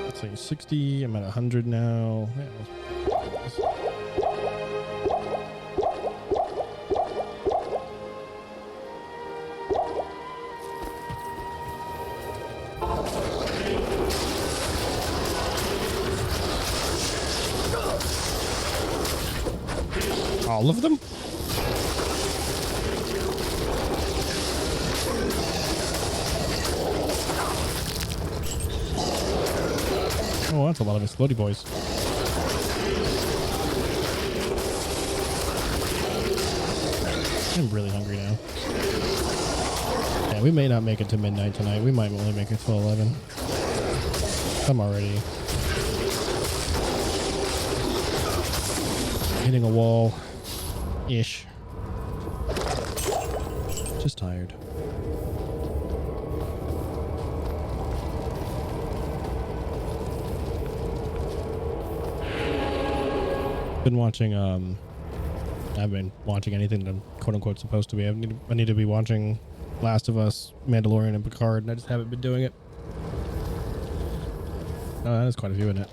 Let's see, 60. I'm at 100 now. Yeah, All of them? Oh, that's a lot of explodey boys. I'm really hungry now. Yeah, we may not make it to midnight tonight. We might only make it till 11. I'm already hitting a wall-ish. Just tired. Been watching, I've been watching anything that I'm quote-unquote supposed to be. I need to be watching Last of Us, Mandalorian, and Picard, and I just haven't been doing it. There's quite a few in it.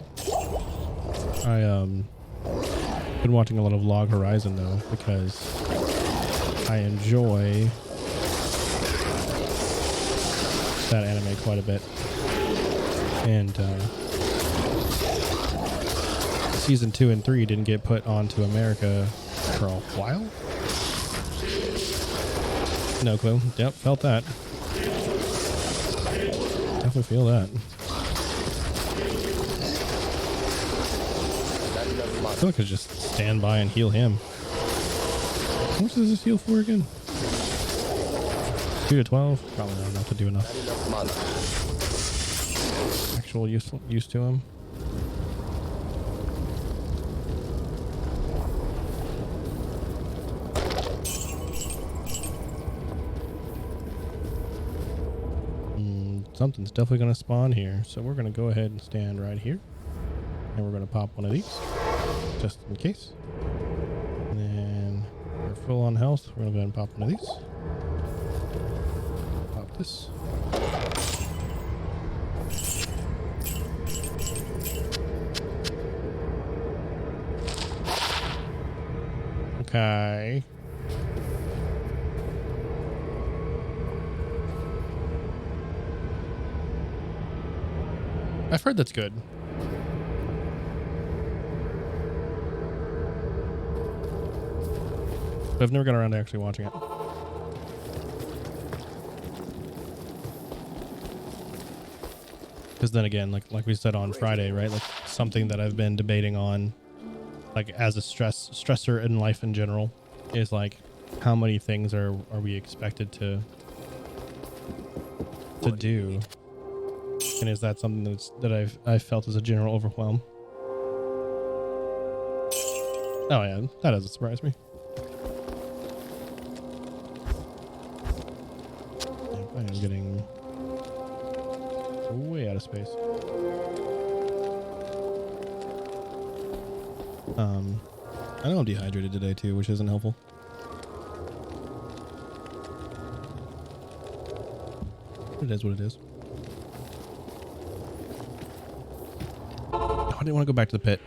Been watching a lot of Log Horizon though, because I enjoy that anime quite a bit. And season 2 and 3 didn't get put onto America for a while. No clue. Yep, felt that. Definitely feel that. I feel like I could just stand by and heal him. How much does this heal for again? 2 to 12? Probably not enough to do enough. Actual use to him. Something's definitely going to spawn here. So we're going to go ahead and stand right here. And we're going to pop one of these. Just in case. And then we're full on health. We're going to go ahead and pop one of these. Pop this. Okay. I've heard that's good. But I've never got around to actually watching it. Because then again, like we said on Friday, right? Like something that I've been debating on, like as a stressor in life in general, is like how many things are we expected to do. And is that something that I've felt as a general overwhelm? Oh yeah, that doesn't surprise me. I am getting way out of space. I know I'm dehydrated today too, which isn't helpful. It is what it is. I didn't want to go back to the pit.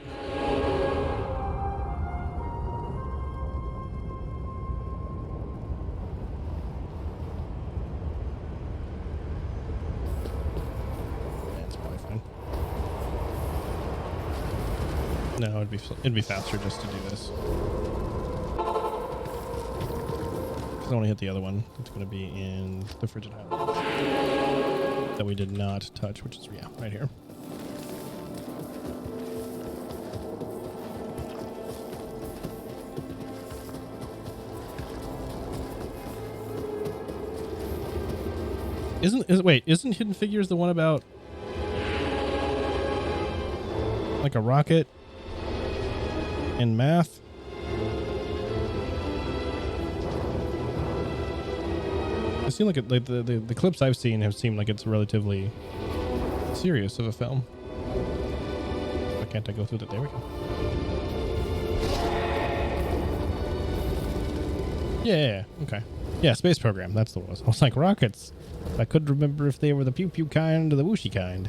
That's probably fine. No, it'd be faster just to do this. Because I want to hit the other one. It's going to be in the Frigid Highlands that we did not touch, which is right here. Isn't Hidden Figures the one about like a rocket and math? It seemed like the clips I've seen have seemed like it's relatively serious of a film. Why can't I go through that? There we go. Yeah, okay. Yeah, space program. That's the one. I was like, rockets. I couldn't remember if they were the pew-pew kind or the whooshy kind.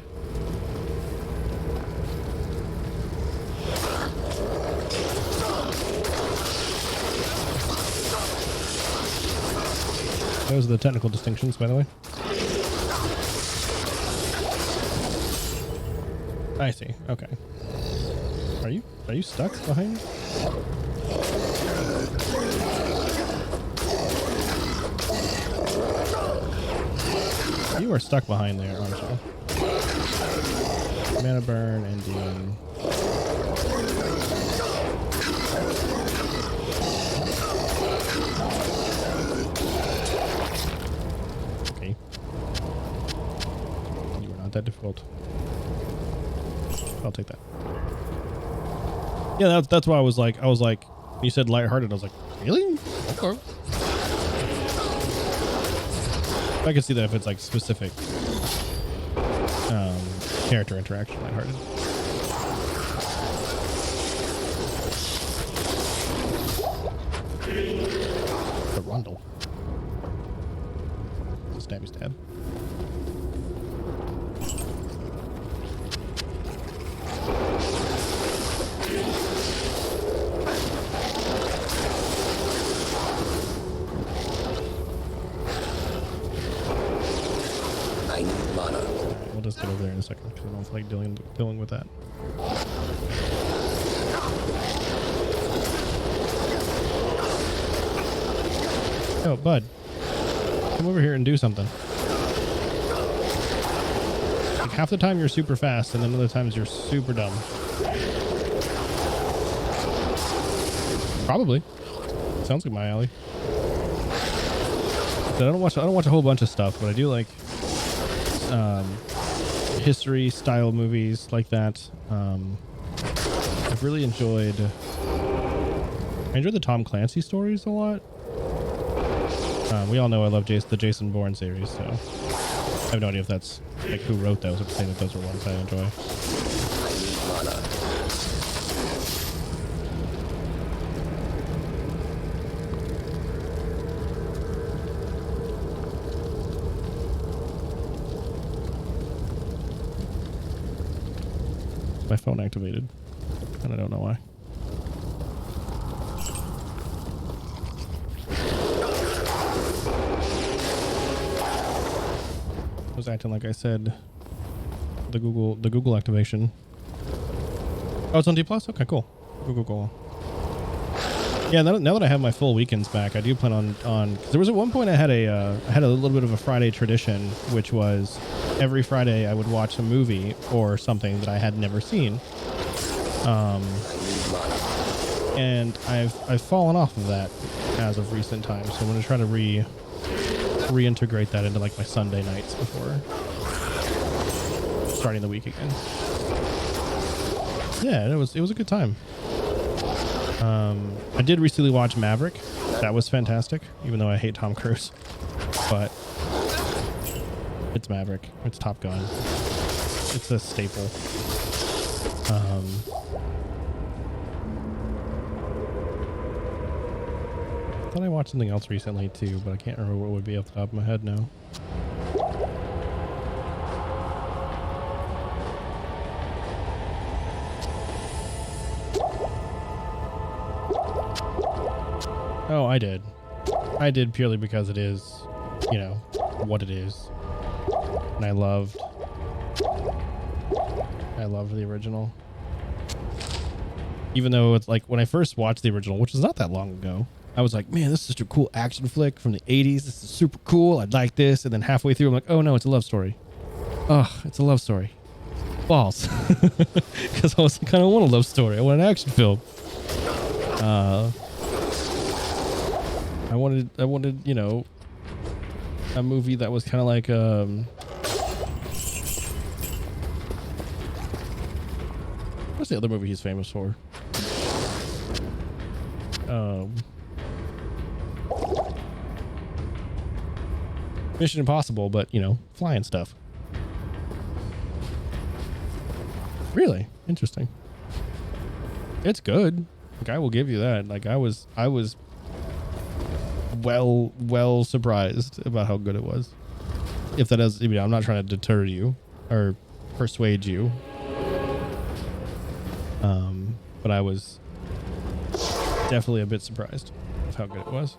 Those are the technical distinctions, by the way. I see. Okay. Are you stuck behind? You are stuck behind there, aren't you? Mana burn and demon. Okay. You are not that difficult. I'll take that. Yeah, that's why I was like, you said lighthearted. I was like, really? Okay. I can see that if it's like specific character interaction, lighthearted. The Rundle. Stabby stab.
I need mana.
We'll just get over there in a second because I don't feel like dealing with that. Oh, bud. Come over here and do something. Like half the time you're super fast and then other times you're super dumb. Probably. Sounds like my alley. I don't watch a whole bunch of stuff, but I do like history style movies like that. I've really enjoyed the Tom Clancy stories a lot. We all know I love the Jason Bourne series, so I have no idea if that's like who wrote those. I'm saying that those are ones I enjoy.
I need mana.
My phone activated, and I don't know why. I was acting like I said the Google activation. Oh, it's on D+? Okay, cool. Cool. Yeah, now that I have my full weekends back, I do plan on cause there was at one point I had a little bit of a Friday tradition, which was every Friday I would watch a movie or something that I had never seen. And I've fallen off of that as of recent times, so I'm going to try to reintegrate that into like my Sunday nights before starting the week again. Yeah, it was a good time. I did recently watch Maverick. That was fantastic, even though I hate Tom Cruise. But it's Maverick. It's Top Gun. It's a staple. I thought I watched something else recently too, but I can't remember what it would be off the top of my head now. Oh, I did. I did purely because it is, you know, what it is. And I loved the original. Even though it's like when I first watched the original, which was not that long ago, I was like, man, this is just a cool action flick from the 80s. This is super cool. I'd like this. And then halfway through, I'm like, oh no, it's a love story. Ugh, it's a love story. Balls. Because I was like, I don't want a love story. I want an action film. I wanted, you know, a movie that was kind of like, what's the other movie he's famous for? Mission Impossible, but, you know, flying stuff. Really? Interesting. It's good. Like, I will give you that. Like, I was well surprised about how good it was. If that is, you know, I'm not trying to deter you or persuade you. But I was definitely a bit surprised with how good it was.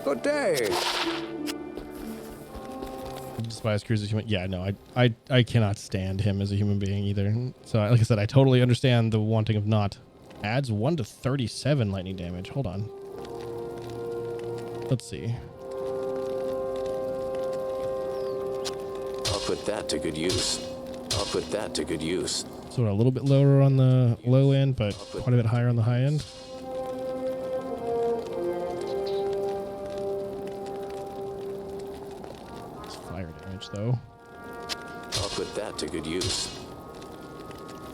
Good day.
Despise Cruz as human. Yeah, no, I cannot stand him as a human being either. So, like I said, I totally understand the wanting of not Adds 1 to 37 lightning damage. Hold on. Let's see.
I'll put that to good use. I'll put that to good use.
So a little bit lower on the low end, but quite a bit higher on the high end. It's fire damage, though.
I'll put that to good use.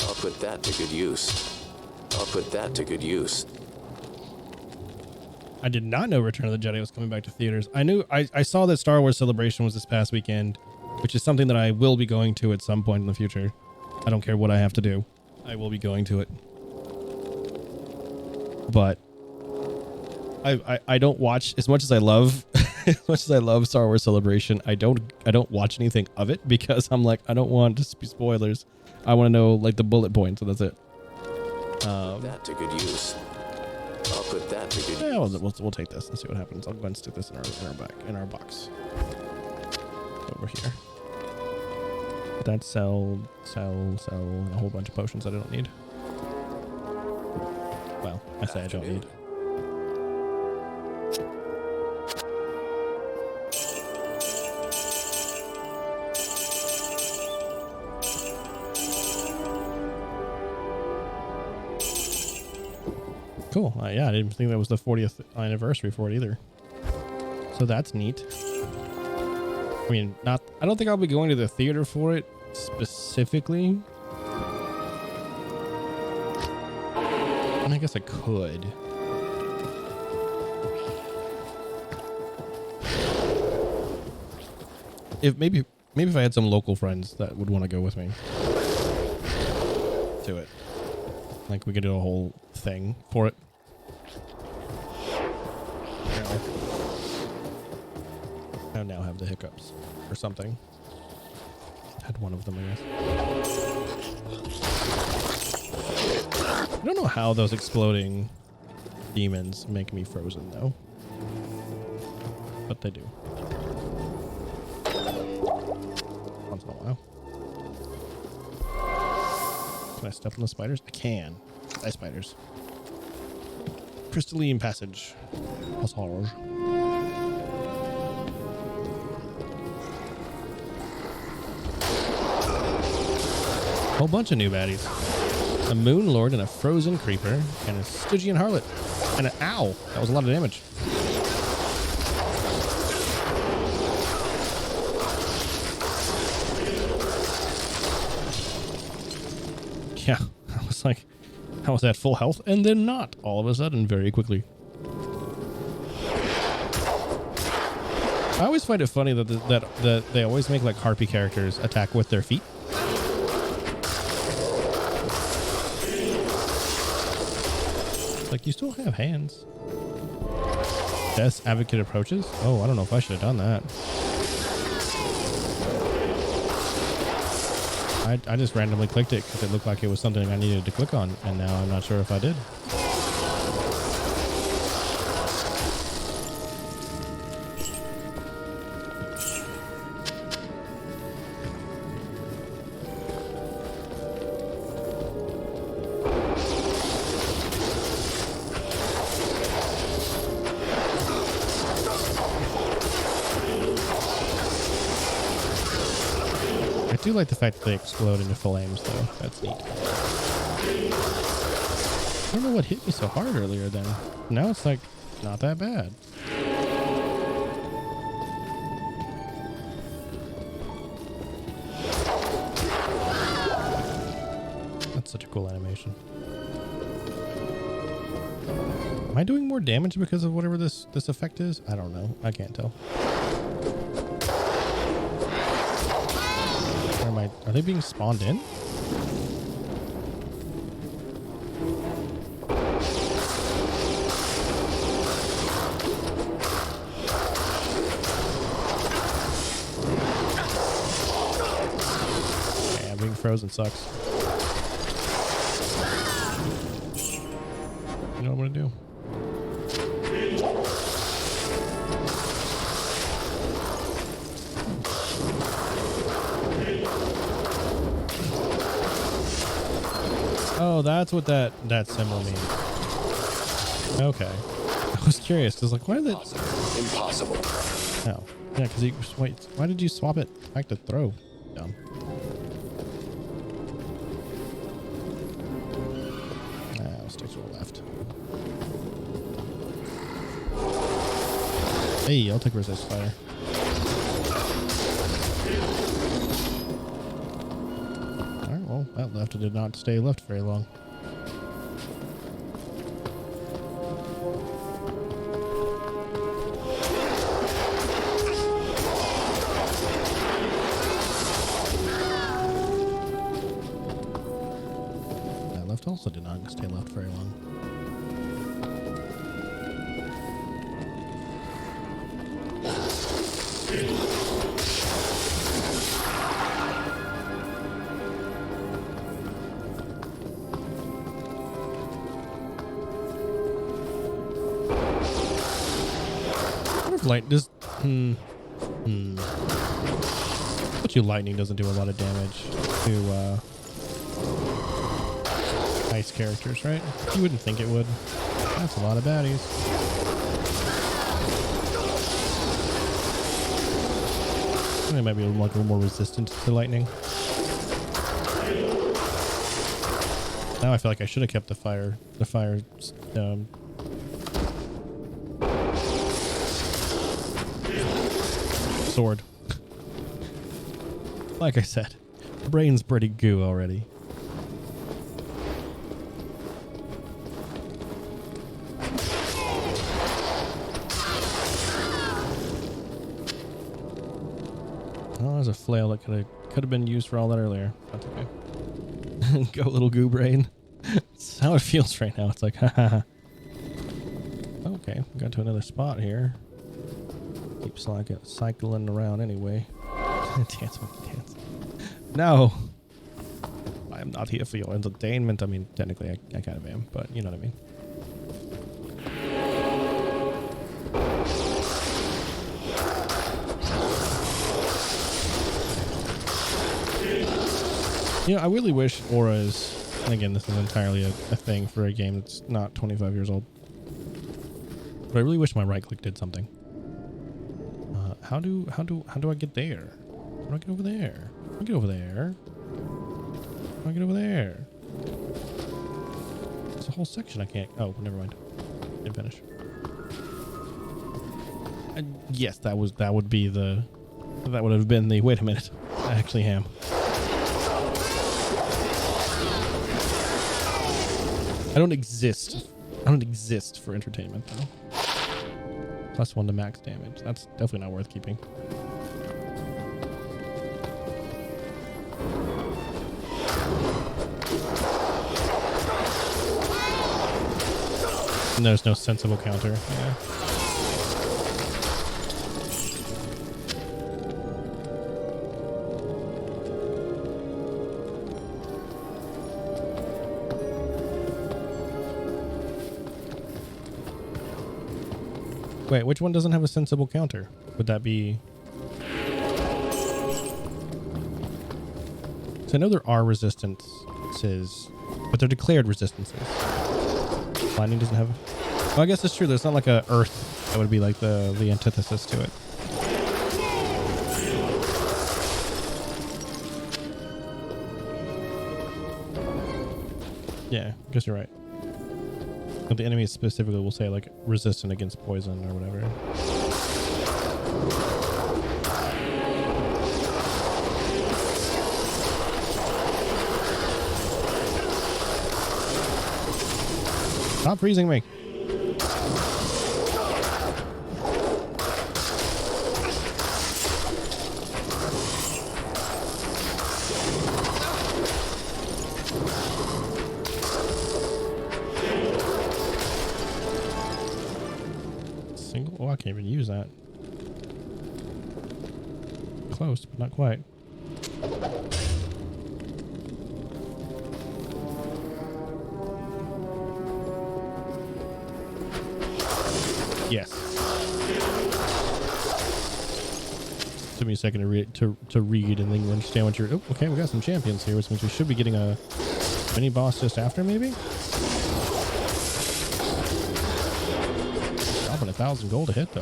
I'll put that to good use. I'll put that to good use.
I did not know Return of the Jedi was coming back to theaters. I saw that Star Wars Celebration was this past weekend, which is something that I will be going to at some point in the future. I don't care what I have to do. I will be going to it. But I don't watch as much as I love Star Wars Celebration. I don't watch anything of it because I'm like, I don't want to be spoilers. I want to know like the bullet points, so that's it.
That to good use. I'll put that to good
Yeah,
use.
we'll take this and see what happens. I'll go ahead and stick this in our box over here. That's sell, and a whole bunch of potions that I don't need. Well, I say I don't need. Cool. Yeah, I didn't think that was the 40th anniversary for it either. So that's neat. I mean, I don't think I'll be going to the theater for it specifically. And I guess I could. If maybe if I had some local friends that would want to go with me to it. Like we could do a whole thing for it. I now have the hiccups or something. Had one of them, I guess. I don't know how those exploding demons make me frozen though. But they do. Once in a while. Can I step on the spiders? I can. Die spiders. Crystalline passage. Passage. Whole bunch of new baddies. A Moon Lord and a Frozen Creeper and a Stygian Harlot and an Owl. That was a lot of damage. Yeah, I was like, I was at full health and then not all of a sudden very quickly. I always find it funny that they always make like harpy characters attack with their feet. Like, you still have hands. Death's Advocate approaches? Oh, I don't know if I should have done that. I just randomly clicked it because it looked like it was something I needed to click on, and now I'm not sure if I did. I do like the fact that they explode into flames, though. That's neat. I don't know what hit me so hard earlier then. Now it's like, not that bad. That's such a cool animation. Am I doing more damage because of whatever this effect is? I don't know. I can't tell. Are they being spawned in? Yeah, being frozen sucks. You know what I'm gonna do? Oh, that's what that symbol means. Okay. I was curious. I was like, why is it?
Impossible.
Oh. Yeah, because he... Wait, why did you swap it back to throw? Dumb. I'll stick to the left. Hey, I'll take resist fire. Alright, well, that left did not stay left very long. That left also did not stay left very long. Light this but you lightning doesn't do a lot of damage to ice characters, right? You wouldn't think it would. That's a lot of baddies. They might be like a little more resistant to lightning. Now I feel like I should have kept the fire sword. Like I said, brain's pretty goo already. Oh, there's a flail that could have been used for all that earlier. That's okay. Go little goo brain. That's how it feels right now. It's like, haha. Okay, we got to another spot here. Keep cycling around anyway. Dance, monkey, dance. No! I am not here for your entertainment. I mean, technically, I kind of am, but you know what I mean. You know, I really wish auras, and again, this is entirely a thing for a game that's not 25 years old, but I really wish my right click did something. How do I get there? How do I get over there? How do I get over there? How do I get over there? It's a whole section I can't. Oh, never mind. Didn't finish. Yes, that would have been the. Wait a minute. I actually am. I don't exist for entertainment though. +1 to max damage. That's definitely not worth keeping. And there's no sensible counter. Yeah. Wait, which one doesn't have a sensible counter? Would that be... So I know there are resistances, but they're declared resistances. Lightning doesn't have... Well, I guess it's true. There's not like a earth that would be like the antithesis to it. Yeah, I guess you're right. But the enemy specifically will say like resistant against poison or whatever. Stop freezing me. Oh, I can't even use that. Close, but not quite. Yes. Took me a second to read and then understand what you're... Oh, okay, we got some champions here, which means we should be getting a Mini boss just after, maybe? Dropping 1,000 gold to hit, though.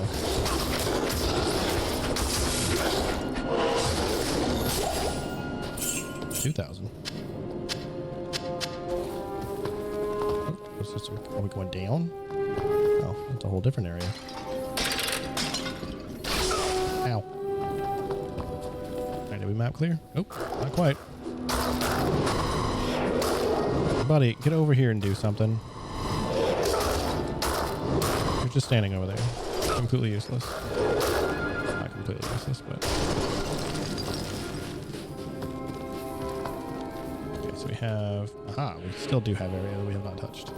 $2,000. Oh, are we going down? Oh, that's a whole different area. Ow. Alright, did we map clear? Nope, not quite. Buddy, get over here and do something. You're just standing over there. Completely useless. Not completely useless, but... Okay, so we have... Aha, we still do have area that we have not touched.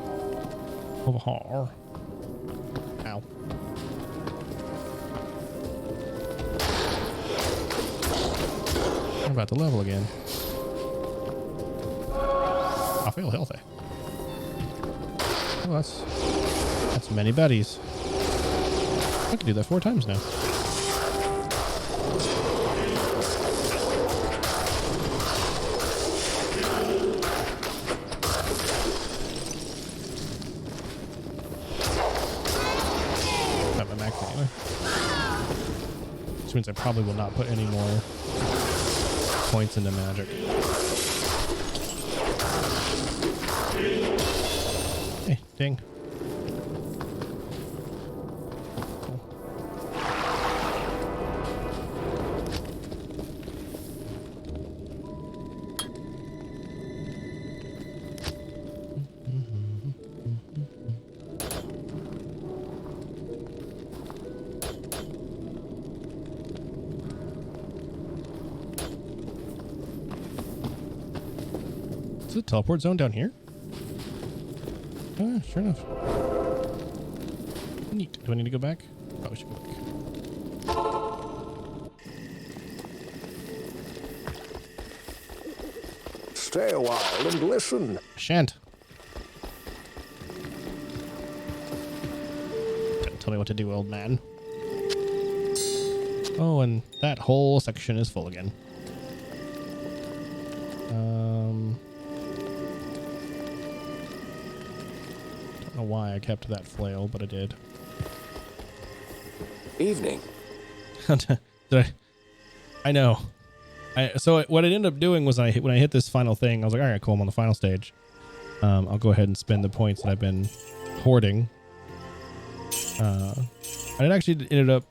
Over here. Ow. I'm about to level again. I feel healthy. Oh, that's many buddies. I can do that 4 times now. Got my max anyway. Which means I probably will not put any more points into magic. Hey, ding. Cool. Is the teleport zone down here? Oh, sure enough. Neat. Do I need to go back? Oh, we should go back.
Stay a while and listen.
Shan't. Don't tell me what to do, old man. Oh, and that whole section is full again. Don't know why I kept that flail, but I did.
Evening.
I know. So what I ended up doing was when I hit this final thing, I was like, all right, cool, I'm on the final stage. I'll go ahead and spend the points that I've been hoarding. And it actually ended up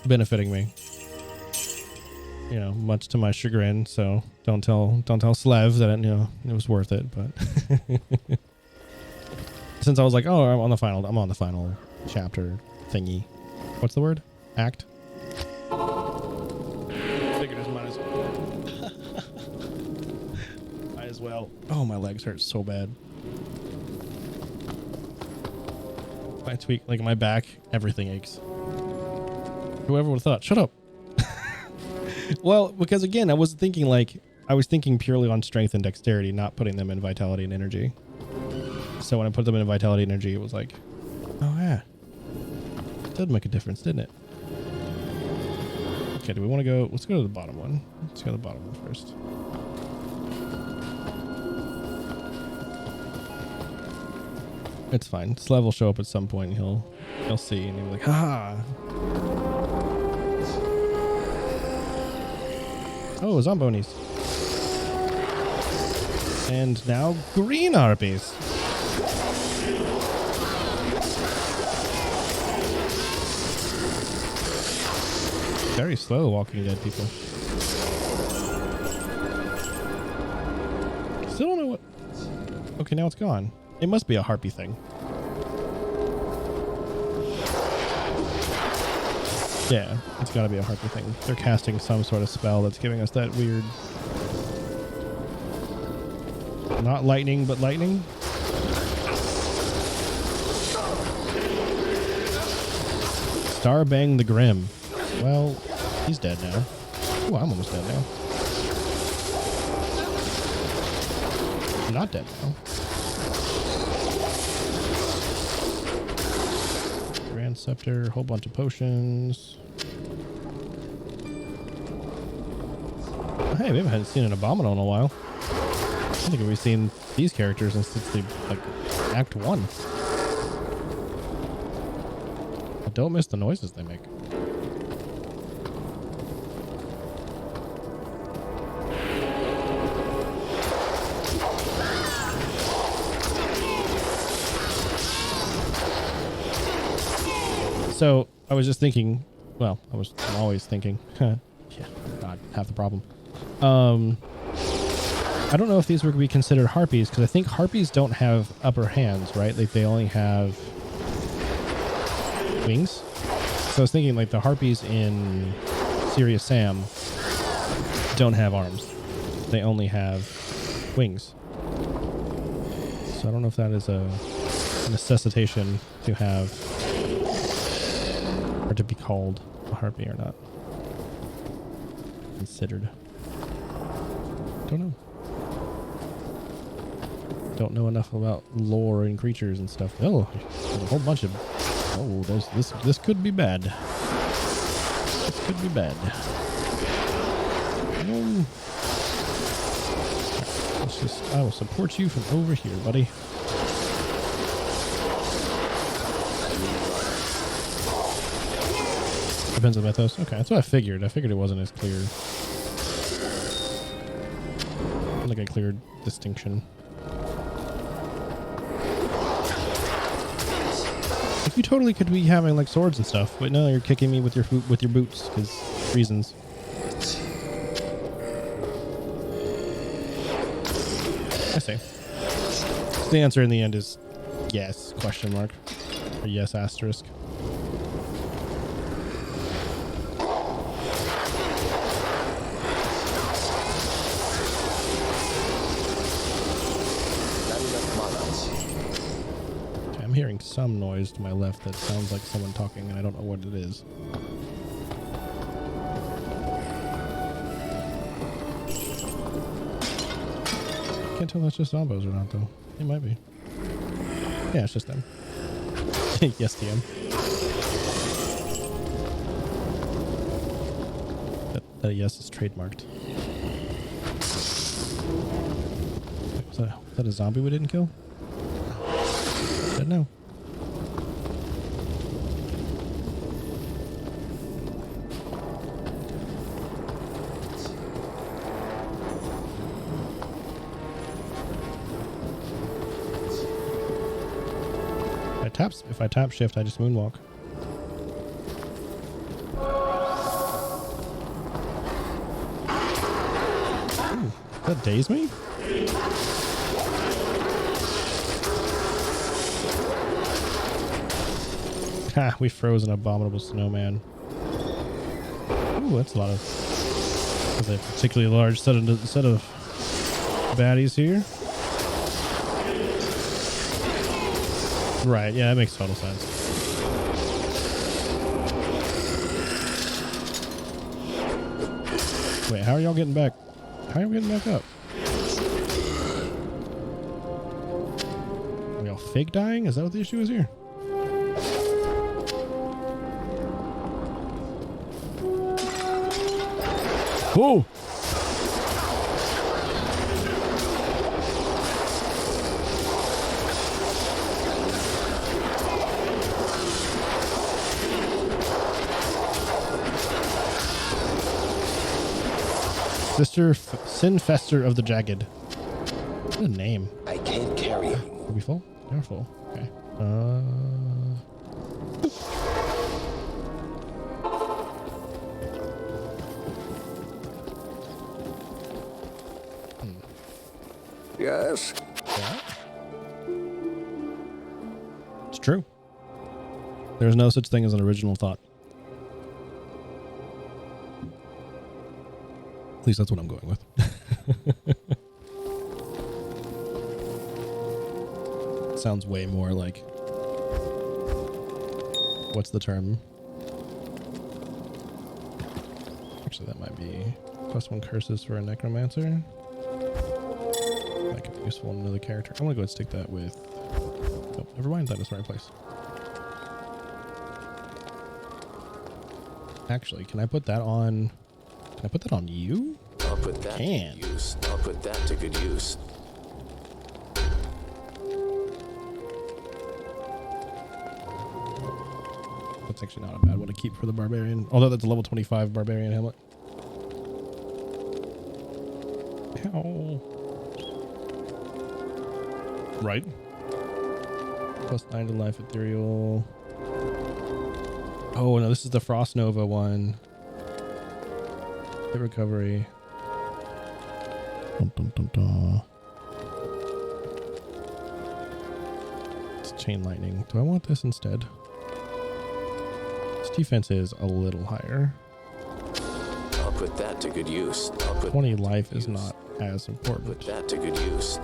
benefiting me. You know, much to my chagrin. So don't tell Slev that it was worth it. But since I was like, oh, I'm on the final chapter thingy. What's the word? Act. Figured as might as well. Might as well. Oh, my legs hurt so bad. My tweak, like my back, everything aches. Whoever would have thought? Shut up. Well, because again, I was thinking purely on strength and dexterity, not putting them in vitality and energy. So when I put them in vitality and energy, it was like, oh yeah, it did make a difference, didn't it? Okay, do we want to go? Let's go to the bottom one. Let's go to the bottom one first. It's fine. Slev will show up at some point. And he'll see, and he'll be like, ha. Oh, zombonis. And now green harpies. Very slow Walking Dead people. Still don't know what... Okay, now it's gone. It must be a harpy thing. Yeah, it's gotta be a harpy thing. They're casting some sort of spell that's giving us that weird... Not lightning, but lightning? Starbang the Grim. Well, he's dead now. Oh, I'm almost dead now. I'm not dead now. Grand Scepter, whole bunch of potions. Oh, hey, we haven't seen an Abominable in a while. I think we've seen these characters since the like Act 1. I don't miss the noises they make. So I was just thinking, well, I'm always thinking, yeah, God, half the problem. I don't know if these would be considered harpies, because I think harpies don't have upper hands, right? Like they only have wings. So I was thinking like the harpies in Serious Sam don't have arms. They only have wings. So I don't know if that is a necessitation to have, or to be called a harpy or not. Considered. Don't know. Don't know enough about lore and creatures and stuff. Oh, there's a whole bunch of. Oh, this could be bad. This could be bad. Let's just. I will support you from over here, buddy. Depends on the mythos. Okay, that's what I figured. I figured it wasn't as clear. Like a clear distinction. Like you totally could be having like swords and stuff, but no, you're kicking me with your boots because reasons. I see. So the answer in the end is yes, question mark, or yes, asterisk. I'm hearing some noise to my left that sounds like someone talking, and I don't know what it is. Can't tell if that's just zombos or not, though. It might be. Yeah, it's just them. Yes, TM. That yes is trademarked. Was that a zombie we didn't kill? Don't know. If I tap shift, I just moonwalk. Ooh, that daze me? Ha, we froze an abominable snowman. Ooh, that's a lot of... That's a particularly large set of baddies here. Right, yeah, that makes total sense. Wait, how are y'all getting back? How are y'all getting back up? Are y'all fake dying? Is that what the issue is here? Whoa! Sister Sinfester of the Jagged. What a name.
I can't carry you.
Are we full? You're full. Okay.
Yes?
Yeah. It's true. There's no such thing as an original thought. At least that's what I'm going with. Sounds way more like... What's the term? Actually, that might be +1 curses for a necromancer. That could be useful in another character. I'm going to go ahead and stick that with... Oh, never mind. That is the right place. Actually, can I put that on... Can I put that on you?
I'll put that to good use. I'll put that to good use.
That's actually not a bad one to keep for the barbarian. Although that's a level 25 barbarian helmet. Ow. Right. +9 to life ethereal. Oh no, this is the Frost Nova one. Hit recovery. Dun, dun, dun, dun. It's chain lightning. Do I want this instead? This defense is a little higher.
I'll put that to good use.
20 life is not as important.
Put that to good use.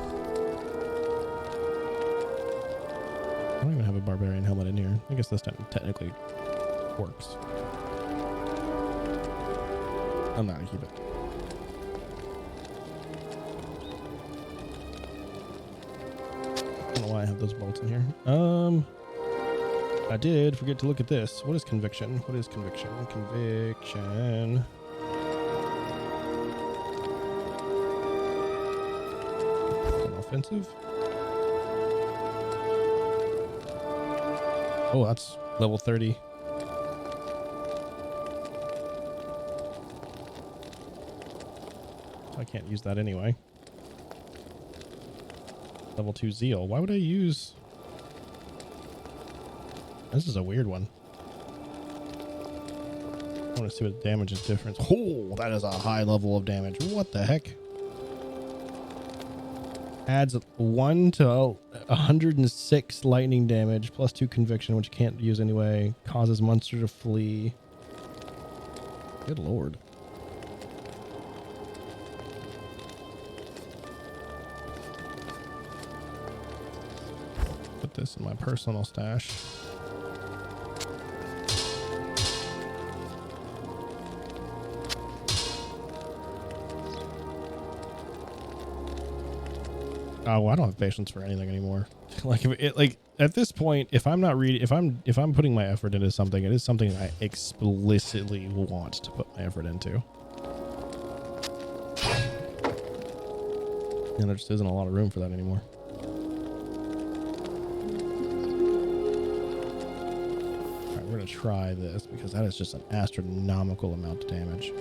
I don't even have a barbarian helmet in here. I guess this technically works. I'm not gonna keep it. I don't know why I have those bolts in here. I did forget to look at this. What is conviction? What is conviction? Conviction. Offensive. Oh, that's level 30. I can't use that anyway. Level 2 zeal. Why would I use... This is a weird one. I want to see what damage is difference. Oh, that is a high level of damage. What the heck? Adds 1 to 106 lightning damage, +2 conviction, which you can't use anyway. Causes monster to flee. Good lord. Put this in my personal stash. Oh, I don't have patience for anything anymore. Like at this point, if I'm not reading, if I'm putting my effort into something, it is something I explicitly want to put my effort into. And there just isn't a lot of room for that anymore. All right, we're gonna try this because that is just an astronomical amount of damage.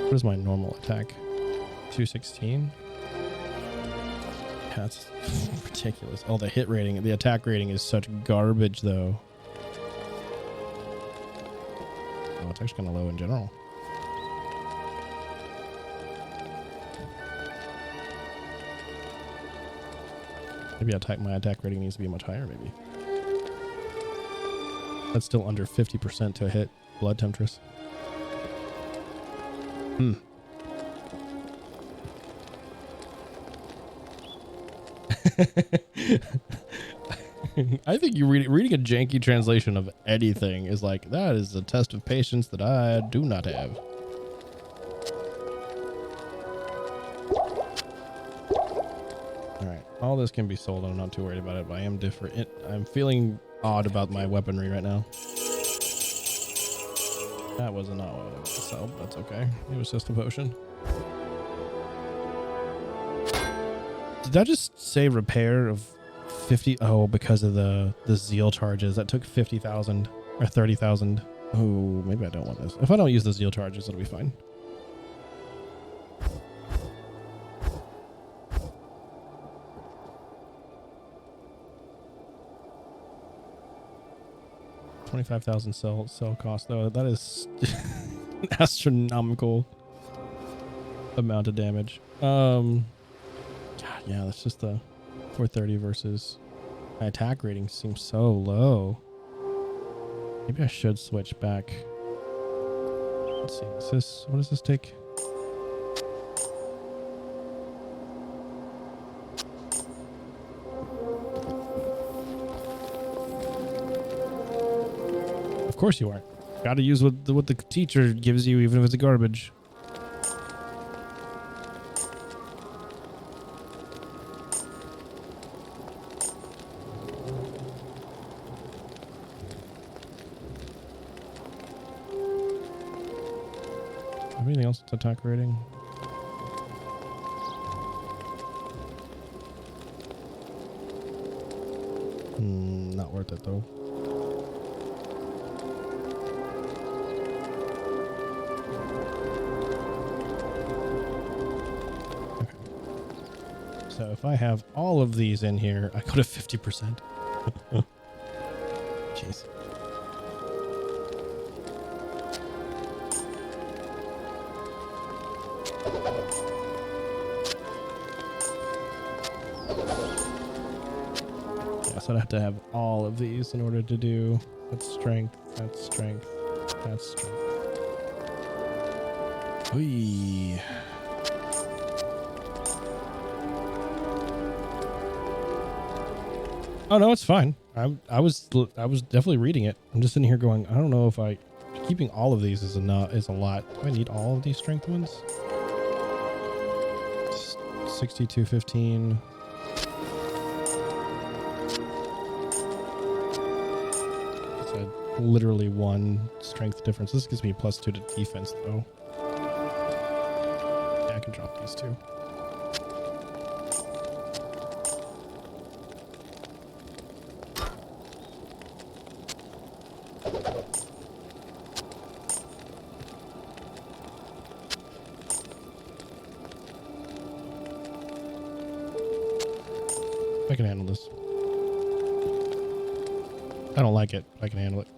What is my normal attack? 216. That's ridiculous. Oh, the hit rating, the attack rating is such garbage, though. Oh, it's actually kind of low in general. Maybe my attack rating needs to be much higher, maybe. That's still under 50% to hit Blood Temptress. I think you reading a janky translation of anything is like, that is a test of patience that I do not have. All right, all this can be sold. I'm not too worried about it, but I am different. I'm feeling odd about my weaponry right now. That was not what I was to sell. That's okay. It was just a potion. Did I just say repair of 50? Oh, because of the zeal charges. That took 50,000 or 30,000. Oh, maybe I don't want this. If I don't use the zeal charges, it'll be fine. $25,000 sell cost though. That is astronomical amount of damage. Yeah, that's just the 430 versus my attack rating seems so low. Maybe I should switch back. Let's see. What does this take? Of course you aren't. Got to use what the teacher gives you, even if it's garbage. Anything else? It's attack rating. Not worth it though. So if I have all of these in here, I go to 50%. Jeez. Yeah, so I'd have to have all of these in order to do that's strength, that's strength, that's strength. Oy. Oh no, it's fine. I was definitely reading it. I'm just sitting here going, I don't know if keeping all of these is a lot. Do I need all of these strength ones? 6215. It's literally one strength difference. This gives me +2 to defense though. Yeah, I can drop these two. I can handle this. I don't like it. I can handle it.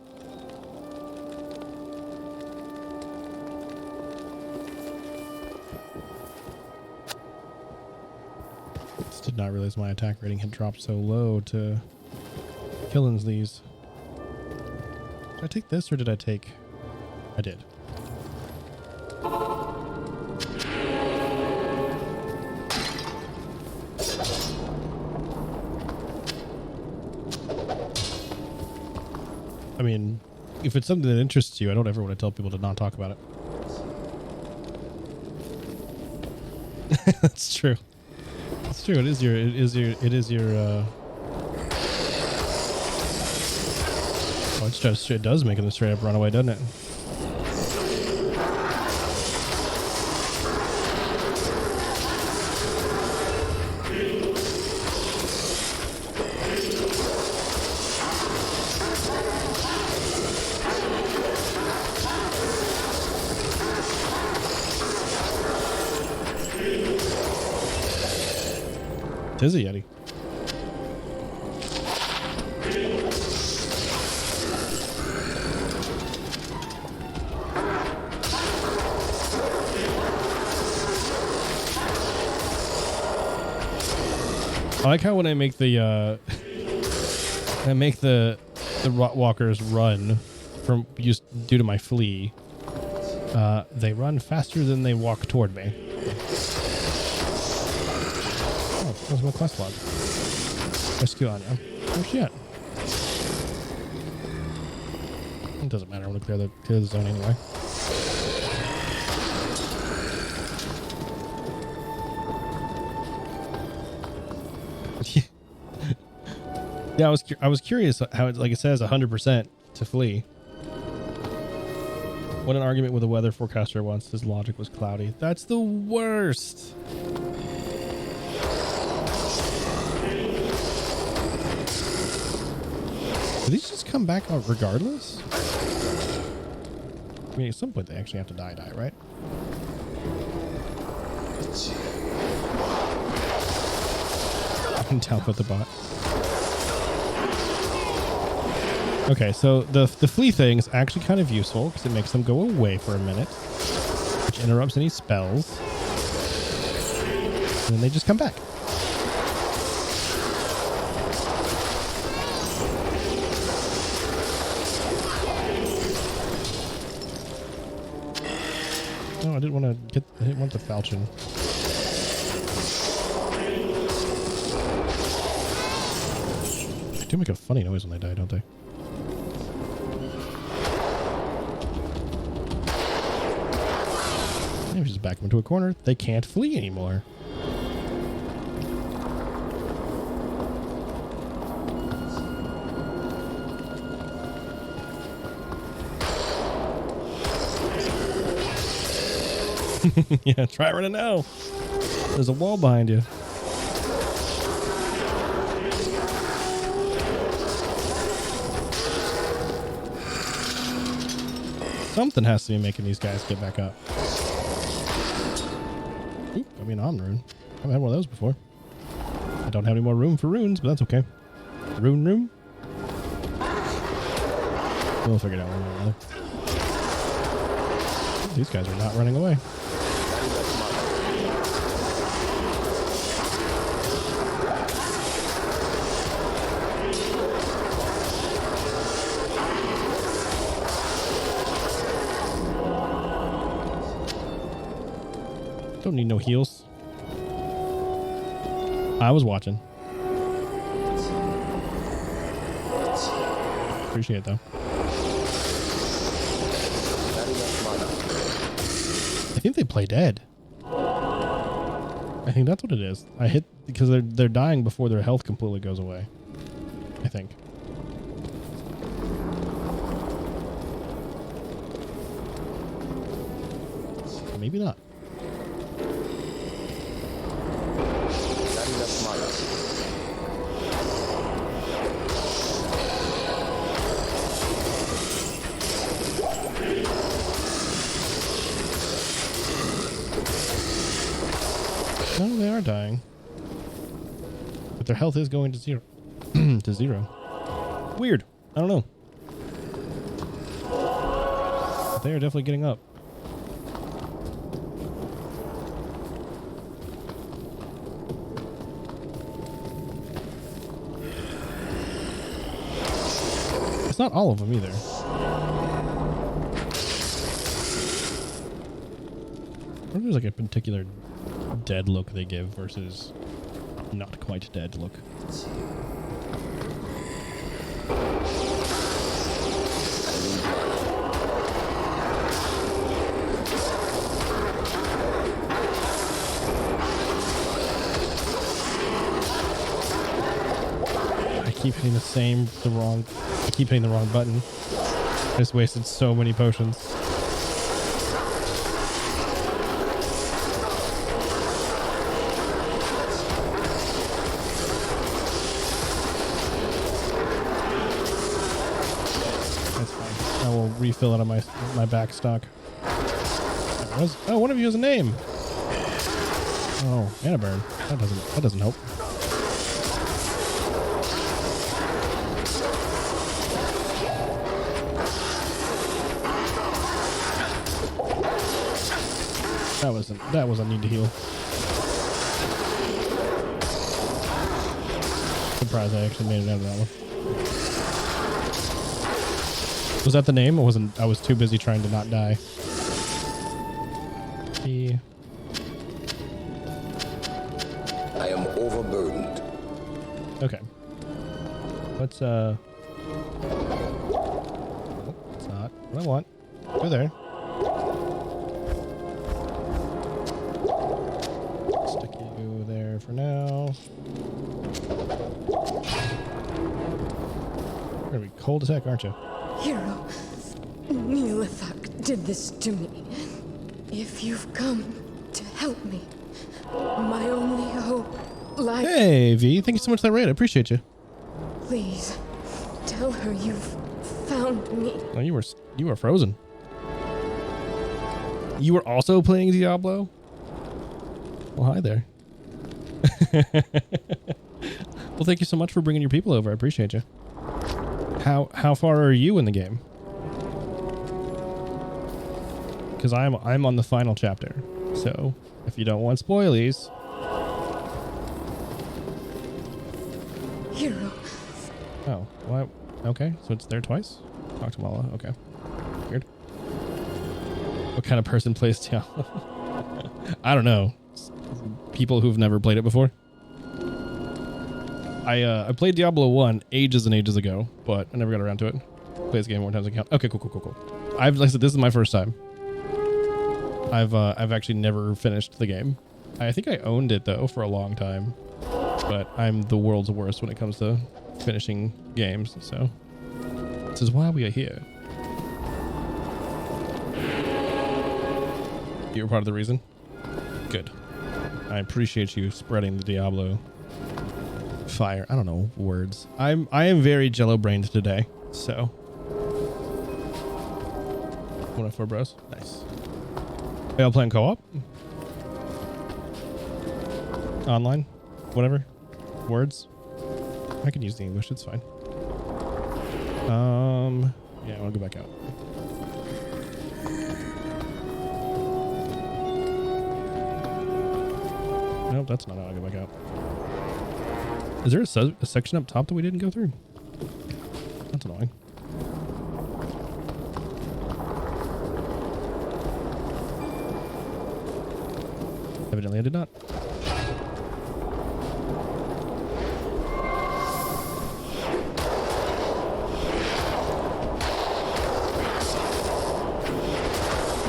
Just did not realize my attack rating had dropped so low to killing these. Did I take this or did I take... I did. I mean, if it's something that interests you, I don't ever want to tell people to not talk about it. That's true. It's true. It is your oh, it does make him a straight up runaway, doesn't it? Tis a Yeti. I like how when I make the walkers run from just due to my flea, they run faster than they walk toward me. That's my quest log. Rescue Anya. Oh shit. It doesn't matter. I'm gonna clear the zone anyway. Yeah, I was curious how it, like it says 100% to flee. What an argument with a weather forecaster once. His logic was cloudy. That's the worst. Do these just come back out regardless? I mean, at some point they actually have to die, right? I can tell with the bot. Okay, so the flea thing is actually kind of useful because it makes them go away for a minute, which interrupts any spells, and then they just come back. No, I didn't want the falchion. They do make a funny noise when they die, don't they? Maybe just back them into a corner. They can't flee anymore. Yeah, try running now. There's a wall behind you. Something has to be making these guys get back up. Oop, I mean, on rune. I haven't had one of those before. don't have any more room for runes, but that's okay. Rune room? We'll figure it out one way or another. These guys are not running away. Don't need no heals. I was watching. Appreciate it though. I think they play dead. I think that's what it is. I hit because they're dying before their health completely goes away. I think. Maybe not. No, they are dying. But their health is going to zero. To zero. Weird. I don't know. But they are definitely getting up. It's not all of them either. Or there's like a particular dead look they give versus not quite dead look. I keep hitting I keep hitting the wrong button. I just wasted so many potions. Refill it on my back stock. Oh, one of you has a name. Oh, and a burn. That doesn't help. That was a need to heal. Surprised I actually made it out of that one. Was that the name? I was too busy trying to not die.
I am overburdened.
Okay. Let's it's not what I want. Go there. Stick you there for now. You're gonna be cold as heck, aren't you?
Hero, Neolithak did this to me. If you've come to help me, my only hope lies...
Hey, V. Thank you so much for that raid. I appreciate you.
Please, tell her you've found me.
Oh, you were frozen. You were also playing Diablo? Well, hi there. Well, thank you so much for bringing your people over. I appreciate you. How far are you in the game? Because I'm on the final chapter. So if you don't want spoilies.
Hero.
Oh, well, okay. So it's there twice. Talk to Mala. Okay. Weird. What kind of person plays Diablo? I don't know. People who've never played it before. I played Diablo 1 ages and ages ago, but I never got around to it. Play this game more times than I count. Okay, cool. Like I said, this is my first time. I've actually never finished the game. I think I owned it though for a long time, but I'm the world's worst when it comes to finishing games. So this is why we are here. You were part of the reason. Good. I appreciate you spreading the Diablo fire. I don't know words. I am very jello brained today. So 104 bros. Nice. Are y'all playing co-op? Online? Whatever. words. I can use the English. It's fine. Yeah, I'll go back out. Nope, that's not how I go back out. Is there a section up top that we didn't go through? That's annoying. Evidently I did not.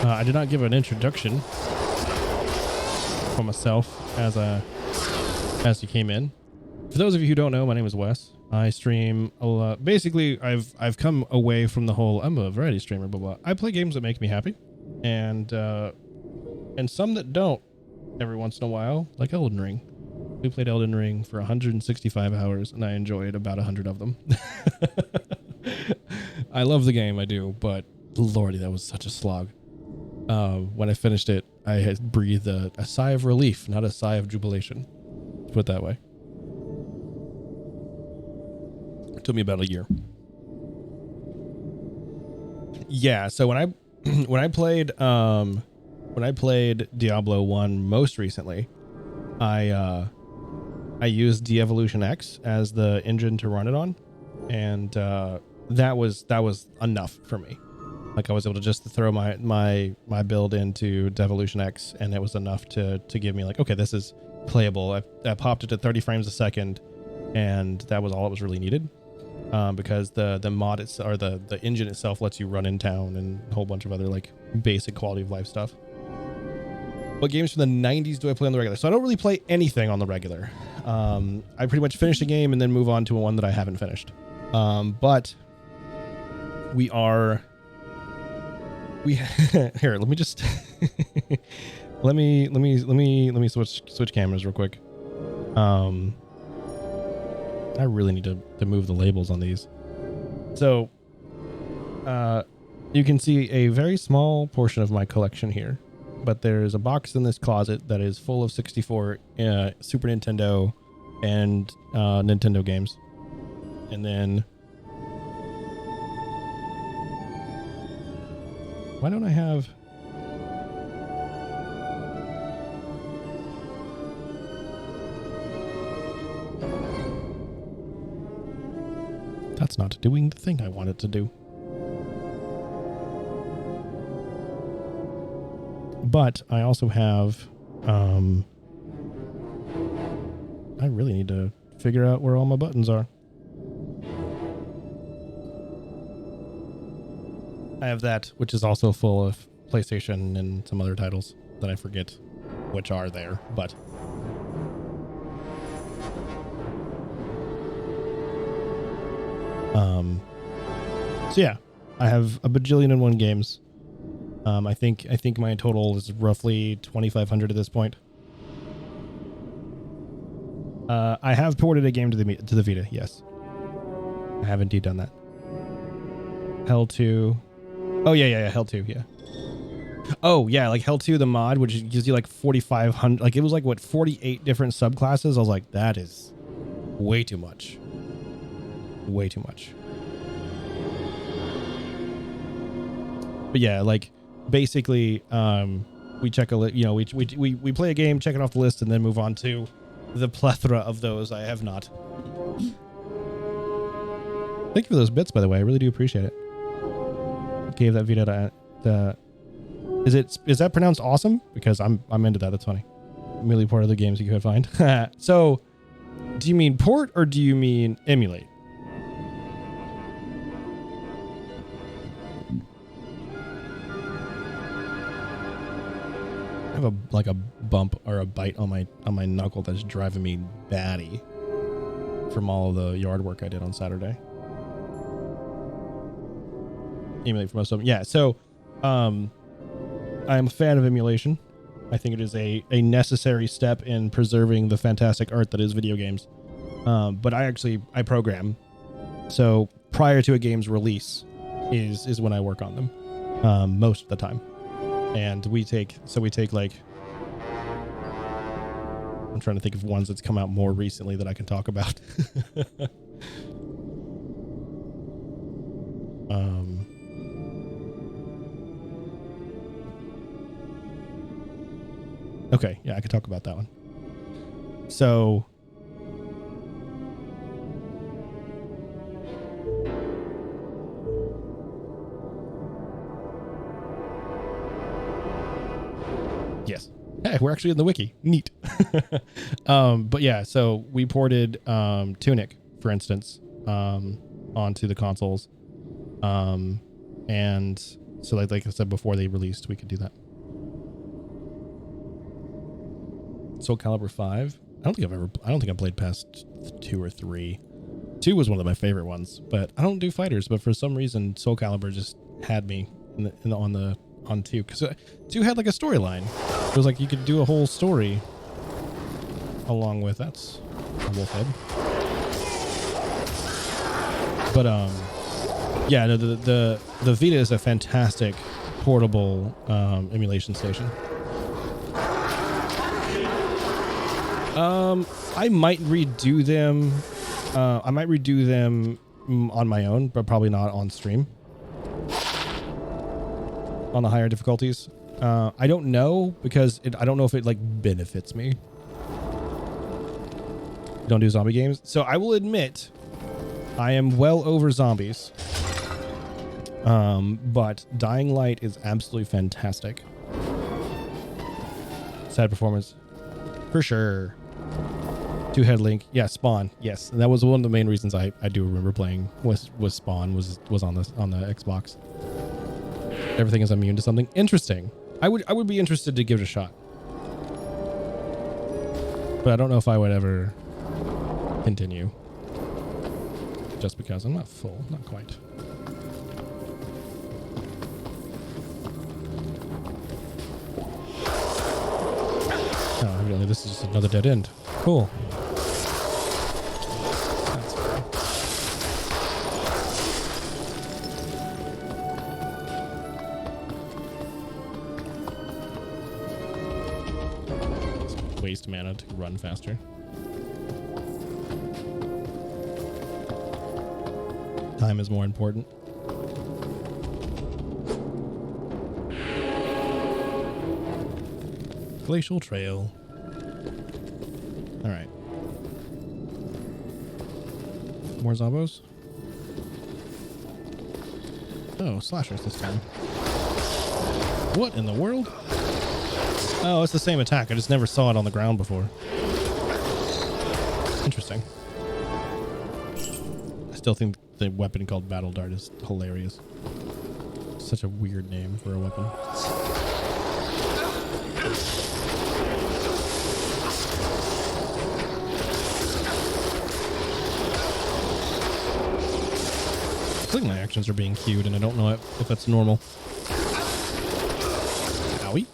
I did not give an introduction for myself as you came in. For those of you who don't know, my name is Wes. I stream a lot. Basically, I've come away from the whole I'm a variety streamer, blah blah. I play games that make me happy, and some that don't. Every once in a while, like Elden Ring. We played Elden Ring for 165 hours, and I enjoyed about 100 of them. I love the game, I do, but lordy, that was such a slog. When I finished it, I had breathed a sigh of relief, not a sigh of jubilation. Let's put it that way. It took me about a year. Yeah, so when I played Diablo 1 most recently, I used De-Evolution X as the engine to run it on, and that was enough for me. Like I was able to just throw my build into De-Evolution X, and it was enough to give me like, okay, this is playable. I popped it to 30 frames a second, and that was all it was really needed. Because the mod or the engine itself lets you run in town and a whole bunch of other like basic quality of life stuff. What games from the 90s do I play on the regular? So I don't really play anything on the regular. I pretty much finish a game and then move on to one that I haven't finished. But here, let me just let me switch cameras real quick. I really need to move the labels on these. So you can see a very small portion of my collection here. But there's a box in this closet that is full of 64 Super Nintendo and Nintendo games. And then why don't I have that's not doing the thing I want it to do. But I also have, I really need to figure out where all my buttons are. I have that, which is also full of PlayStation and some other titles that I forget which are there, but. So yeah, I have a bajillion and one games. I think my total is roughly 2,500 at this point. I have ported a game to the Vita. Yes, I have indeed done that. Hell 2. Oh yeah, Hell 2. Yeah. Oh yeah, like Hell 2, the mod, which gives you like 4,500. Like it was like what 48 different subclasses. I was like, that is way too much. Way too much. But yeah, like. Basically, we check we play a game, check it off the list, and then move on to the plethora of those I have not. Thank you for those bits, by the way. I really do appreciate it. Gave that Vita is that pronounced awesome? Because I'm into that. That's funny. Merely part of the games you could find. So, do you mean port or do you mean emulate? I have a bump or a bite on my knuckle that's driving me batty from all of the yard work I did on Saturday. Emulate for most of them. Yeah, so I'm a fan of emulation. I think it is a necessary step in preserving the fantastic art that is video games. But I program. So prior to a game's release is when I work on them most of the time. And we take like I'm trying to think of ones that's come out more recently that I can talk about. Okay, yeah, I could talk about that one. So yes. Hey, we're actually in the wiki. Neat. But yeah, so we ported Tunic, for instance, onto the consoles. And so like I said before they released, we could do that. Soul Calibur 5. I don't think I've played past 2 or 3. 2 was one of my favorite ones, but I don't do fighters, but for some reason Soul Calibur just had me on 2, because 2 had like a storyline. It was like you could do a whole story along with that's a wolf head. But yeah, no, the Vita is a fantastic portable emulation station. I might redo them. I might redo them on my own, but probably not on stream. On the higher difficulties. I don't know, because I don't know if it like benefits me. Don't do zombie games. So I will admit I am well over zombies. But Dying Light is absolutely fantastic. Sad performance. For sure. Two-head Link. Yeah, Spawn. Yes. And that was one of the main reasons I do remember playing was Spawn was on the Xbox. Everything is immune to something. Interesting. I would be interested to give it a shot. But I don't know if I would ever continue. Just because I'm not full. Not quite. Oh, evidently this is just another dead end. Cool. That's fine. Let's waste mana to run faster. Time is more important. Glacial Trail. All right. More zombos? Oh, slashers this time. What in the world? Oh, it's the same attack. I just never saw it on the ground before. Interesting. I still think the weapon called Battle Dart is hilarious. Such a weird name for a weapon. I think my actions are being queued, and I don't know if that's normal. Owie.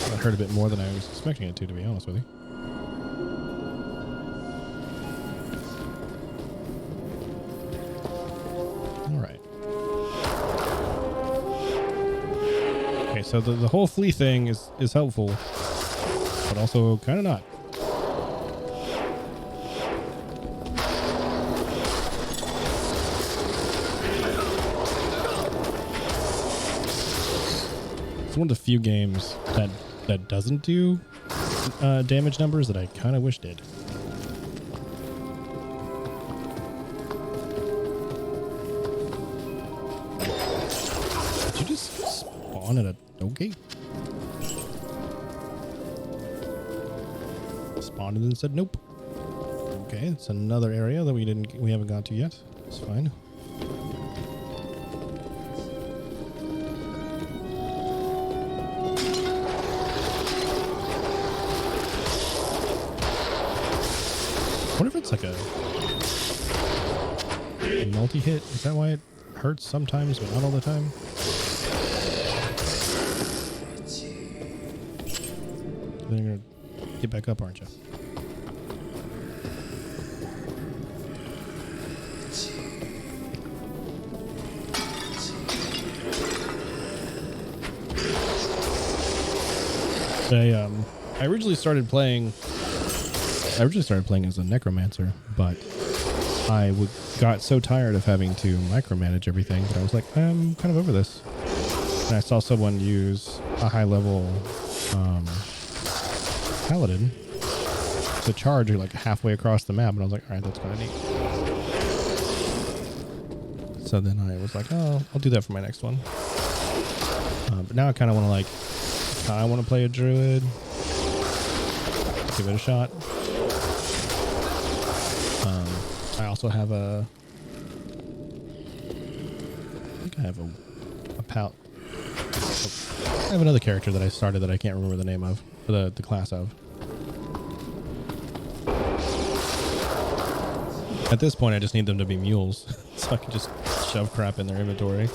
That hurt a bit more than I was expecting it to be honest with you. All right. Okay, so the whole flea thing is helpful, but also kind of not. It's one of the few games that doesn't do damage numbers that I kind of wish did. Did you just spawn at a gate? Spawned and then said nope. Okay, it's another area that we haven't got to yet. It's fine. I wonder if it's like a multi-hit. Is that why it hurts sometimes but not all the time? Then you're gonna get back up, aren't you? I originally started playing. I originally started playing as a necromancer, but I got so tired of having to micromanage everything that I was like, I'm kind of over this. And I saw someone use a high level paladin to charge like halfway across the map, and I was like, all right, that's kind of neat. So then I was like, oh, I'll do that for my next one. But now I kind of want to like, I want to play a druid. Give it a shot. I also have I think I have a pal. I have another character that I started that I can't remember the name of, or the class of. At this point, I just need them to be mules, so I can just shove crap in their inventory.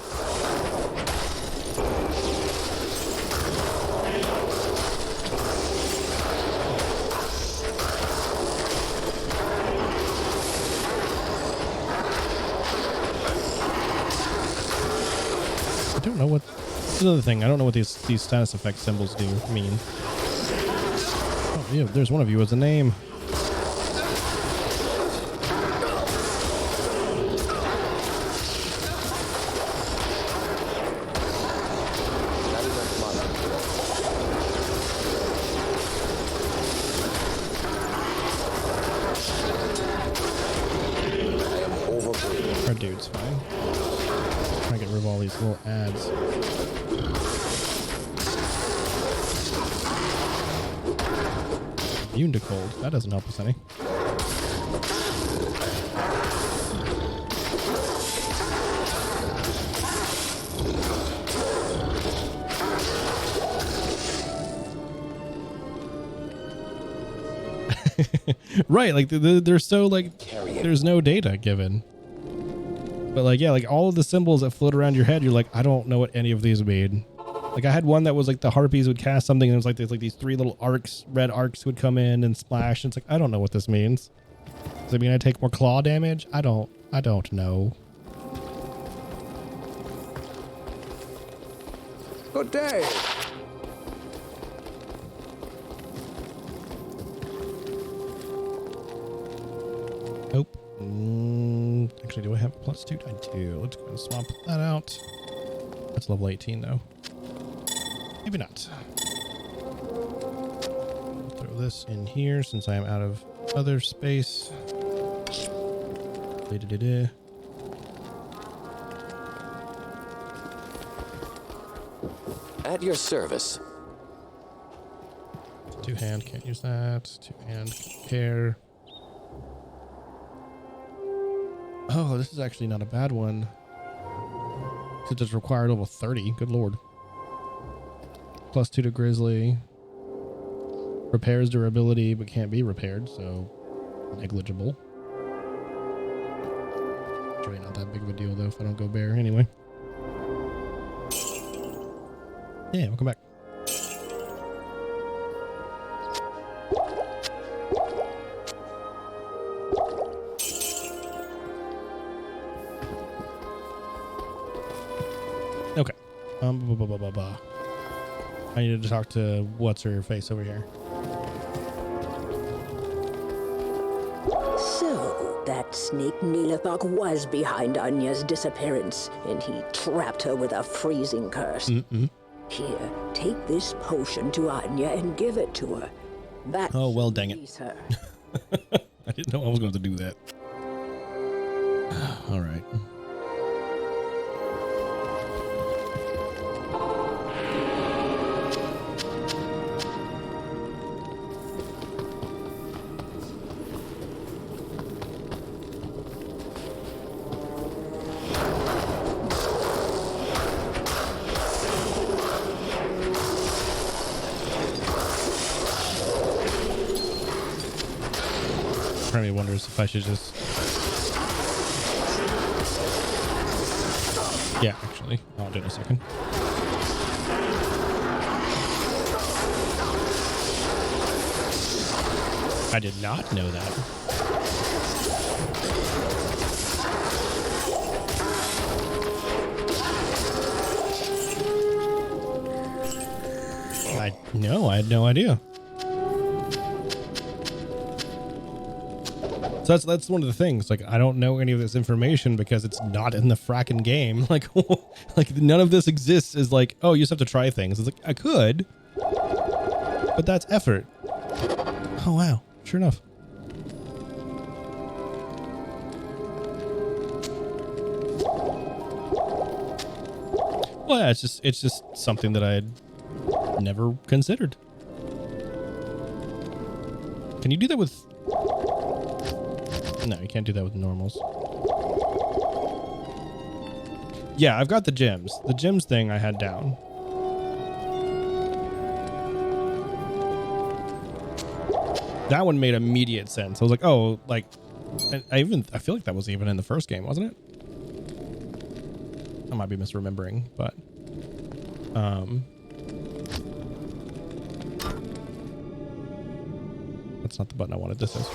I don't know what. This is another thing. I don't know what these status effect symbols mean. Oh, yeah, there's one of you with a name. Our dude's fine. Trying to get rid of all these little ads. Immune to cold. That doesn't help us any. Right, like they're so like there's no data given. But like, yeah, like all of the symbols that float around your head, you're like, I don't know what any of these mean. Like I had one that was like the harpies would cast something and it was like there's like these three little arcs, red arcs would come in and splash. And it's like, I don't know what this means. Does it mean I take more claw damage? I don't know.
Good day.
Nope. Actually, do I have +2? I do. Let's go and swap that out. That's level 18 though. Maybe not. Throw this in here since I am out of other space.
At your service.
Two hand, can't use that. Two hand, pair. Oh, this is actually not a bad one. Since it's required level 30. Good lord. +2 to Grizzly. Repairs durability, but can't be repaired, so negligible. It's really not that big of a deal, though, if I don't go bear anyway. Yeah, welcome back. Okay. I needed to talk to what's her face over here.
So, that snake Neelathok was behind Anya's disappearance, and he trapped her with a freezing curse. Here, take this potion to Anya and give it to her. That
oh, well, dang it.
her.
I didn't know I was going to do that. All right. Part of me wonders if I should just... Yeah, actually. I'll do it in a second. I did not know that. I No, I had no idea. So that's one of the things. Like, I don't know any of this information because it's not in the fracking game. Like, like none of this exists as like, oh, you just have to try things. It's like, I could, but that's effort. Oh, wow. Sure enough. Well, yeah, it's just something that I had never considered. Can you do that with... No, you can't do that with normals. Yeah, I've got the gems. The gems thing I had down. That one made immediate sense. I was like, oh, like, I feel like that was even in the first game, wasn't it? I might be misremembering, but that's not the button I wanted. This is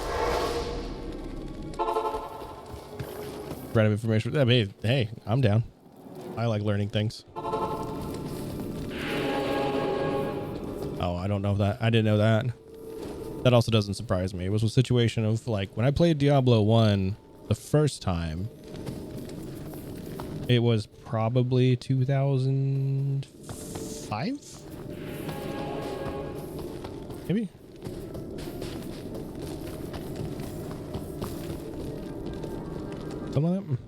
random information. I mean, hey, I'm down. I like learning things. Oh, I don't know that. I didn't know that. That also doesn't surprise me. It was a situation of like when I played Diablo 1 the first time, it was probably 2005? Maybe? Something like that?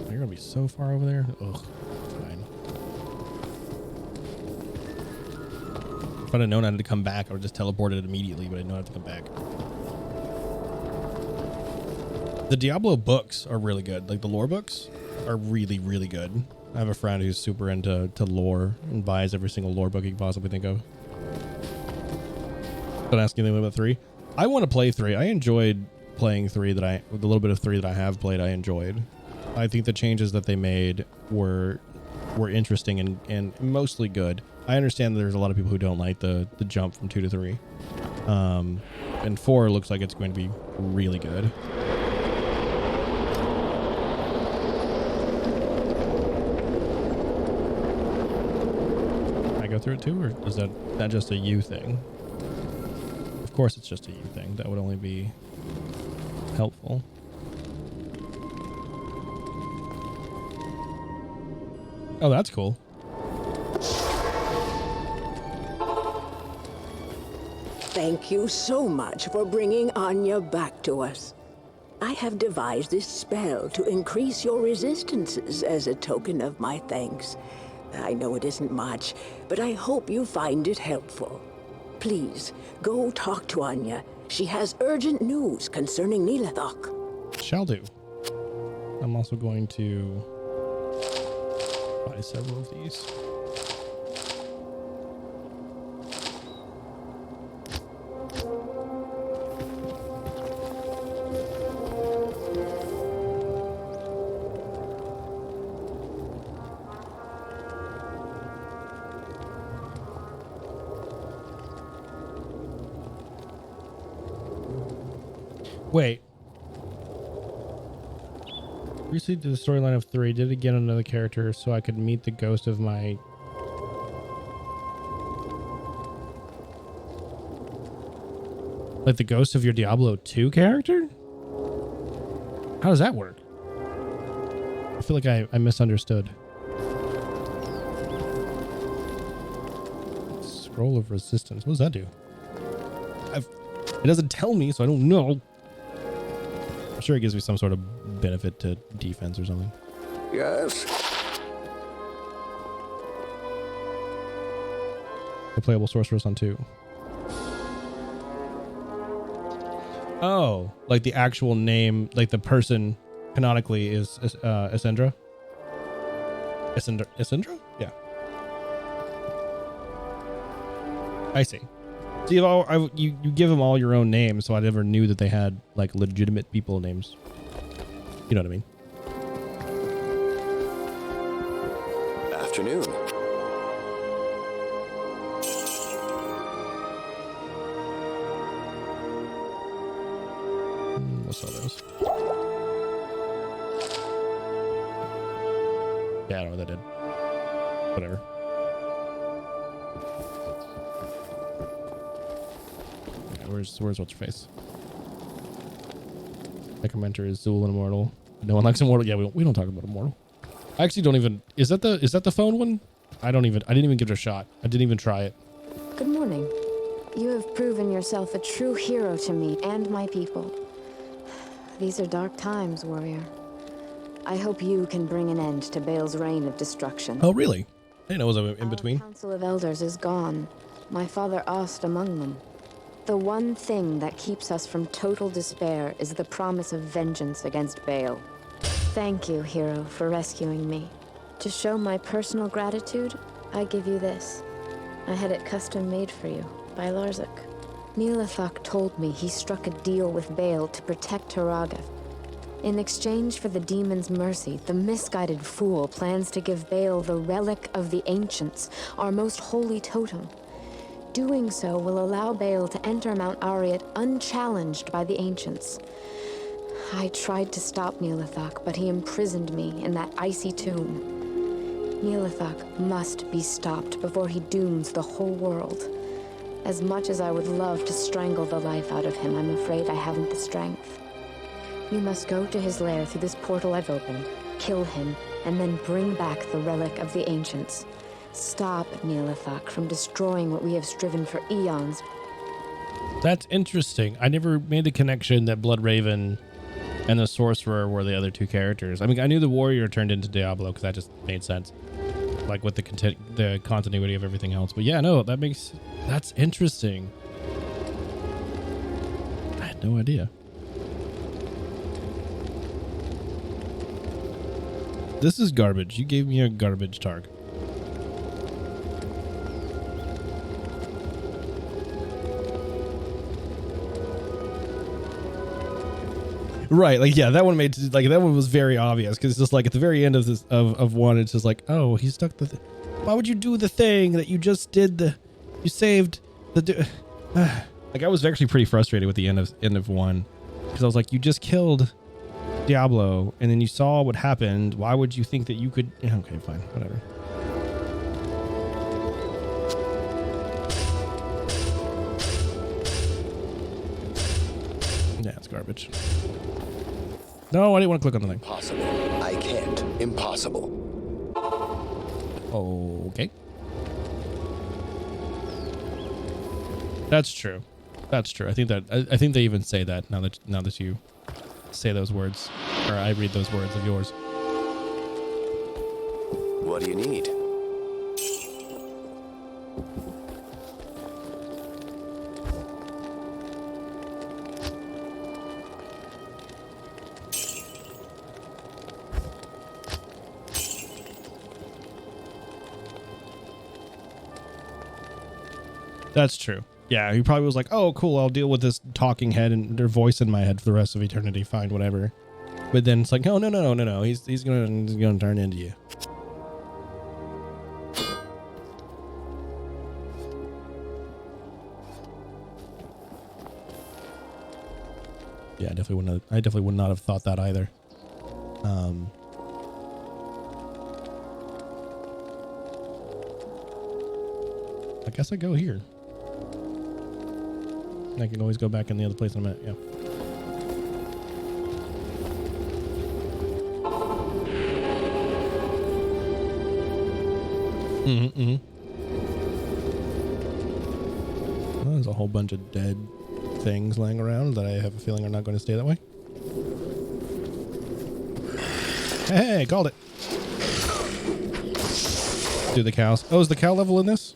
You're gonna be so far over there? Ugh, fine. If I'd have known I had to come back, I would just teleported it immediately, but I didn't know I had to come back. The Diablo books are really good. Like the lore books are really, really good. I have a friend who's super into lore and buys every single lore book he can possibly think of. Don't ask anything about 3. I want to play 3. I enjoyed playing 3 the little bit of 3 that I have played, I enjoyed. I think the changes that they made were interesting and mostly good. I understand that there's a lot of people who don't like the jump from 2 to 3. And 4 looks like it's going to be really good. Can I go through it too, or is that just a you thing? Of course it's just a you thing. That would only be helpful. Oh, that's cool.
Thank you so much for bringing Anya back to us. I have devised this spell to increase your resistances as a token of my thanks. I know it isn't much, but I hope you find it helpful. Please, go talk to Anya. She has urgent news concerning Nilathok.
Shall do. I'm also going to buy several of these. Wait. Recently did the storyline of 3, did again another character so I could meet the ghost of my... Like the ghost of your Diablo 2 character? How does that work? I feel like I misunderstood. Scroll of Resistance. What does that do? It doesn't tell me, so I don't know. I'm sure it gives me some sort of benefit to defense or something.
Yes?
The playable sorceress on 2. Oh, like the actual name, like the person canonically is Essendra? Essendra? Yeah. I see. See, you give them all your own names, so I never knew that they had like legitimate people names. You know what I mean?
Afternoon.
What's all those? Yeah, I don't know what that did. Whatever. Where's what's your face? Necromancer is Zool and Immortal. No one likes Immortal. Yeah, we don't talk about Immortal. I actually don't even. Is that the phone one? I didn't even give it a shot. I didn't even try it.
Good morning. You have proven yourself a true hero to me and my people. These are dark times, warrior. I hope you can bring an end to Bale's reign of destruction.
Oh, really? I didn't know it was in between.
Our Council of Elders is gone. My father Ost among them. The one thing that keeps us from total despair is the promise of vengeance against Bale. Thank you, hero, for rescuing me. To show my personal gratitude, I give you this. I had it custom made for you by Larzik. Nilathak told me he struck a deal with Bale to protect Haragath. In exchange for the demon's mercy, the misguided fool plans to give Bale the relic of the ancients, our most holy totem. Doing so will allow Bale to enter Mount Ariat unchallenged by the ancients. I tried to stop Nilathak, but he imprisoned me in that icy tomb. Nilathak must be stopped before he dooms the whole world. As much as I would love to strangle the life out of him, I'm afraid I haven't the strength. You must go to his lair through this portal I've opened, kill him, and then bring back the relic of the ancients. Stop Nilathak from destroying what we have striven for eons.
That's interesting. I never made the connection that Blood Raven and the Sorcerer were the other two characters. I mean, I knew the Warrior turned into Diablo because that just made sense, like with the continuity of everything else. But yeah, no, that's interesting. I had no idea. This is garbage. You gave me a garbage targ. Right, like yeah, that one was very obvious because it's just like at the very end of this of one, it's just like, oh, he stuck the. Why would you do the thing that you just did? You saved the. Like I was actually pretty frustrated with the end of one because I was like, you just killed Diablo and then you saw what happened. Why would you think that you could? Okay, fine, whatever. Yeah, it's garbage. No, I didn't want to click on the thing.
Impossible. I can't. Impossible.
Okay. That's true. That's true. I think they even say that now that you say those words, or I read those words of yours.
What do you need?
That's true. Yeah, he probably was like, oh, cool, I'll deal with this talking head and their voice in my head for the rest of eternity. Fine, whatever. But then it's like, no. He's gonna turn into you. Yeah, I definitely would not have thought that either. I guess I go here. I can always go back in the other place in a minute. Yeah. Well, there's a whole bunch of dead things laying around that I have a feeling are not going to stay that way. Hey, called it. Do the cows. Oh, is the cow level in this?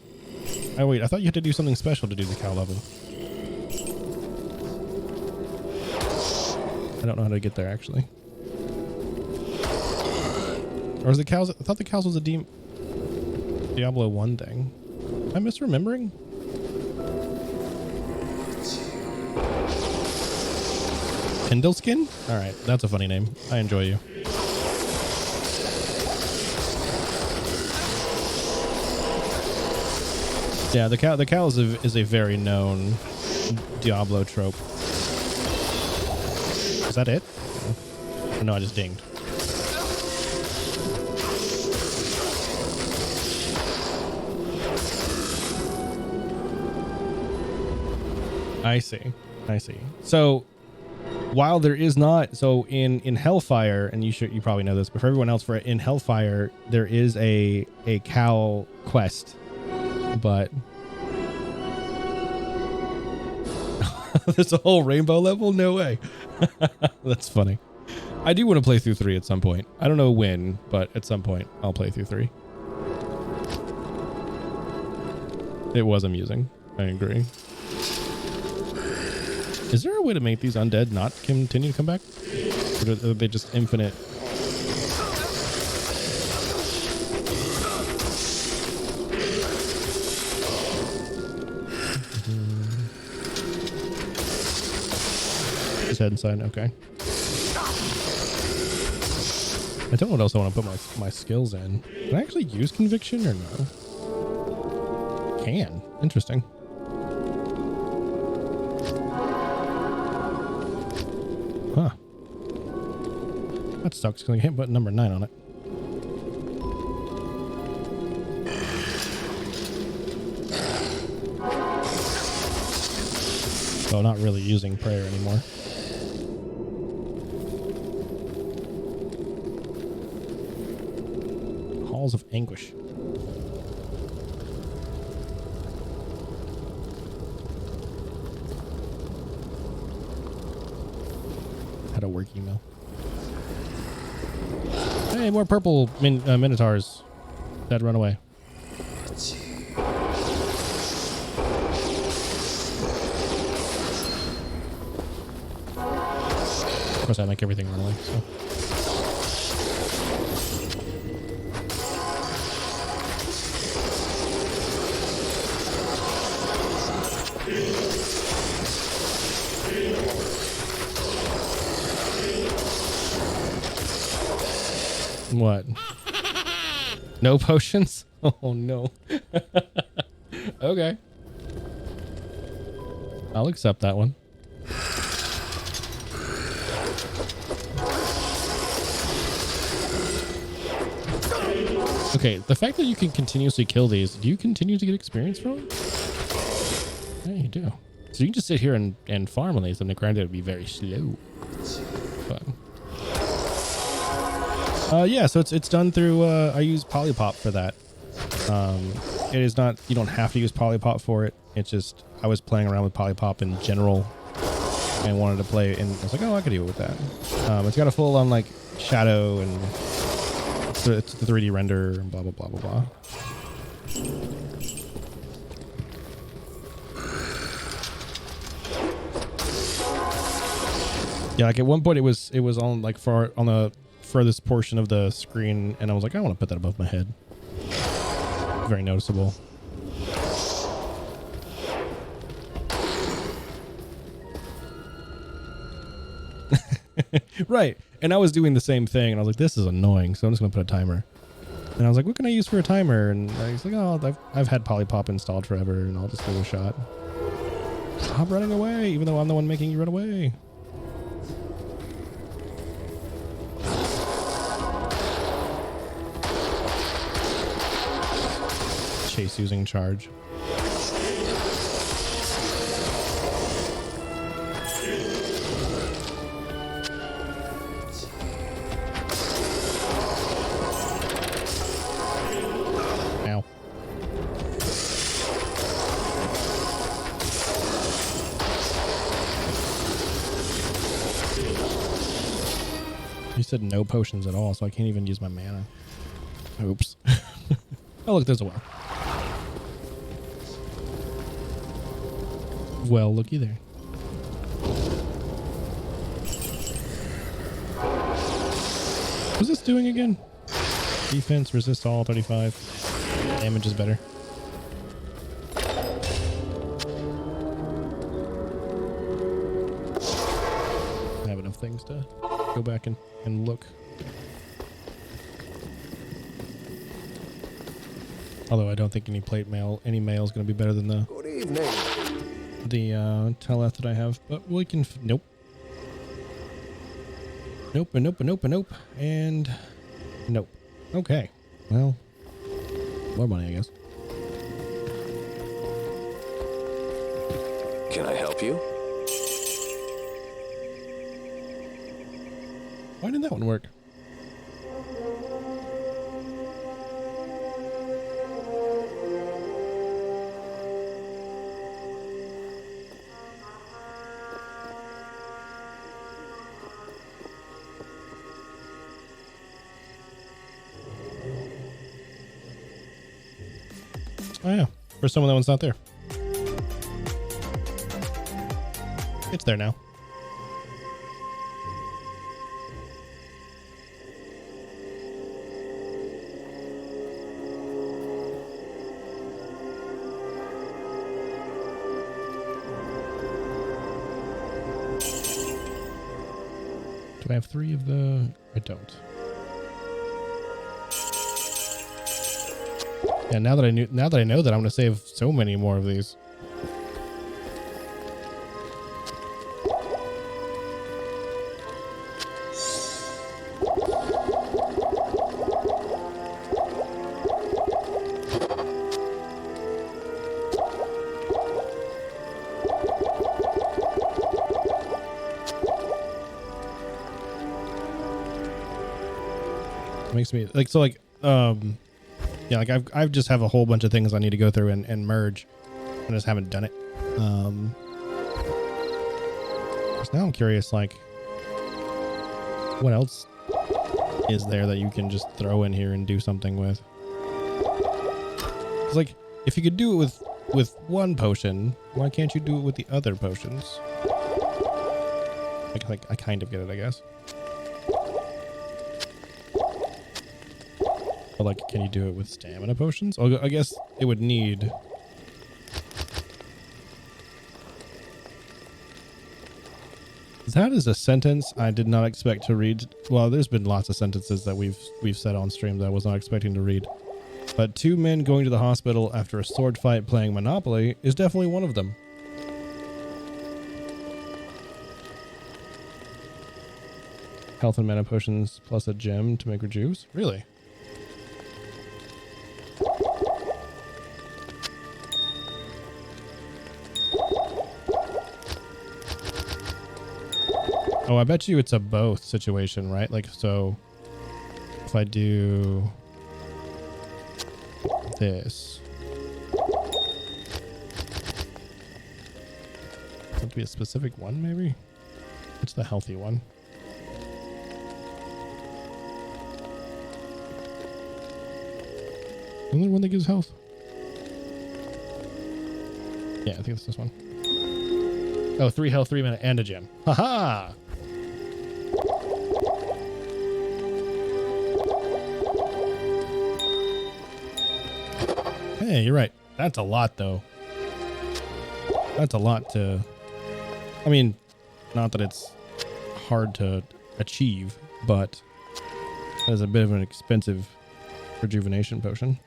Oh, wait, I thought you had to do something special to do the cow level. I don't know how to get there, actually. Or is the cows... I thought the cows was a Diablo 1 thing. Am I misremembering? Hindleskin? Alright, that's a funny name. I enjoy you. Yeah, the cow is a very known Diablo trope. Is that it? Oh, no, I just dinged. I see. I see. So while there is not, so in Hellfire, and you probably know this, but for everyone else, in Hellfire there is a cow quest, but there's a whole rainbow level. No way. That's funny. I do want to play through 3 at some point. I don't know when, but at some point I'll play through 3. It was amusing. I agree. Is there a way to make these undead not continue to come back? Or are they just infinite? Just head inside. Okay. I don't know what else I want to put my skills in. Can I actually use conviction or no? Can. Interesting. Huh. That sucks because I can't put number 9 on it. So not really using prayer anymore. Halls of Anguish. Had a work email. Hey, more purple minotaurs that run away. Of course, I make everything run away. So. What? No potions? Oh no. Okay. I'll accept that one. Okay, the fact that you can continuously kill these, do you continue to get experience from them? Yeah, you do. So you can just sit here and farm on these, and granted it would be very slow. But yeah, so it's done through I use Polypop for that. It is not, you don't have to use Polypop for it. It's just I was playing around with Polypop in general and wanted to play, and I was like, oh, I could deal with that. It's got a full on like shadow, and it's the 3D render and blah blah blah blah blah. Yeah, like at one point it was on like on the furthest portion of the screen, and I was like, I want to put that above my head. Very noticeable. Right, and I was doing the same thing, and I was like, this is annoying, so I'm just gonna put a timer. And I was like, what can I use for a timer? And I was like, oh, I've had Polypop installed forever, and I'll just give it a shot. Stop running away, even though I'm the one making you run away. Chase using charge. Ow. You said no potions at all, so I can't even use my mana. Oops. Oh, look, there's a well. Well, looky there. What's this doing again? Defense, resist all, 35. Damage is better. I have enough things to go back and look. Although I don't think any mail is going to be better than the
Good evening.
teleth that I have, but we can nope, and nope, and nope. Okay, well, more money, I guess.
Can I help you?
Why did that one work? Oh yeah, for someone that one's not there. It's there now. Do I have 3 of the? I don't. Yeah, now that I know that, I'm gonna save so many more of these. It makes me like so like yeah, like I've just have a whole bunch of things I need to go through and merge. I just haven't done it. So now I'm curious, like, what else is there that you can just throw in here and do something with? It's like, if you could do it with one potion, why can't you do it with the other potions? Like I kind of get it, I guess. But like, can you do it with stamina potions? Oh, I guess it would need. That is a sentence I did not expect to read. Well, there's been lots of sentences that we've said on stream that I was not expecting to read. But 2 men going to the hospital after a sword fight playing Monopoly is definitely one of them. Health and mana potions plus a gem to make rejuice? Really? Oh, I bet you it's a both situation, right? Like, so if I do this, it have to be a specific one, maybe? It's the healthy one. The only one that gives health. Yeah, I think it's this one. Oh, 3 health, 3 mana, and a gem. Haha! Hey, you're right. That's a lot, though. That's a lot to... I mean, not that it's hard to achieve, but that is a bit of an expensive rejuvenation potion.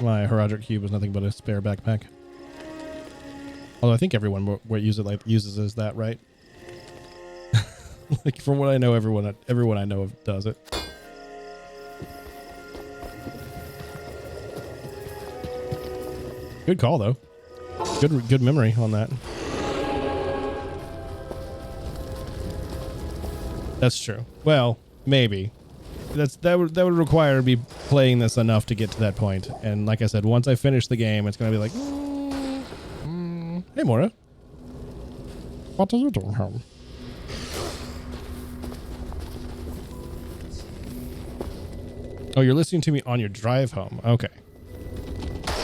My Herodric cube is nothing but a spare backpack. Although I think everyone uses it as that, right? Like, from what I know, everyone I know of does it. Good call, though. Good memory on that. That's true. Well, maybe. That would require me playing this enough to get to that point. And like I said, once I finish the game, it's gonna be like, hey, Mora. What are you doing home? Oh, you're listening to me on your drive home. Okay.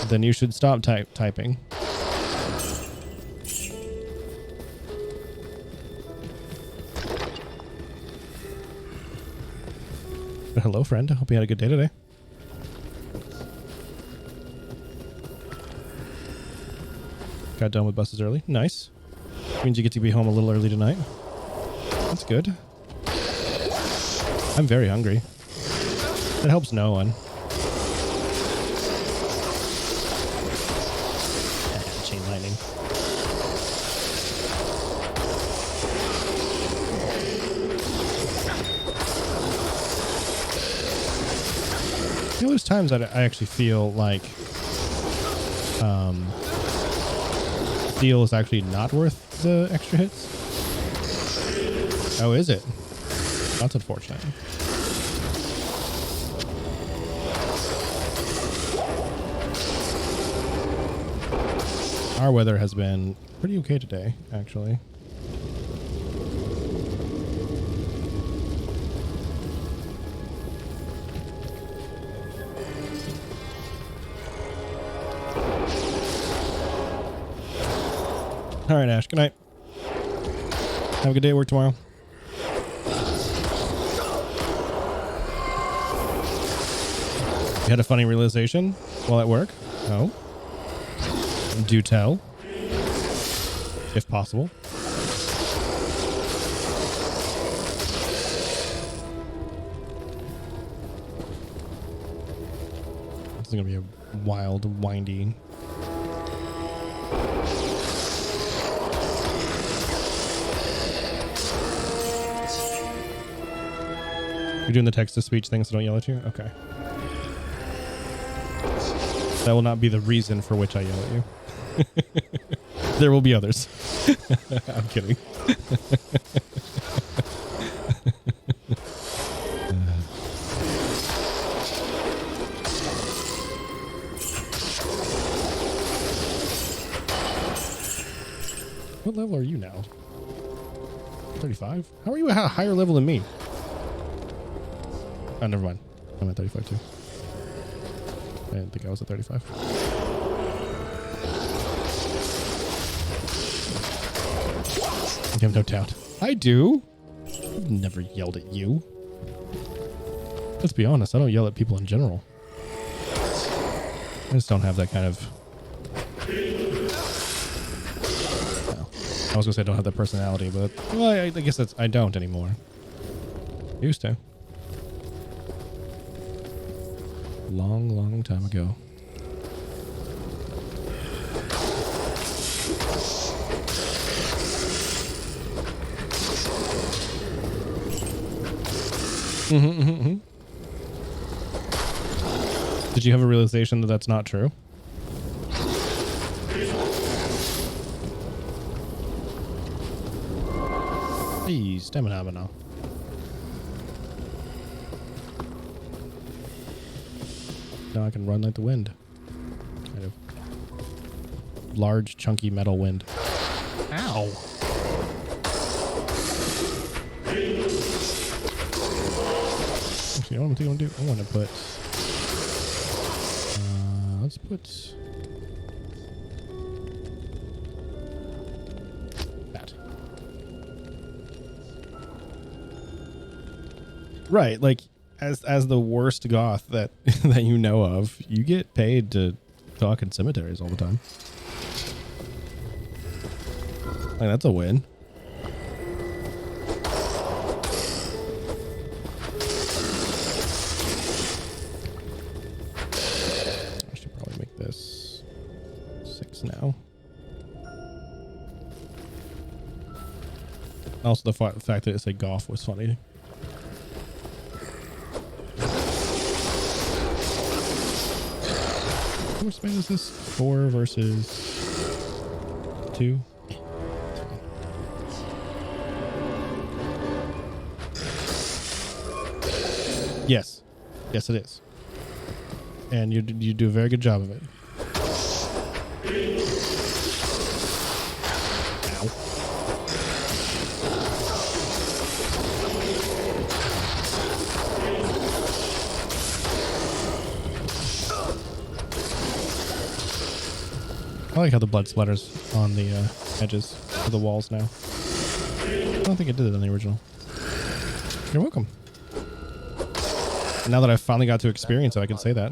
Then you should stop typing. Hello, friend. I hope you had a good day today. Got done with buses early. Nice. Means you get to be home a little early tonight. That's good. I'm very hungry. That helps no one. Chain lightning. times that I actually feel like steel is actually not worth the extra hits. Oh, is it? That's unfortunate. Our weather has been pretty okay today, actually. All right, Ash. Good night. Have a good day at work tomorrow. You had a funny realization while at work? Oh. Do tell. If possible. This is going to be a wild, windy... You're doing the text-to-speech thing, so don't yell at you? Okay. That will not be the reason for which I yell at you. There will be others. I'm kidding. What level are you now? 35? How are you at a higher level than me? Oh, never mind. I'm at 35 too. I didn't think I was at 35. You have no doubt. I do. I've never yelled at you. Let's be honest, I don't yell at people in general. I just don't have that kind of... Well, I was going to say I don't have that personality, but... Well, I guess I don't anymore. Used to. Long, long time ago. Did you have a realization that that's not true? Hey, stamina now. Now I can run like the wind. Kind of large, chunky metal wind. Ow! Actually, you know what I'm going to do? I want to put... let's put... that. Right, like... As the worst goth that that you know of, you get paid to talk in cemeteries all the time. Like, that's a win. I should probably make this 6 now. Also, the fact that it said golf was funny. How much space is this? 4 versus 2. Yes. Yes, it is. And you do a very good job of it. Ow. I like how the blood splatters on the edges of the walls now. I don't think it did it in the original. You're welcome. And now that I've finally got to experience it, I can say that.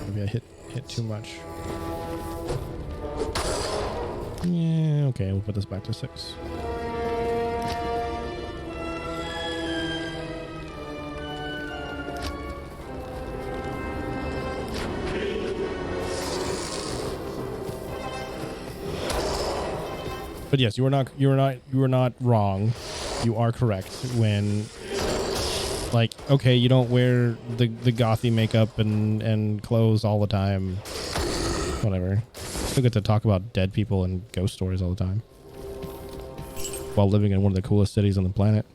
Maybe I hit too much. Yeah, okay, we'll put this back to 6. But But yes, you were not wrong. You are correct when, like, okay, you don't wear the gothy makeup and clothes all the time. Whatever. Still get to talk about dead people and ghost stories all the time while living in one of the coolest cities on the planet.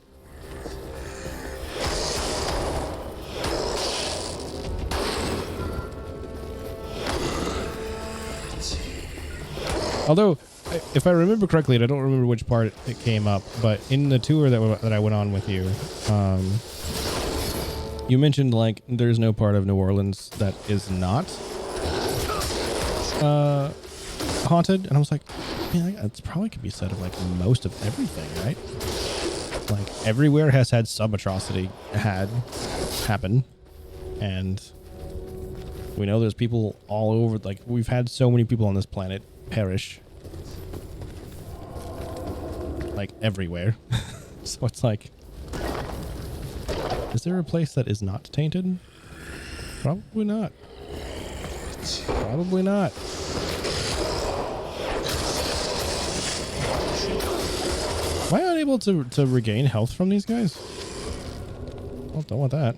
Although, if I remember correctly, and I don't remember which part it came up, but in the tour that I went on with you, you mentioned, like, there's no part of New Orleans that is not haunted, and I was like, yeah, it's probably could be said of like most of everything, right? Like everywhere has had some atrocity happen, and we know there's people all over. Like we've had so many people on this planet perish, like everywhere. So it's like, is there a place that is not tainted? Probably not. Probably not. Am I unable to regain health from these guys? Oh, don't want that.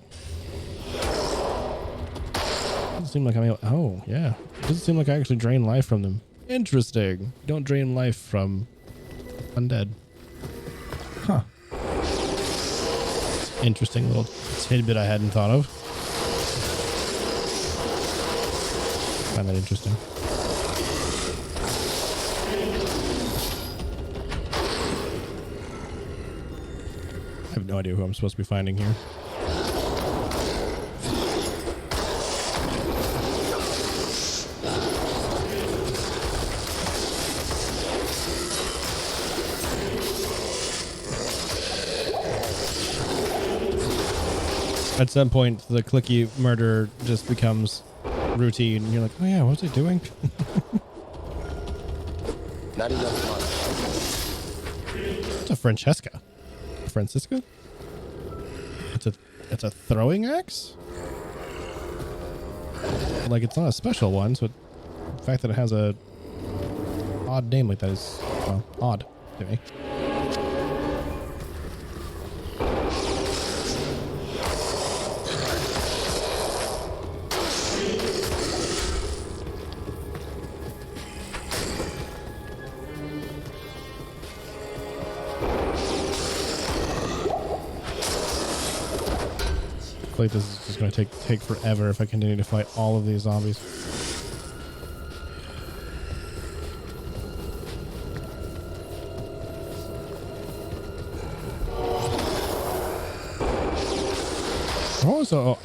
Doesn't seem like I'm able. Oh, yeah. Doesn't seem like I actually drain life from them. Interesting. You don't drain life from undead. Huh. Interesting little tidbit I hadn't thought of. Find that interesting. I have no idea who I'm supposed to be finding here. At some point, the clicky murder just becomes routine. And you're like, oh yeah, what was I doing?
Not enough mana.
It's a Francesca. Francisca? It's a throwing axe? Like it's not a special one, so the fact that it has a odd name like that is, well, odd to me. I feel like this is just going to take forever if I continue to fight all of these zombies.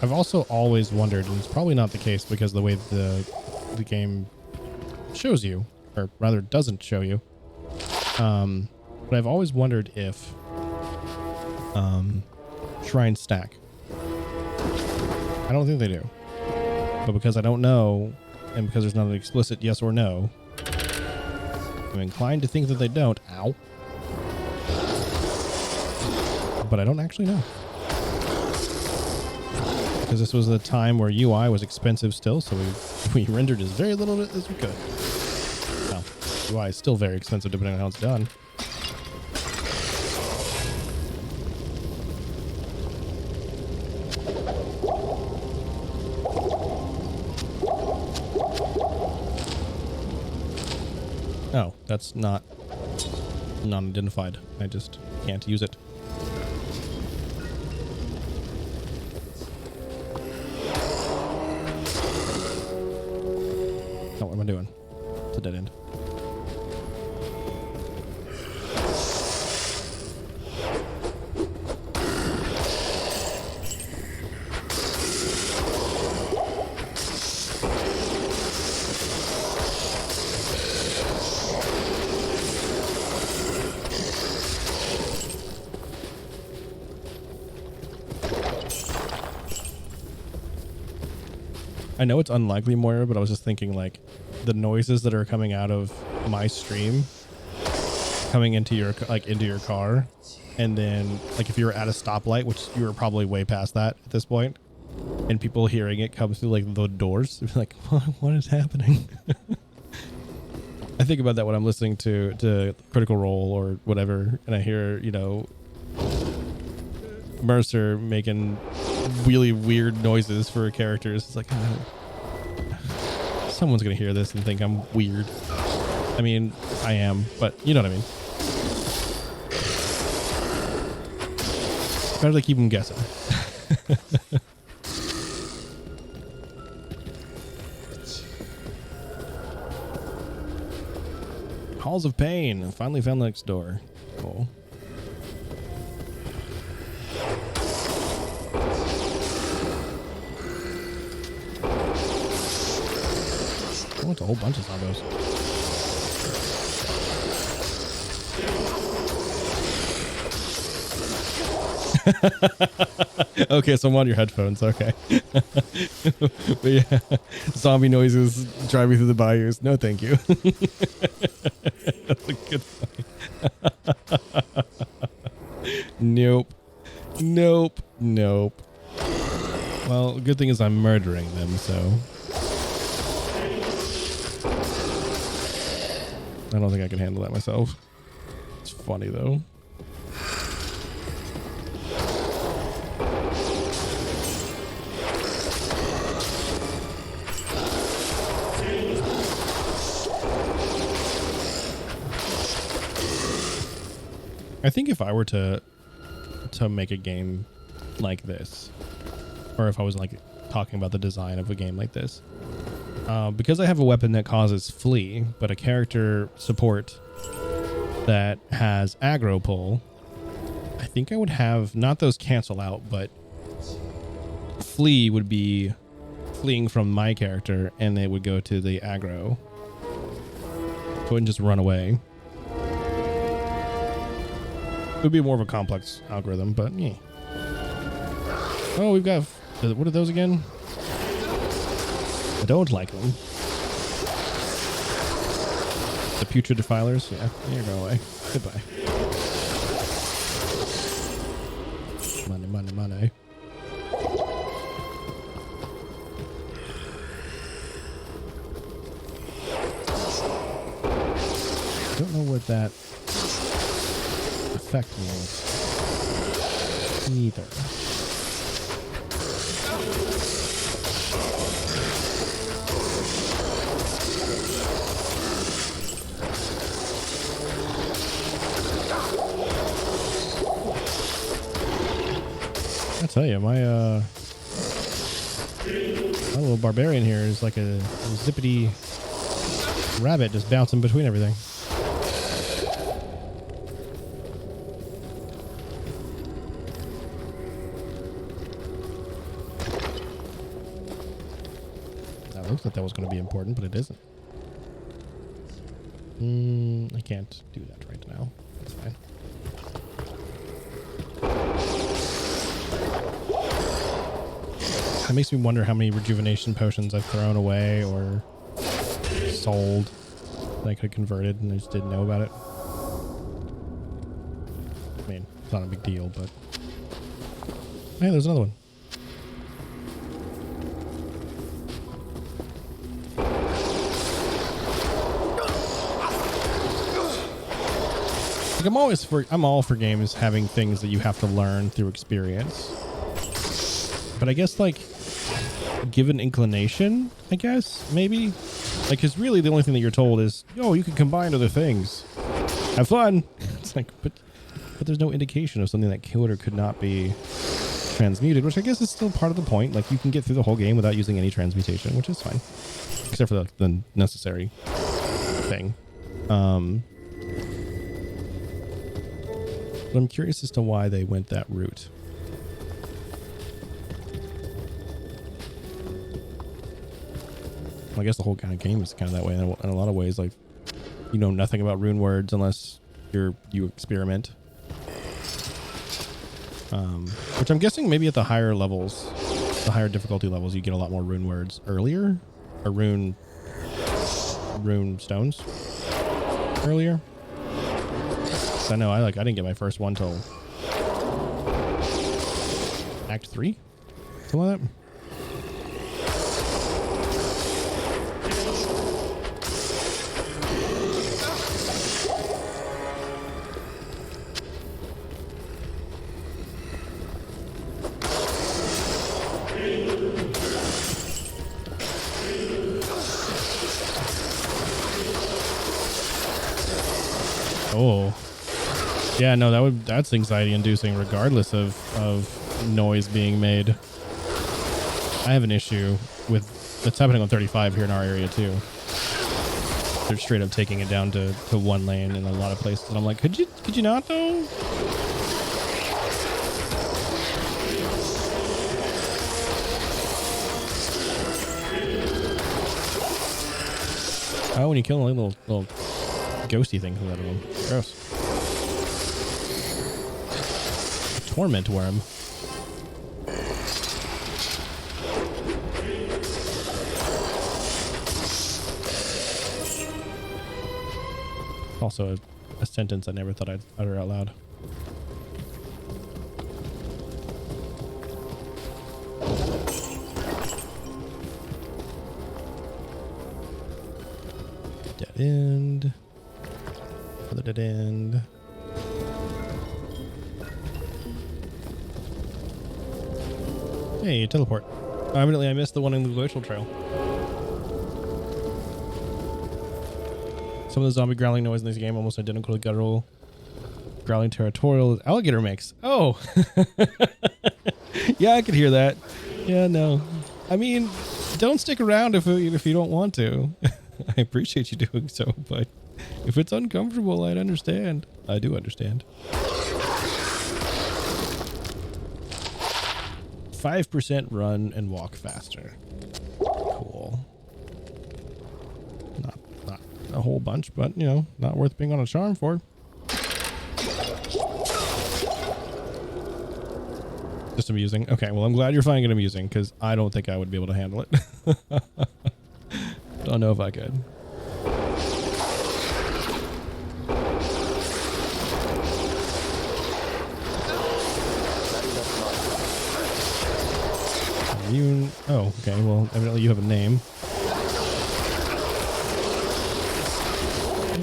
I've also always wondered, and it's probably not the case because of the way the game shows you, or rather doesn't show you. But I've always wondered if shrines stack. I don't think they do. But because I don't know, and because there's not an explicit yes or no, I'm inclined to think that they don't. Ow. But I don't actually know. Because this was a time where UI was expensive still, so we rendered as very little as we could. Well, UI is still very expensive depending on how it's done. Oh, that's not non-identified. I just can't use it. Oh, what am I doing? It's a dead end. I know it's unlikely, Moira, but I was just thinking, like, the noises that are coming out of my stream, coming into your car, and then, like, if you're at a stoplight, which you were probably way past that at this point, and people hearing it come through, like, the doors, like, what is happening? I think about that when I'm listening to Critical Role or whatever, and I hear, you know, Mercer making really weird noises for characters. It's like, someone's gonna hear this and think I'm weird. I mean, I am, but you know what I mean. Better to keep them guessing. Halls of Pain. Finally found the next door. Cool. I went to a whole bunch of zombos. Okay, so I'm on your headphones. Okay. But yeah, zombie noises driving through the bayous. No, thank you. That's a good point. Nope. Nope. Nope. Well, good thing is I'm murdering them, so. I don't think I can handle that myself. It's funny, though. I think if I were to make a game like this, or if I was like talking about the design of a game like this, because I have a weapon that causes flee, but a character support that has aggro pull, I think I would have not those cancel out, but flee would be fleeing from my character, and they would go to the aggro, so it wouldn't just run away. It would be more of a complex algorithm, but yeah. Oh, we've got... What are those again? I don't like them. The putrid defilers? Yeah, you're going away. Goodbye. Money, money, money. I don't know what that effect means either. I tell you, my little barbarian here is like a zippity rabbit just bouncing between everything. Looks like that was going to be important, but it isn't. I can't do that right now. That's fine. It makes me wonder how many rejuvenation potions I've thrown away or sold that I could have converted and I just didn't know about it. I mean, it's not a big deal, but... Hey, there's another one. Like I'm all for games having things that you have to learn through experience. But I guess like give an inclination, I guess, maybe. Like, cause really the only thing that you're told is, oh, you can combine other things. Have fun. It's like, but there's no indication of something that could or could not be transmuted, which I guess is still part of the point. Like, you can get through the whole game without using any transmutation, which is fine. Except for the necessary thing. But I'm curious as to why they went that route. Well, I guess the whole kind of game is kind of that way in a lot of ways. Like, you know nothing about rune words unless you experiment. Which I'm guessing maybe at the higher levels, the higher difficulty levels, you get a lot more rune words earlier, or rune stones earlier. I know I didn't get my first one till Act 3, something like that. Oh. Yeah, no, that's anxiety inducing regardless of noise being made. I have an issue with that's happening on 35 here in our area too. They're straight up taking it down to one lane in a lot of places. And I'm like, could you not though? Oh, when you kill them, little ghosty thing comes out of them. Gross. Torment worm. Also a sentence I never thought I'd utter out loud. Dead end. Another dead end. Hey, teleport. Evidently I missed the one in the glacial trail. Some of the zombie growling noise in this game almost identical to guttural growling territorial alligator makes. Oh, yeah, I could hear that. Yeah, no, I mean, don't stick around if you don't want to. I appreciate you doing so, but if it's uncomfortable, I'd understand. I do understand. 5% run and walk faster. Cool. Not a whole bunch, but you know, not worth being on a charm for. Just amusing. Okay, well, I'm glad you're finding it amusing because I don't think I would be able to handle it. Don't know if I could. Oh, okay. Well, evidently you have a name.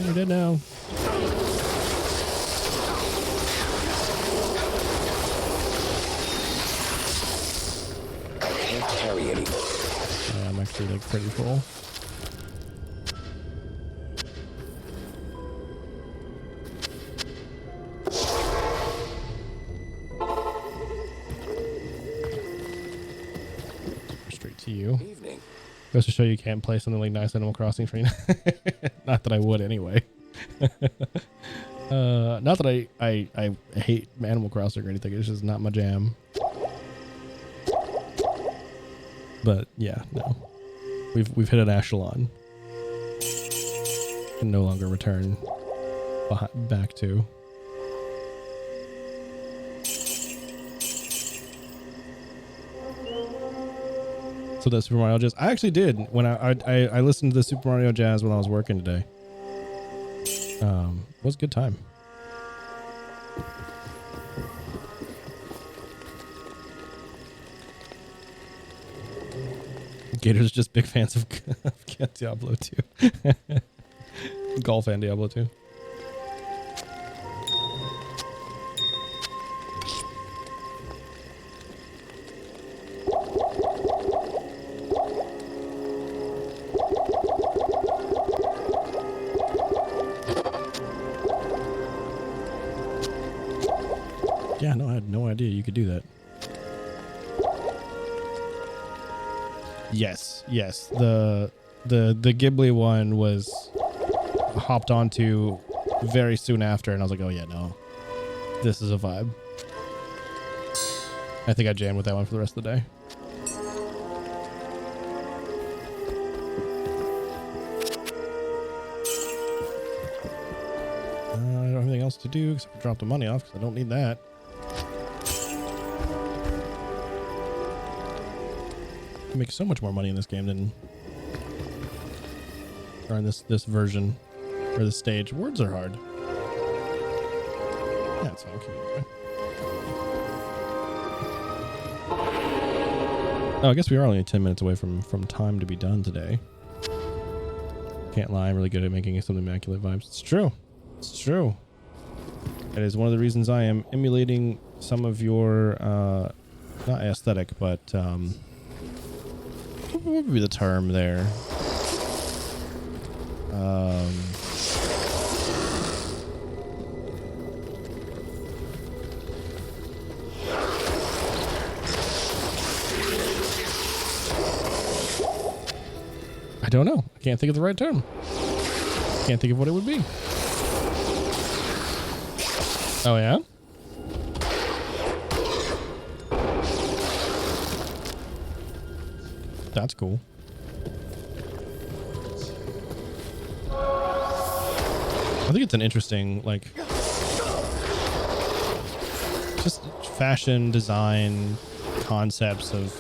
You're dead now.
I can't carry anymore.
I'm actually like pretty full. Straight to you.
Evening.
Goes to show you can't play something like nice Animal Crossing for you. Not that I would anyway. Not that I hate Animal Crossing or anything. It's just not my jam. But yeah, no. We've hit an echelon. Can no longer return back to. So that Super Mario Jazz, I actually did when I listened to the Super Mario Jazz when I was working today. It was a good time. Gators just big fans of Diablo 2. Golf and Diablo 2. Yeah, no, I had no idea you could do that. Yes. The Ghibli one was hopped onto very soon after, and I was like, oh yeah, no, this is a vibe. I think I jammed with that one for the rest of the day. I don't have anything else to do except for drop the money off because I don't need that. You make so much more money in this game than, or in this version, or this stage. Words are hard. Yeah, it's fine. Okay. Oh, I guess we are only 10 minutes away from time to be done today. Can't lie, I'm really good at making some immaculate vibes. It's true. It's true. It is one of the reasons I am emulating some of your, not aesthetic, but, what would be the term there? don't know. I can't think of the right term. Can't think of what it would be. Oh, yeah? That's cool. I think it's an interesting, like, just fashion, design, concepts of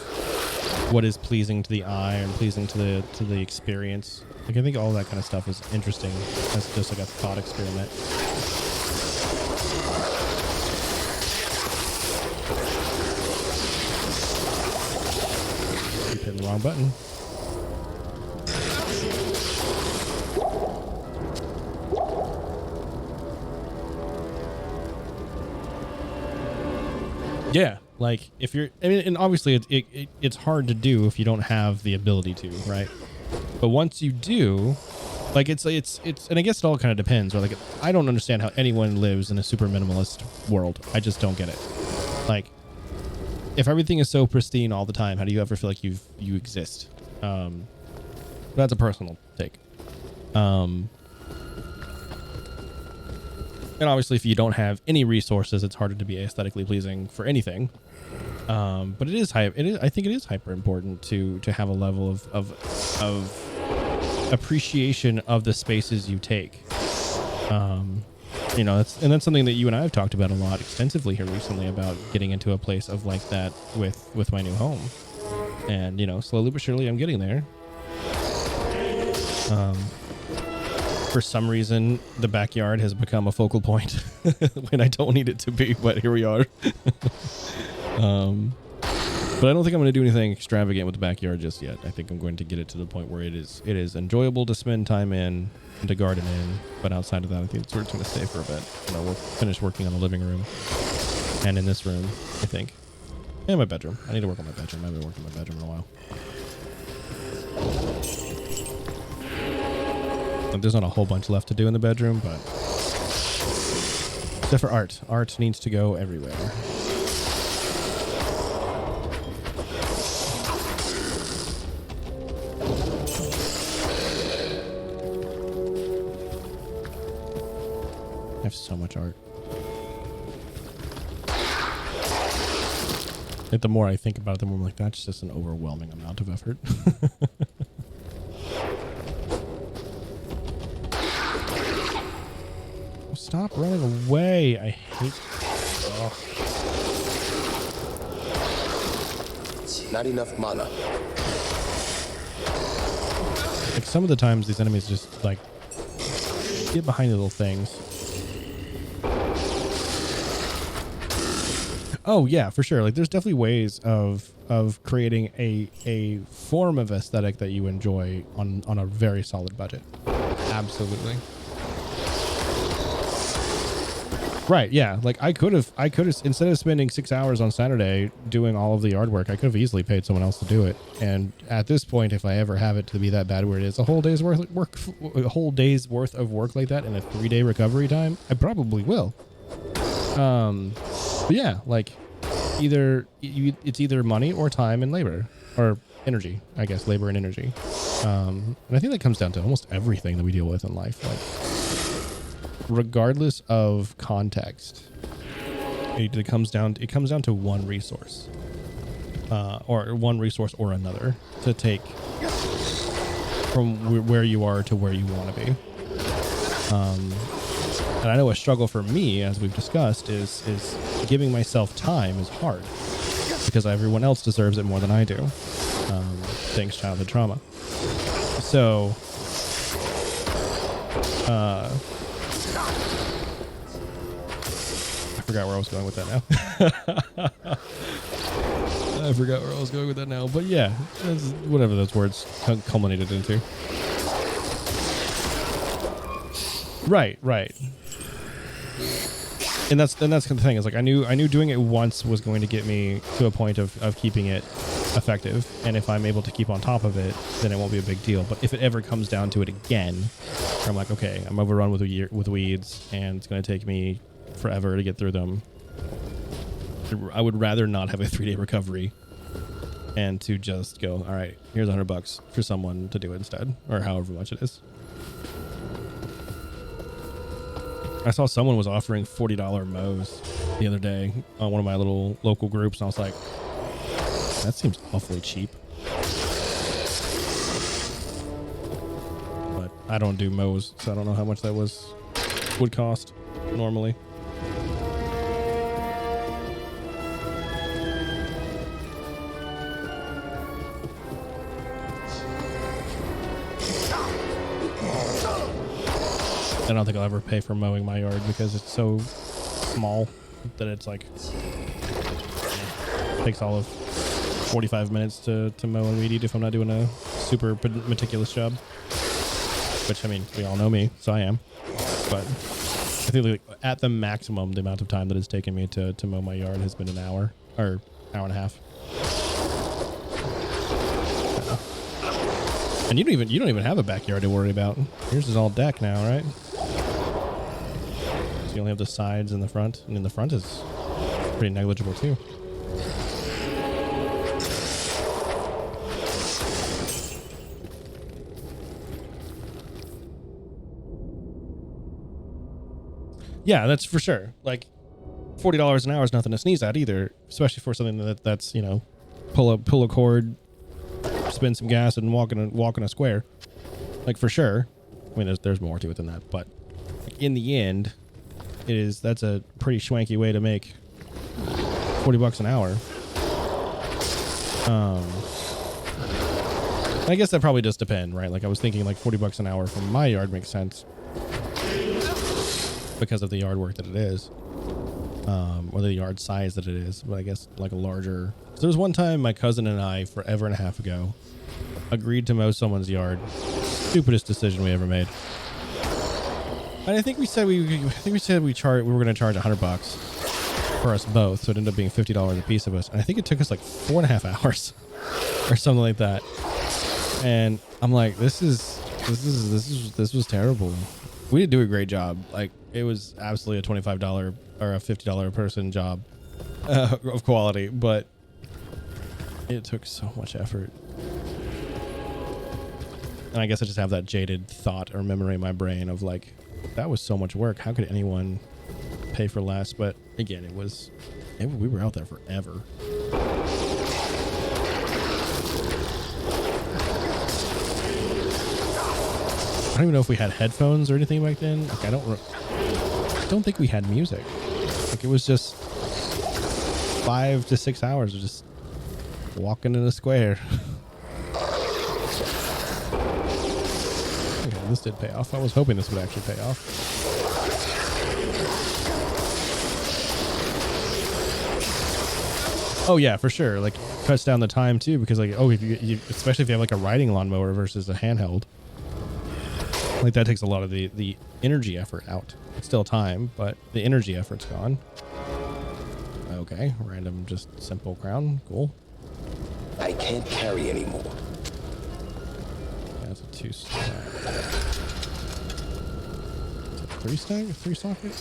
what is pleasing to the eye and pleasing to the experience. Like, I think all that kind of stuff is interesting as just like a thought experiment. Keep hitting the wrong button. Yeah, like if you're, I mean, and obviously it's hard to do if you don't have the ability to, right? But once you do, like it's, and I guess it all kind of depends. Or like, I don't understand how anyone lives in a super minimalist world. I just don't get it. Like, if everything is so pristine all the time, how do you ever feel like you exist? That's a personal take. And obviously, if you don't have any resources, it's harder to be aesthetically pleasing for anything. But it is I think it is hyper important to have a level of appreciation of the spaces you take. You know, that's something that you and I have talked about a lot extensively here recently, about getting into a place of like that with my new home. And you know, slowly but surely, I'm getting there. For some reason, the backyard has become a focal point when I don't need it to be, but here we are. But I don't think I'm going to do anything extravagant with the backyard just yet. I think I'm going to get it to the point where it is enjoyable to spend time in and to garden in. But outside of that, I think it's going to stay for a bit. You know, we'll finish working on the living room and in this room, I think. And my bedroom. I need to work on my bedroom. I haven't worked on my bedroom in a while. There's not a whole bunch left to do in the bedroom, but except for art. Art needs to go everywhere. I have so much art. And the more I think about it, the more I'm like, that's just an overwhelming amount of effort. Stop running away. I hate... Oh.
Not enough mana.
Like, some of the times these enemies just, like, get behind the little things. Oh, yeah, for sure. Like, there's definitely ways of creating a form of aesthetic that you enjoy on a very solid budget. Absolutely. Right, yeah. Like I could have instead of spending 6 hours on Saturday doing all of the yard work, I could have easily paid someone else to do it. And at this point, if I ever have it to be that bad where it is a whole day's worth of work like that in a 3-day recovery time, I probably will. But yeah, like it's either money or time and labor, or energy, I guess, labor and energy. And I think that comes down to almost everything that we deal with in life. Like, regardless of context, it comes down to one resource, or another to take from where you are to where you want to be. And I know a struggle for me, as we've discussed, is giving myself time is hard because everyone else deserves it more than I do, thanks childhood trauma. So I forgot where I was going with that now. But yeah, whatever those words culminated into. Right. And that's kind of the thing, is like I knew doing it once was going to get me to a point of keeping it effective, and if I'm able to keep on top of it, then it won't be a big deal. But if it ever comes down to it again, where I'm like, okay, I'm overrun with weeds, and it's going to take me forever to get through them, I would rather not have a 3-day recovery and to just go, all right, here's $100 for someone to do it instead, or however much it is. I saw someone was offering $40 mows the other day on one of my little local groups, and I was like, that seems awfully cheap. But I don't do mows, so I don't know how much that would cost normally. I don't think I'll ever pay for mowing my yard because it's so small that it's like takes all of 45 minutes to mow and weed eat if I'm not doing a super meticulous job. Which, I mean, we all know me, so I am. But I think like at the maximum, the amount of time that it's taken me to mow my yard has been an hour or hour and a half. And you don't even have a backyard to worry about. Yours is all deck now, right? So you only have the sides and the front, and then the front is pretty negligible too. Yeah, that's for sure. Like $40 an hour is nothing to sneeze at either, especially for something that's, you know, pull a cord, spin some gas, and walk in a square. Like, for sure. I mean, there's more to it than that, but in the end, that's a pretty schwanky way to make $40 an hour. I guess that probably does depend, right? Like, I was thinking like $40 an hour from my yard makes sense because of the yard work that it is, or the yard size that it is. But I guess like a larger. So there was one time my cousin and I, forever and a half ago, agreed to mow someone's yard. Stupidest decision we ever made. And I think we said we were going to charge $100 for us both, so it ended up being $50 a piece of us. And I think it took us like 4.5 hours or something like that. And I'm like, this was terrible. We didn't do a great job. Like, it was absolutely a $25 or a $50 a person job of quality, but it took so much effort. And I guess I just have that jaded thought or memory in my brain of like, that was so much work. How could anyone pay for less? But again, we were out there forever. I don't even know if we had headphones or anything back then. Like, I don't think we had music. Like, it was just 5 to 6 hours of just walking in a square. Okay, this did pay off. I was hoping this would actually pay off. Oh yeah, for sure. Like, cuts down the time too, because like, if you especially if you have like a riding lawnmower versus a handheld. Like, that takes a lot of the energy effort out. It's still time, but the energy effort's gone. Okay, random, just simple crown. Cool.
I can't carry anymore.
That's a 2-stack. It's a 3-stack? A 3-socket?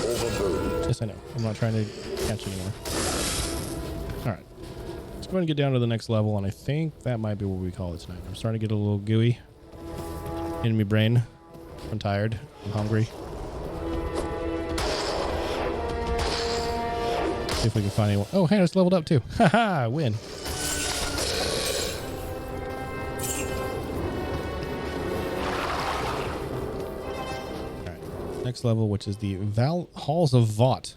Overburdened.
Yes, I know. I'm not trying to catch anymore. All right. Let's go ahead and get down to the next level, and I think that might be what we call it tonight. I'm starting to get a little gooey in my brain. I'm tired. I'm hungry. See if we can find anyone. Oh, hey, I just leveled up too. Haha, win. All right. Next level, which is the Halls of Vought.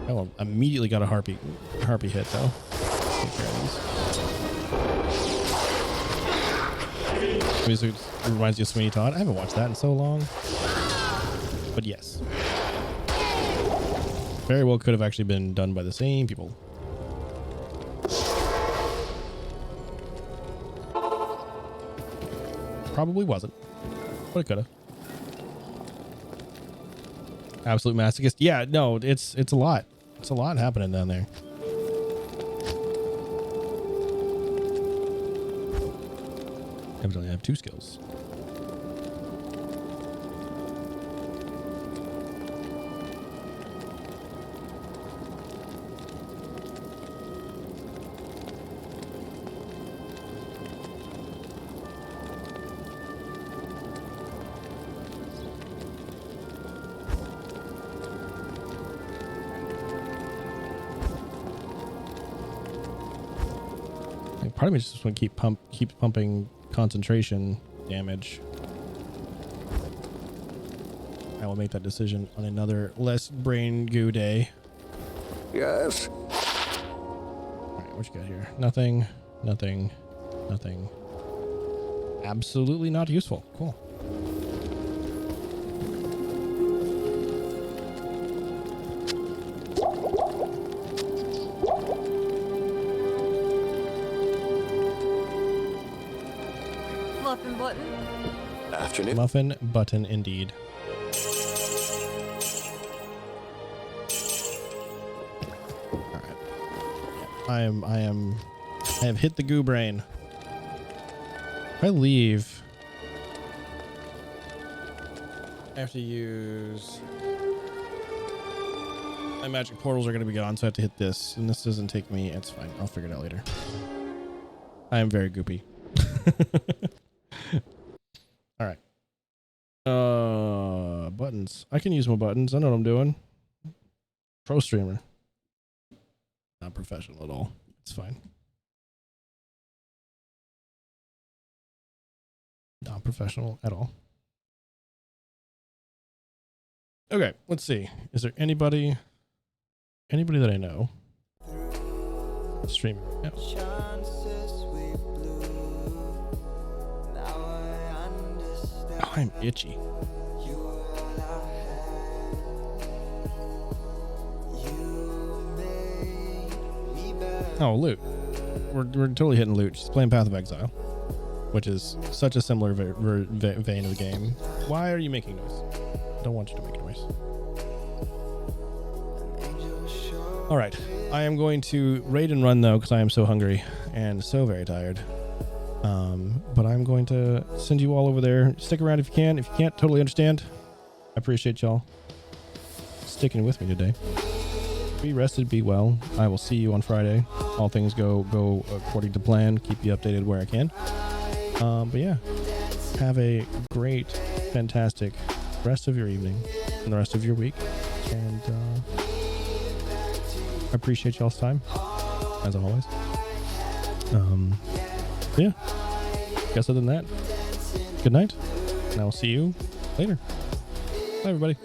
Oh, immediately got a harpy hit though. Take care of these. It reminds you of Sweeney Todd. I haven't watched that in so long. But yes. Very well could have actually been done by the same people. Probably wasn't. But it could have. Absolute masochist. Yeah, no, it's a lot. It's a lot happening down there. Evidently I have 2 skills. Part of me just want to keep pumping concentration damage. I will make that decision on another less brain goo day.
Yes?
Alright, what you got here? Nothing, nothing, nothing. Absolutely not useful. Cool.
Muffin button.
Afternoon.
Muffin button indeed. Alright. I have hit the goo brain. If I leave, I have to use my magic portals are going to be gone, so I have to hit this, and this doesn't take me. It's fine. I'll figure it out later. I am very goopy. All right. Buttons. I can use my buttons. I know what I'm doing. Pro streamer. Not professional at all. It's fine. Not professional at all. Okay, let's see. Is there anybody that I know streaming right now? Oh, I'm itchy. Oh, loot. We're totally hitting loot. She's playing Path of Exile, which is such a similar vein of the game. Why are you making noise? I don't want you to make noise. All right. I am going to raid and run, though, because I am so hungry and so very tired. But I'm going to send you all over there. Stick around if you can. If you can't, totally understand. I appreciate y'all sticking with me today. Be rested, be well. I will see you on Friday. All things go according to plan. Keep you updated where I can. But yeah, have a great, fantastic rest of your evening and the rest of your week. And I appreciate y'all's time, as always. Yeah. Guess other than that, good night, and I will see you later. Bye, everybody.